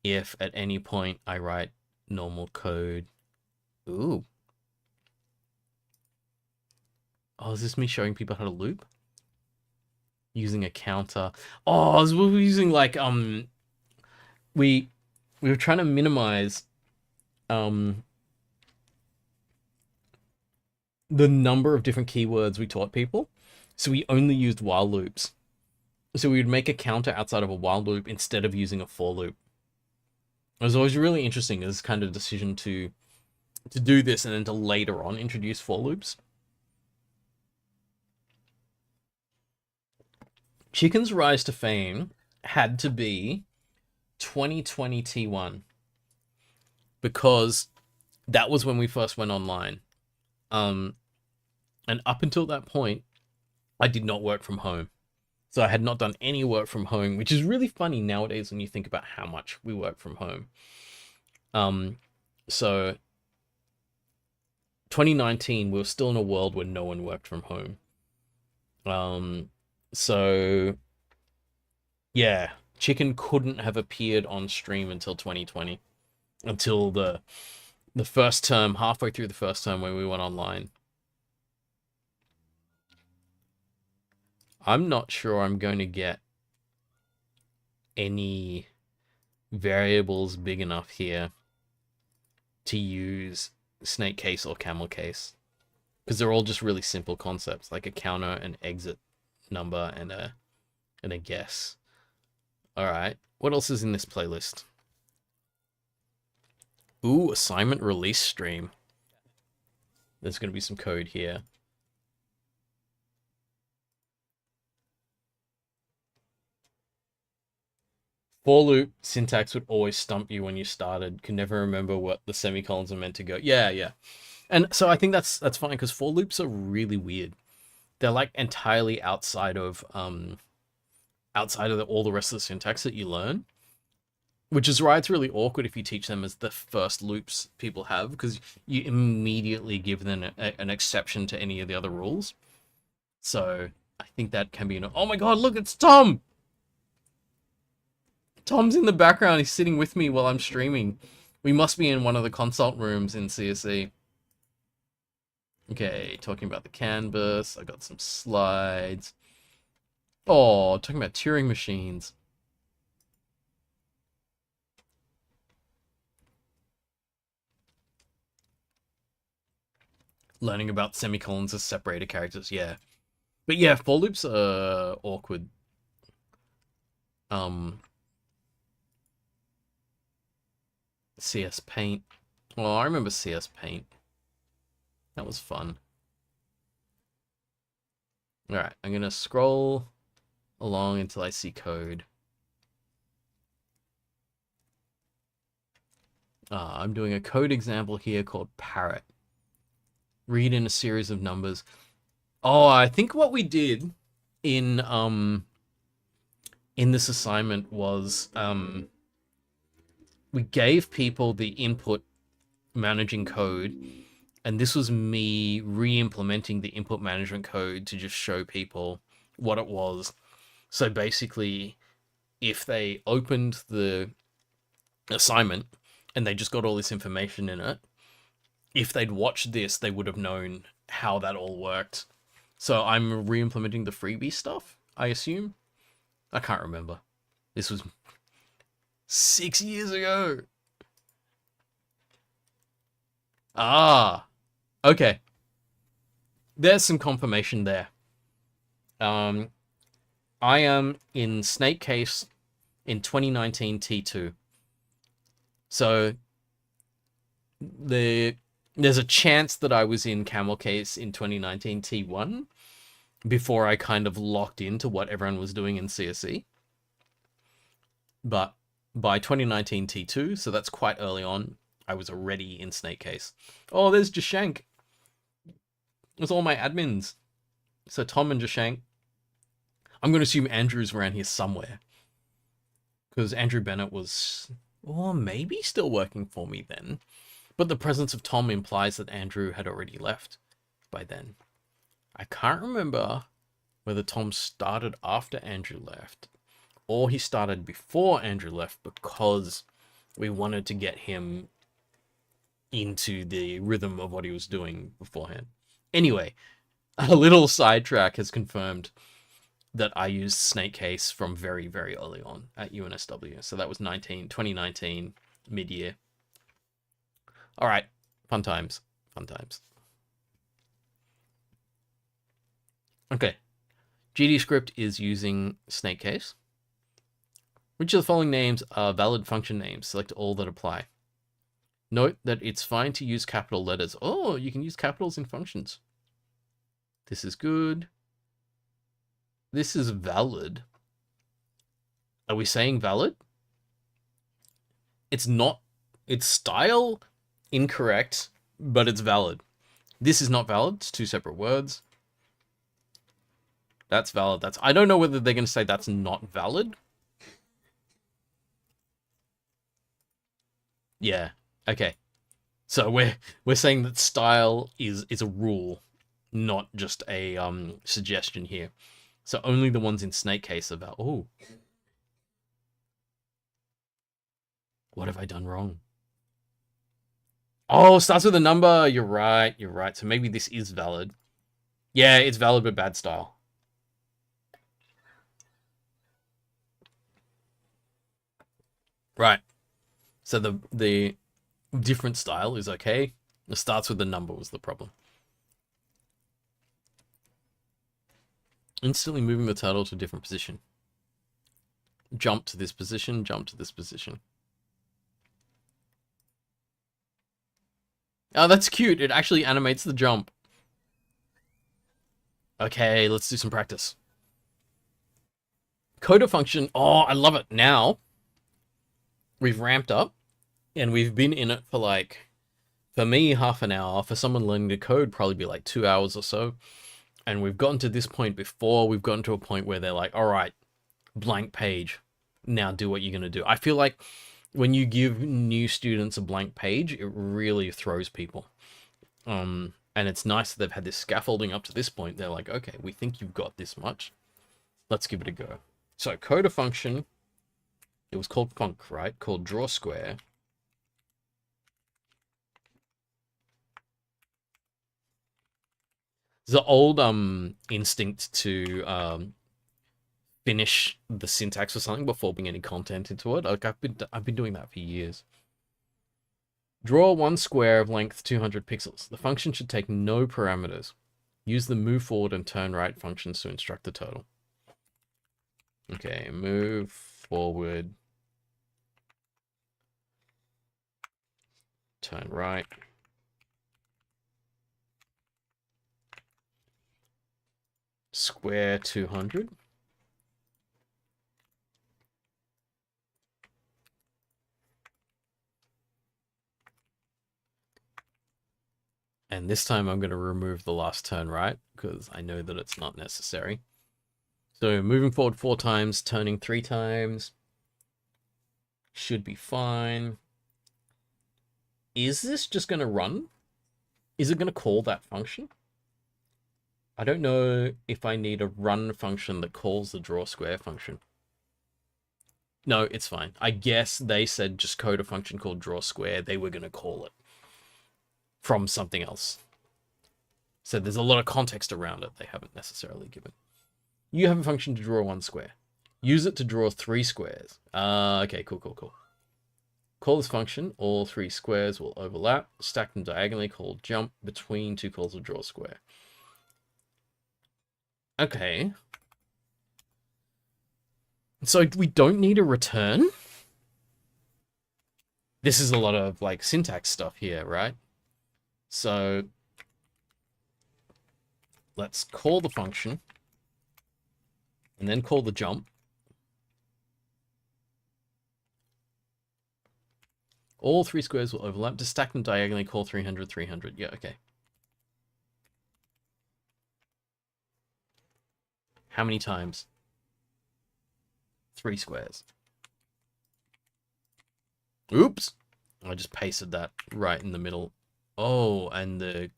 A: if at any point I write normal code. Ooh. Oh, is this me showing people how to loop? Using a counter. Oh, we were using like we were trying to minimize the number of different keywords we taught people. So we only used while loops. So we would make a counter outside of a while loop instead of using a for loop. It was always really interesting, this kind of decision to do this and then to later on introduce for loops. Chicken's rise to fame had to be 2020 T1 because that was when we first went online. And up until that point, I did not work from home. So I had not done any work from home, which is really funny nowadays when you think about how much we work from home. Um, so 2019, we were still in a world where no one worked from home. Um, so yeah, Chicken couldn't have appeared on stream until 2020, until the first term, halfway through the first term when we went online. I'm not sure I'm going to get any variables big enough here to use snake case or camel case, because they're all just really simple concepts, like a counter, an exit number, and a guess. All right, what else is in this playlist? Ooh, assignment release stream. There's going to be some code here. For loop syntax would always stump you when you started. Could never remember what the semicolons are meant to go. Yeah, yeah. And so I think that's fine, because for loops are really weird. They're like entirely outside of all the rest of the syntax that you learn, which is why it's really awkward if you teach them as the first loops people have, because you immediately give them an exception to any of the other rules. So I think that can be oh my god, look, it's Tom! Tom's in the background. He's sitting with me while I'm streaming. We must be in one of the consult rooms in CSE. Okay, talking about the canvas. I got some slides. Oh, talking about Turing machines. Learning about semicolons as separated characters, yeah. But yeah, for loops are awkward. CS Paint. Oh, I remember CS Paint. That was fun. Alright, I'm gonna scroll along until I see code. I'm doing a code example here called parrot. Read in a series of numbers. Oh, I think what we did in this assignment was we gave people the input managing code, and this was me re-implementing the input management code to just show people what it was. So basically, if they opened the assignment and they just got all this information in it, if they'd watched this, they would have known how that all worked. So I'm re-implementing the freebie stuff, I assume. I can't remember. This was 6 years ago. Ah, okay. There's some confirmation there. I am in Snake Case in 2019 T2. So there's a chance that I was in Camel Case in 2019 T1 before I kind of locked into what everyone was doing in CSE. But by 2019 T2, so that's quite early on, I was already in Snake Case. Oh, there's Jashank. There's all my admins. So Tom and Jashank. I'm going to assume Andrew's around here somewhere, because Andrew Bennett was, or maybe still working for me then. But the presence of Tom implies that Andrew had already left by then. I can't remember whether Tom started after Andrew left, or he started before Andrew left, because we wanted to get him into the rhythm of what he was doing beforehand. Anyway, a little sidetrack has confirmed that I used Snake Case from very, very early on at UNSW. So that was 2019, mid-year. All right, fun times, fun times. Okay, GDScript is using Snake Case. Which of the following names are valid function names? Select all that apply. Note that it's fine to use capital letters. Oh, you can use capitals in functions. This is good. This is valid. Are we saying valid? It's not. It's style incorrect, but it's valid. This is not valid. It's two separate words. That's valid. I don't know whether they're going to say that's not valid. Yeah. Okay. So we're saying that style is a rule, not just a suggestion here. So only the ones in snake case are valid. Oh. What have I done wrong? Oh, starts with a number. You're right. So maybe this is valid. Yeah, it's valid but bad style. Right. So the different style is okay. It starts with a number was the problem. Instantly moving the turtle to a different position. Jump to this position, jump to this position. Oh, that's cute. It actually animates the jump. Okay, let's do some practice. Coda function. Oh, I love it. Now, we've ramped up, and we've been in it for like, for me, half an hour. For someone learning to code, probably be like 2 hours or so. And we've gotten to this point before. We've gotten to a point where they're like, all right, blank page. Now do what you're going to do. I feel like when you give new students a blank page, it really throws people. And it's nice that they've had this scaffolding up to this point. They're like, okay, we think you've got this much. Let's give it a go. So coda function, it was called func, right? Called draw square. The old instinct to finish the syntax or something before putting any content into it. Like I've been doing that for years. Draw one square of length 200 pixels. The function should take no parameters. Use the move forward and turn right functions to instruct the turtle. Okay, move forward. Turn right. Square 200. And this time I'm going to remove the last turn right, because I know that it's not necessary. So moving forward 4 times, turning 3 times. Should be fine. Is this just going to run? Is it going to call that function? I don't know if I need a run function that calls the draw square function. No, it's fine. I guess they said just code a function called draw square. They were going to call it from something else. So there's a lot of context around it they haven't necessarily given. You have a function to draw 1 square. Use it to draw 3 squares. Okay, cool. Call this function. All 3 squares will overlap. Stack them diagonally. Call jump between 2 calls of draw square. Okay. So we don't need a return? This is a lot of like syntax stuff here, right? So let's call the function and then call the jump. All 3 squares will overlap. To stack them diagonally, call 300, 300. Yeah, okay. How many times? 3 squares. Oops. I just pasted that right in the middle. Oh, and the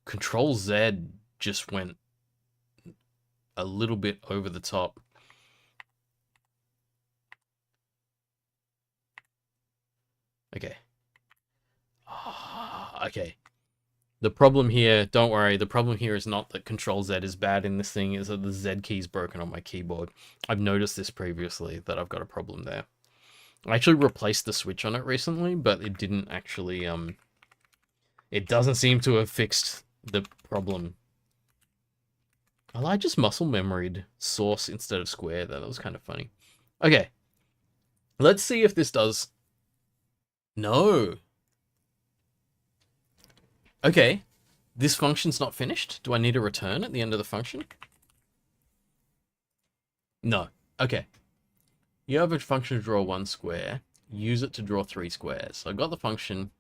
A: Control Z just went a little bit over the top. Okay. Okay. The problem here, don't worry, the problem here is not that Control Z is bad in this thing, is that the Z key is broken on my keyboard. I've noticed this previously, that I've got a problem there. I actually replaced the switch on it recently, but it didn't actually, it doesn't seem to have fixed the problem. Well, I just muscle memoried source instead of square there. That was kind of funny. Okay. Let's see if this does... No. Okay. This function's not finished. Do I need a return at the end of the function? No. Okay. You have a function to draw 1 square. Use it to draw 3 squares. So I got the function.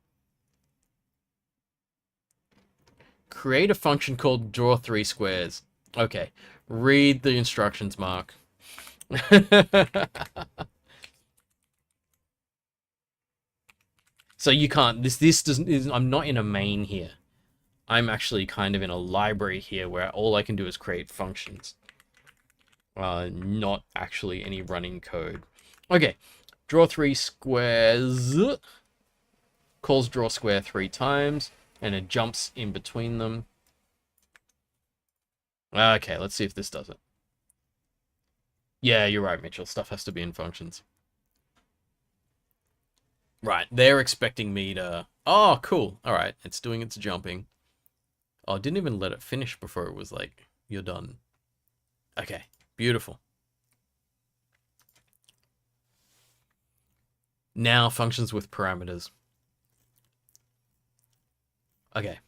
A: Create a function called draw three squares. Okay. Read the instructions, Mark. So you can't, this doesn't, I'm not in a main here. I'm actually kind of in a library here where all I can do is create functions. Not actually any running code. Okay, draw three squares. Calls draw square 3 times, and it jumps in between them. Okay, let's see if this does it. Yeah, you're right, Mitchell. Stuff has to be in functions. Right, they're expecting me to... Oh, cool. All right, it's doing its jumping. Oh, I didn't even let it finish before it was like, you're done. Okay, beautiful. Now functions with parameters. Okay,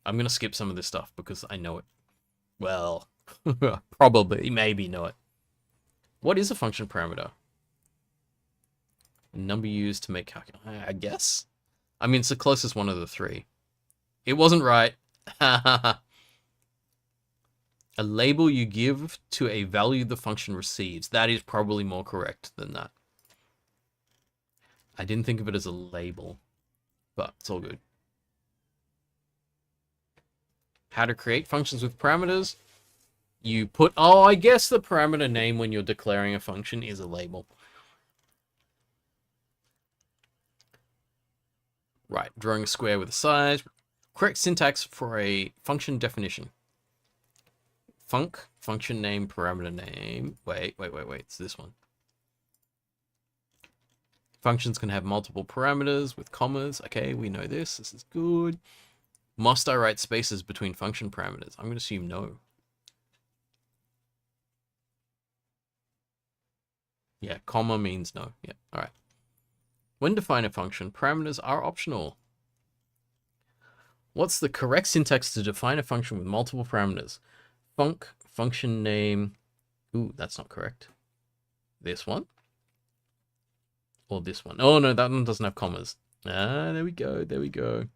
A: I'm going to skip some of this stuff because I know it. Well, probably, maybe know it. What is a function parameter? Number used to make calculation, I guess? I mean, it's the closest one of the three. It wasn't right. A label you give to a value the function receives. That is probably more correct than that. I didn't think of it as a label, but it's all good. How to create functions with parameters. You put... Oh, I guess the parameter name when you're declaring a function is a label. Right, drawing a square with a size. Correct syntax for a function definition. Function name, parameter name. Wait. It's this one. Functions can have multiple parameters with commas. Okay, we know this. This is good. Must I write spaces between function parameters? I'm going to assume no. Yeah, comma means no. Yeah, all right. When defining a function, parameters are optional. What's the correct syntax to define a function with multiple parameters? Function name. Ooh, that's not correct. This one? Or this one? Oh, no, that one doesn't have commas. Ah, there we go. There we go.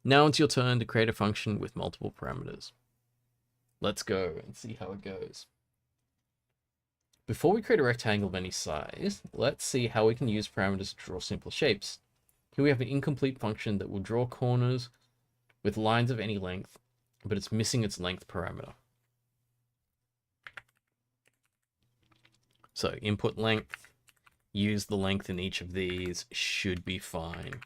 A: Now it's your turn to create a function with multiple parameters. Let's go and see how it goes. Before we create a rectangle of any size, let's see how we can use parameters to draw simple shapes. Here we have an incomplete function that will draw corners with lines of any length, but it's missing its length parameter. So input length, use the length in each of these, should be fine.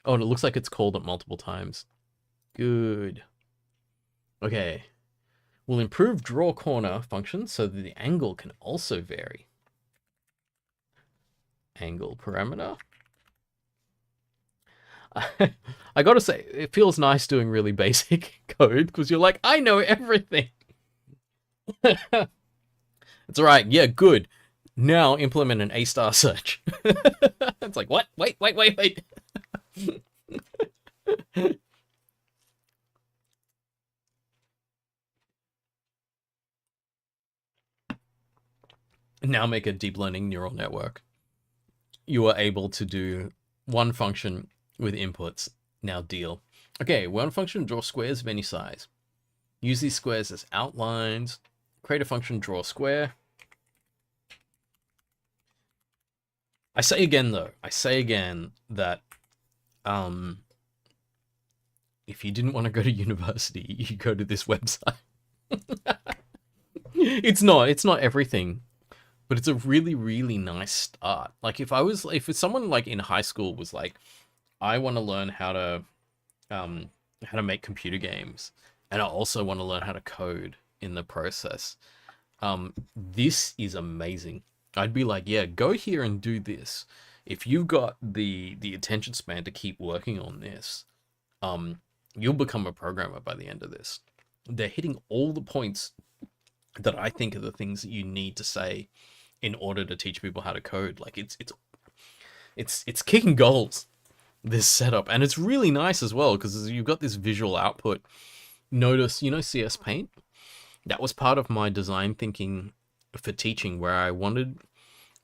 A: Oh, and it looks like it's called it multiple times. Good. Okay. We'll improve draw corner function so that the angle can also vary. Angle parameter. I gotta say, it feels nice doing really basic code because you're like, I know everything. It's all right. Yeah, good. Now implement an A-star search. It's like, what? Wait. Now make a deep learning neural network. You are able to do one function with inputs. Now deal. Okay, one function, draw squares of any size. Use these squares as outlines. Create a function, draw square. I say again that if you didn't want to go to university, you go to this website. It's not everything, but it's a really, really nice start. Like if someone like in high school was like, I want to learn how to make computer games, and I also want to learn how to code in the process. This is amazing. I'd be like, yeah, go here and do this. If you've got the attention span to keep working on this, you'll become a programmer by the end of this. They're hitting all the points that I think are the things that you need to say in order to teach people how to code. Like it's kicking goals, this setup, and it's really nice as well because you've got this visual output. Notice, CS Paint? That was part of my design thinking for teaching, where I wanted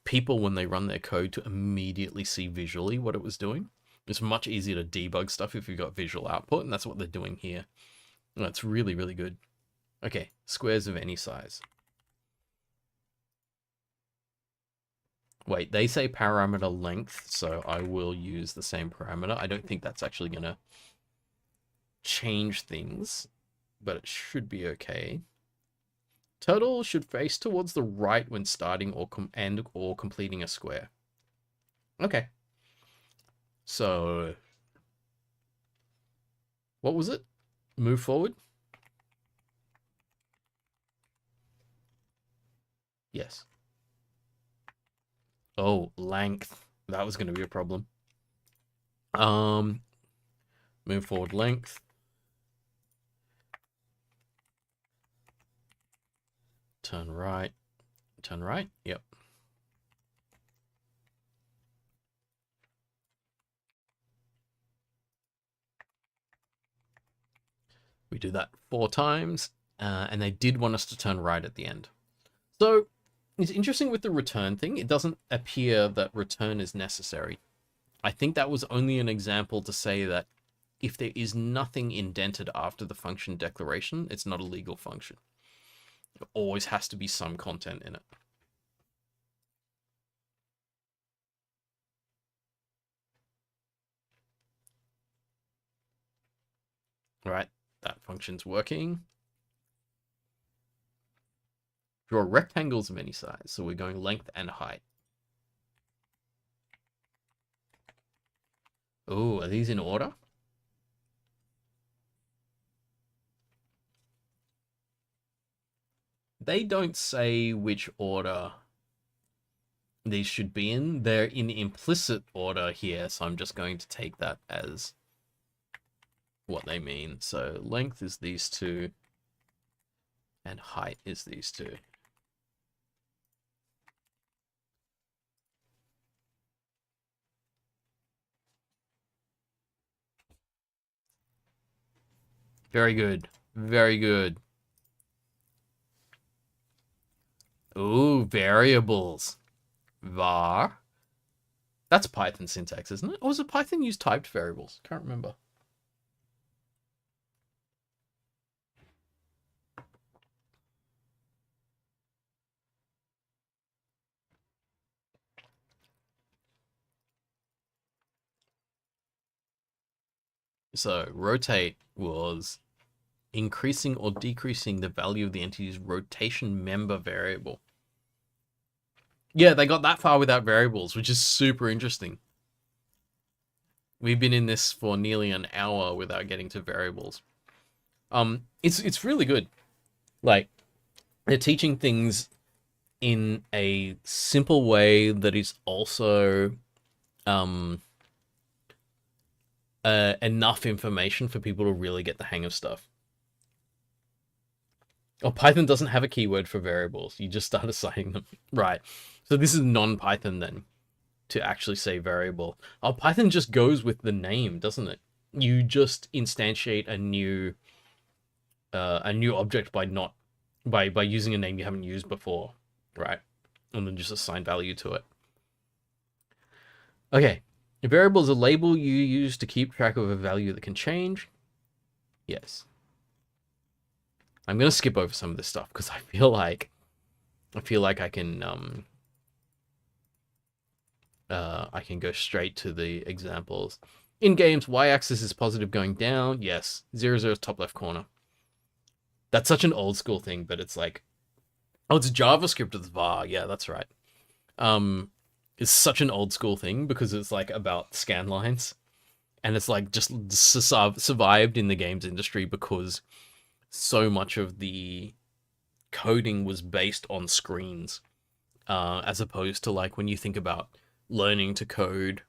A: people, when they run their code, to immediately see visually what it was doing. It's much easier to debug stuff if you've got visual output, and that's what they're doing here. And that's really, really good. Okay, squares of any size. Wait, they say parameter length, so I will use the same parameter. I don't think that's actually going to change things, but it should be okay. Turtle should face towards the right when starting or completing a square. Okay. So, what was it? Move forward? Yes. Oh, length. That was going to be a problem. Move forward length. Turn right. Turn right? Yep. We do that 4 times, and they did want us to turn right at the end. So, it's interesting with the return thing. It doesn't appear that return is necessary. I think that was only an example to say that if there is nothing indented after the function declaration, it's not a legal function. There always has to be some content in it. All right, that function's working. Draw rectangles of any size. So we're going length and height. Oh, are these in order? They don't say which order these should be in. They're in implicit order here, so I'm just going to take that as what they mean. So length is these two, and height is these two. Very good. Very good. Ooh, variables. Var. That's Python syntax, isn't it? Or was it Python use typed variables? Can't remember. So rotate was increasing or decreasing the value of the entity's rotation member variable. Yeah, they got that far without variables, which is super interesting. We've been in this for nearly an hour without getting to variables. It's really good. Like, they're teaching things in a simple way that is also enough information for people to really get the hang of stuff. Oh, Python doesn't have a keyword for variables. You just start assigning them. Right. So this is non-Python then, to actually say variable. Oh, Python just goes with the name, doesn't it? You just instantiate a new object by using a name you haven't used before, right? And then just assign value to it. Okay. A variable is a label you use to keep track of a value that can change. Yes. I'm gonna skip over some of this stuff because I feel like I can go straight to the examples. In games, y-axis is positive going down. Yes. 0, 0 is top left corner. That's such an old school thing, but it's like, oh, it's JavaScript with var. Yeah, that's right. It's such an old school thing because it's like about scan lines, and it's like just survived in the games industry because so much of the coding was based on screens, as opposed to like when you think about learning to code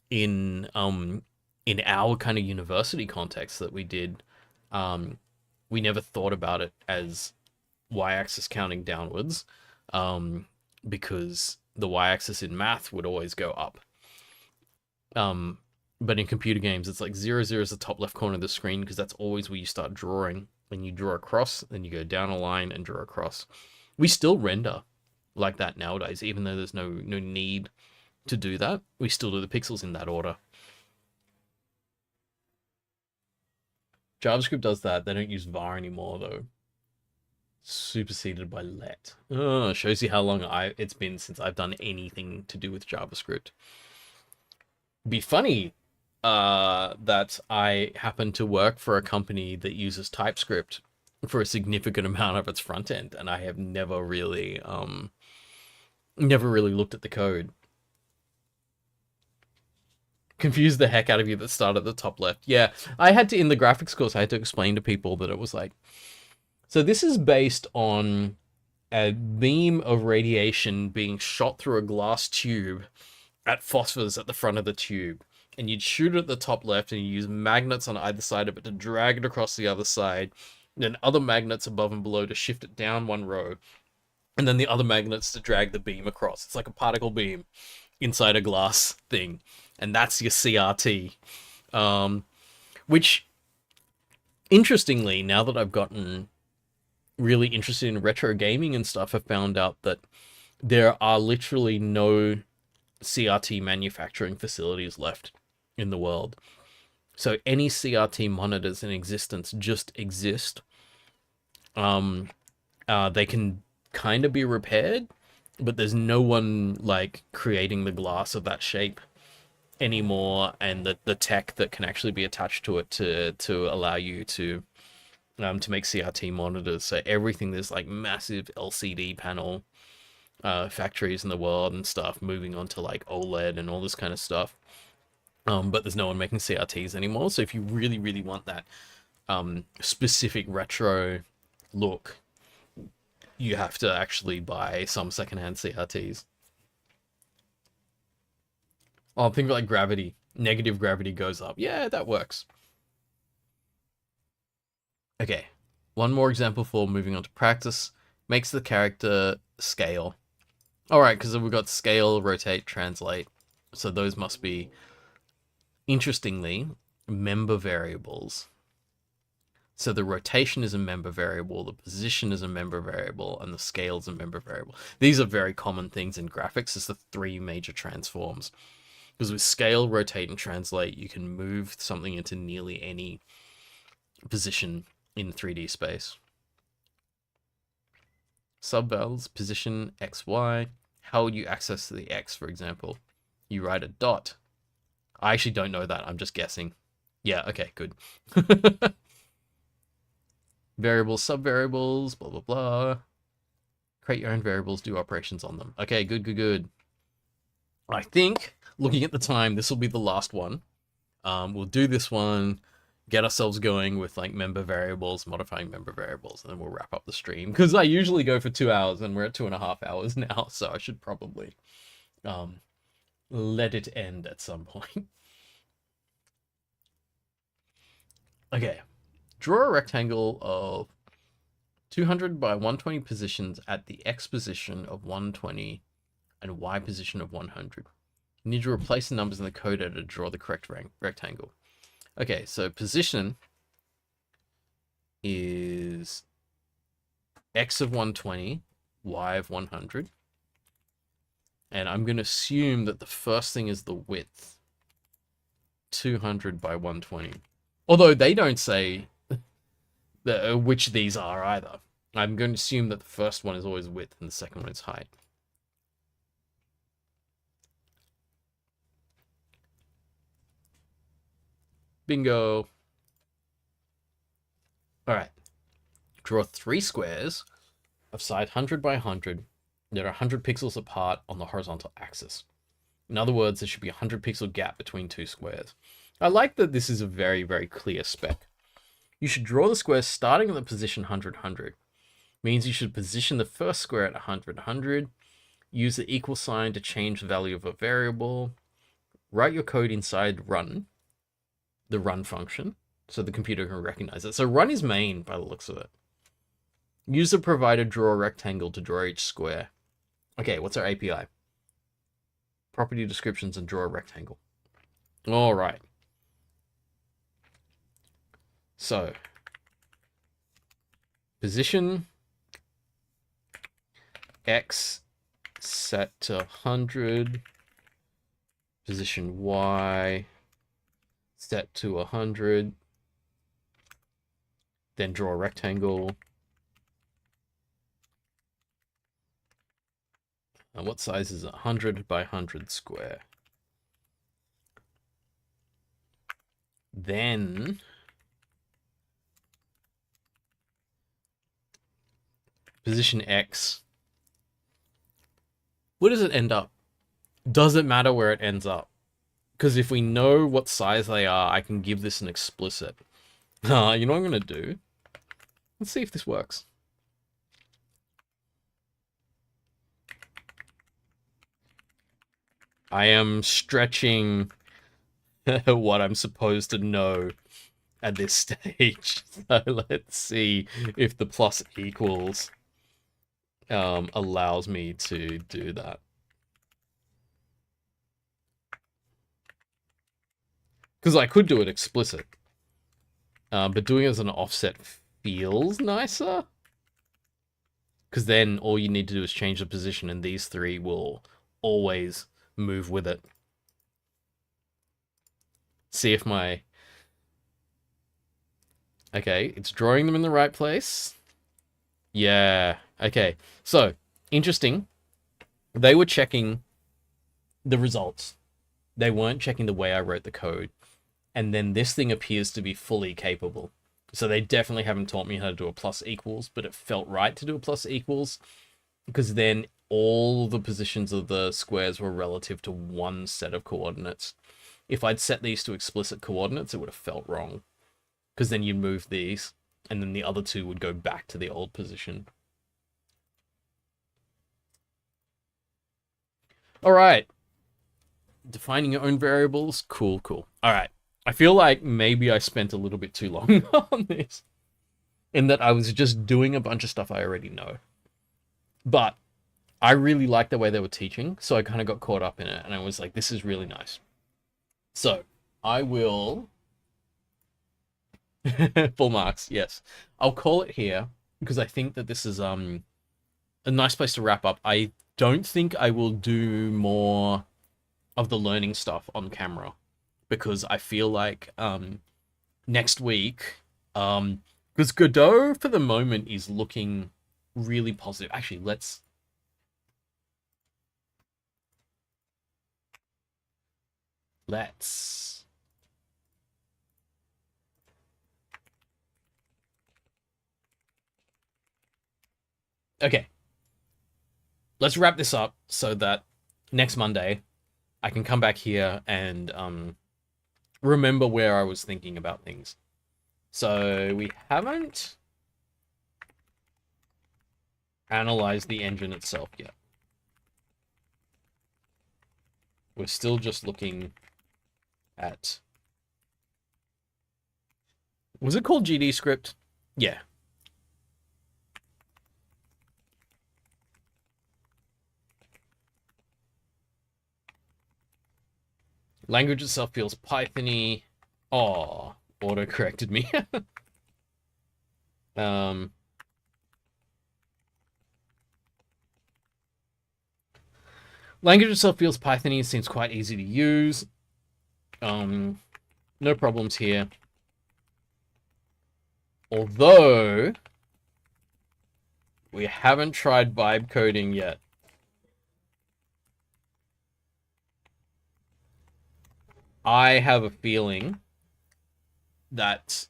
A: in our kind of university context that we did, we never thought about it as y-axis counting downwards, because the y-axis in math would always go up. But in computer games, it's like 0, 0 is the top left corner of the screen because that's always where you start drawing. When you draw across, then you go down a line and draw across. We still render like that nowadays, even though there's no need to do that. We still do the pixels in that order. JavaScript does that. They don't use var anymore, though. Superseded by let. Oh, shows you how long it's been since I've done anything to do with JavaScript. Be funny that I happen to work for a company that uses TypeScript for a significant amount of its front end, and I have never really looked at the code. Confused the heck out of you that start at the top left. Yeah, I had to, in the graphics course, I had to explain to people that it was like, so this is based on a beam of radiation being shot through a glass tube at phosphors at the front of the tube. And you'd shoot it at the top left and you use magnets on either side of it to drag it across the other side. And then other magnets above and below to shift it down one row. And then the other magnets to drag the beam across. It's like a particle beam inside a glass thing. And that's your CRT. Which, interestingly, now that I've gotten really interested in retro gaming and stuff, I've found out that there are literally no CRT manufacturing facilities left in the world. So any CRT monitors in existence just exist. They can kind of be repaired, but there's no one like creating the glass of that shape anymore, and the tech that can actually be attached to it to allow you to make CRT monitors. So everything, there's like massive LCD panel factories in the world and stuff, moving on to like OLED and all this kind of stuff. But there's no one making CRTs anymore. So if you really, really want that specific retro look, you have to actually buy some secondhand CRTs. Oh, think like gravity. Negative gravity goes up. Yeah, that works. Okay, one more example for moving on to practice. Makes the character scale. Alright, because we've got scale, rotate, translate. So those must be, interestingly, member variables. So the rotation is a member variable, the position is a member variable, and the scale is a member variable. These are very common things in graphics. It's the three major transforms. Because with scale, rotate, and translate, you can move something into nearly any position in 3D space. Subvals, position, X, Y. How would you access the X, for example? You write a dot. I actually don't know that. I'm just guessing. Yeah, okay, good. Variables, subvariables, blah, blah, blah. Create your own variables, do operations on them. Okay, good, good, good. I think, looking at the time, this will be the last one. We'll do this one, get ourselves going with like member variables, modifying member variables, and then we'll wrap up the stream. Because I usually go for 2 hours and we're at 2.5 hours now, so I should probably let it end at some point. Okay, draw a rectangle of 200 by 120 positions at the X position of 120 and Y position of 100. You need to replace the numbers in the code editor to draw the correct rectangle. Okay, so position is X of 120, Y of 100. And I'm going to assume that the first thing is the width. 200 by 120. Although they don't say which these are either. I'm going to assume that the first one is always width and the second one is height. Bingo. All right. Draw 3 squares of side 100 by 100 that are 100 pixels apart on the horizontal axis. In other words, there should be a 100 pixel gap between 2 squares. I like that this is a very, very clear spec. You should draw the squares starting at the position 100, 100. Means you should position the first square at 100, 100. Use the equal sign to change the value of a variable. Write your code inside run, the run function, so the computer can recognize it. So run is main by the looks of it. Use the provided draw rectangle to draw each square. Okay, what's our API? Property descriptions and draw a rectangle. All right. So, position X set to 100, position Y, set to 100, then draw a rectangle. And what size is it? 100 by 100 square. Then position X. Where does it end up? Does it matter where it ends up? Because if we know what size they are, I can give this an explicit. You know what I'm going to do? Let's see if this works. I am stretching what I'm supposed to know at this stage. So let's see if the plus equals allows me to do that. Because I could do it explicit. But doing it as an offset feels nicer. Because then all you need to do is change the position and these three will always move with it. See if my... Okay, it's drawing them in the right place. Yeah, okay. So, interesting. They were checking the results. They weren't checking the way I wrote the code. And then this thing appears to be fully capable. So they definitely haven't taught me how to do a plus equals, but it felt right to do a plus equals. Because then all the positions of the squares were relative to one set of coordinates. If I'd set these to explicit coordinates, it would have felt wrong. Because then you'd move these, and then the other two would go back to the old position. All right. Defining your own variables. Cool, cool. All right. I feel like maybe I spent a little bit too long on this. In that I was just doing a bunch of stuff I already know. But I really liked the way they were teaching, so I kind of got caught up in it, and I was like, this is really nice. So, I will... Full marks, yes. I'll call it here, because I think that this is a nice place to wrap up. I don't think I will do more of the learning stuff on camera, because I feel like next week, because Godot for the moment is looking really positive. Actually, let's okay. Let's wrap this up so that next Monday I can come back here and remember where I was thinking about things. So we haven't analyzed the engine itself yet. We're still just looking at... Was it called GD script? Yeah. Language itself feels Python-y. Oh, auto-corrected me. Language itself feels Python-y. Seems quite easy to use. No problems here. Although, we haven't tried vibe coding yet. I have a feeling that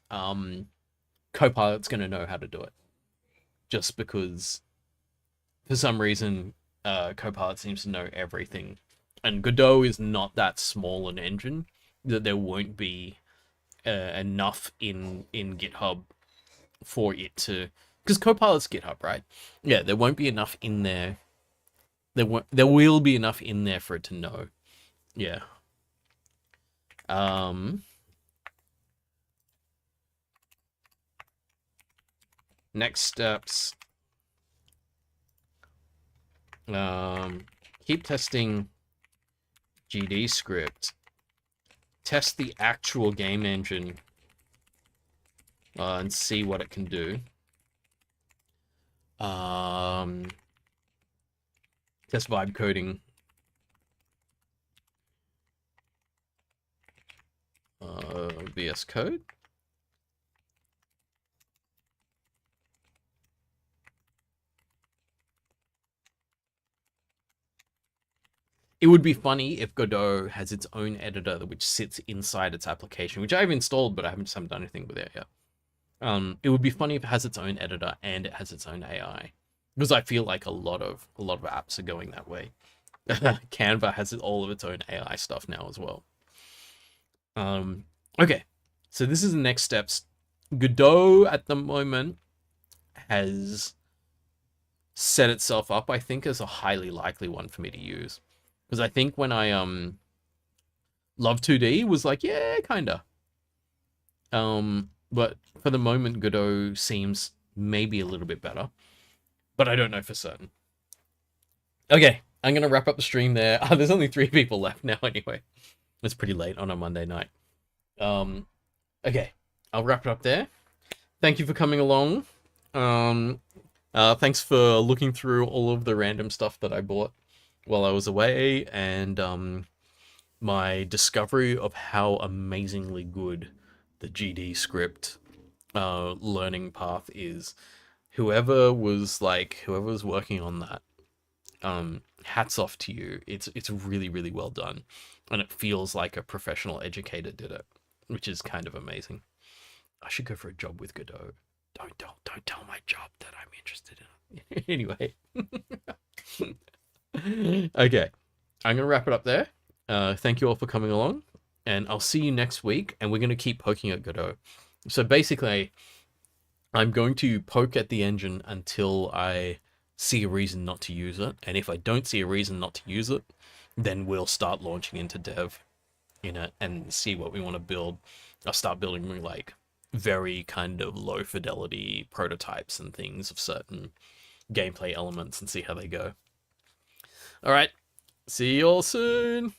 A: Copilot's going to know how to do it. Just because, for some reason, Copilot seems to know everything. And Godot is not that small an engine that there won't be enough in GitHub for it to... Because Copilot's GitHub, right? Yeah, there won't be enough in there. There will be enough in there for it to know. Yeah. Next steps. Keep testing GD script. Test the actual game engine and see what it can do. Test Guess vibe coding. VS Code. It would be funny if Godot has its own editor which sits inside its application, which I've installed, but I just haven't done anything with it yet. It would be funny if it has its own editor and it has its own AI, because I feel like a lot of apps are going that way. Canva has all of its own AI stuff now as well. Okay, so this is the next steps. Godot at the moment has set itself up, I think, as a highly likely one for me to use. Because I think when I Love 2D was like, yeah, kinda. But for the moment, Godot seems maybe a little bit better. But I don't know for certain. Okay, I'm gonna wrap up the stream there. There's only 3 people left now anyway. It's pretty late on a Monday night. Okay, I'll wrap it up there. Thank you for coming along. Thanks for looking through all of the random stuff that I bought while I was away, and my discovery of how amazingly good the GD script learning path is. Whoever was working on that, hats off to you. It's really, really well done, and it feels like a professional educator did it, which is kind of amazing. I should go for a job with Godot. Don't tell my job that I'm interested in it. Anyway. Okay, I'm gonna wrap it up there. Thank you all for coming along, and I'll see you next week, and we're gonna keep poking at Godot. So basically, I'm going to poke at the engine until I see a reason not to use it, and if I don't see a reason not to use it, then we'll start launching into dev in it and see what we want to build. I'll start building like very kind of low fidelity prototypes and things of certain gameplay elements and see how they go. All right, see you all soon.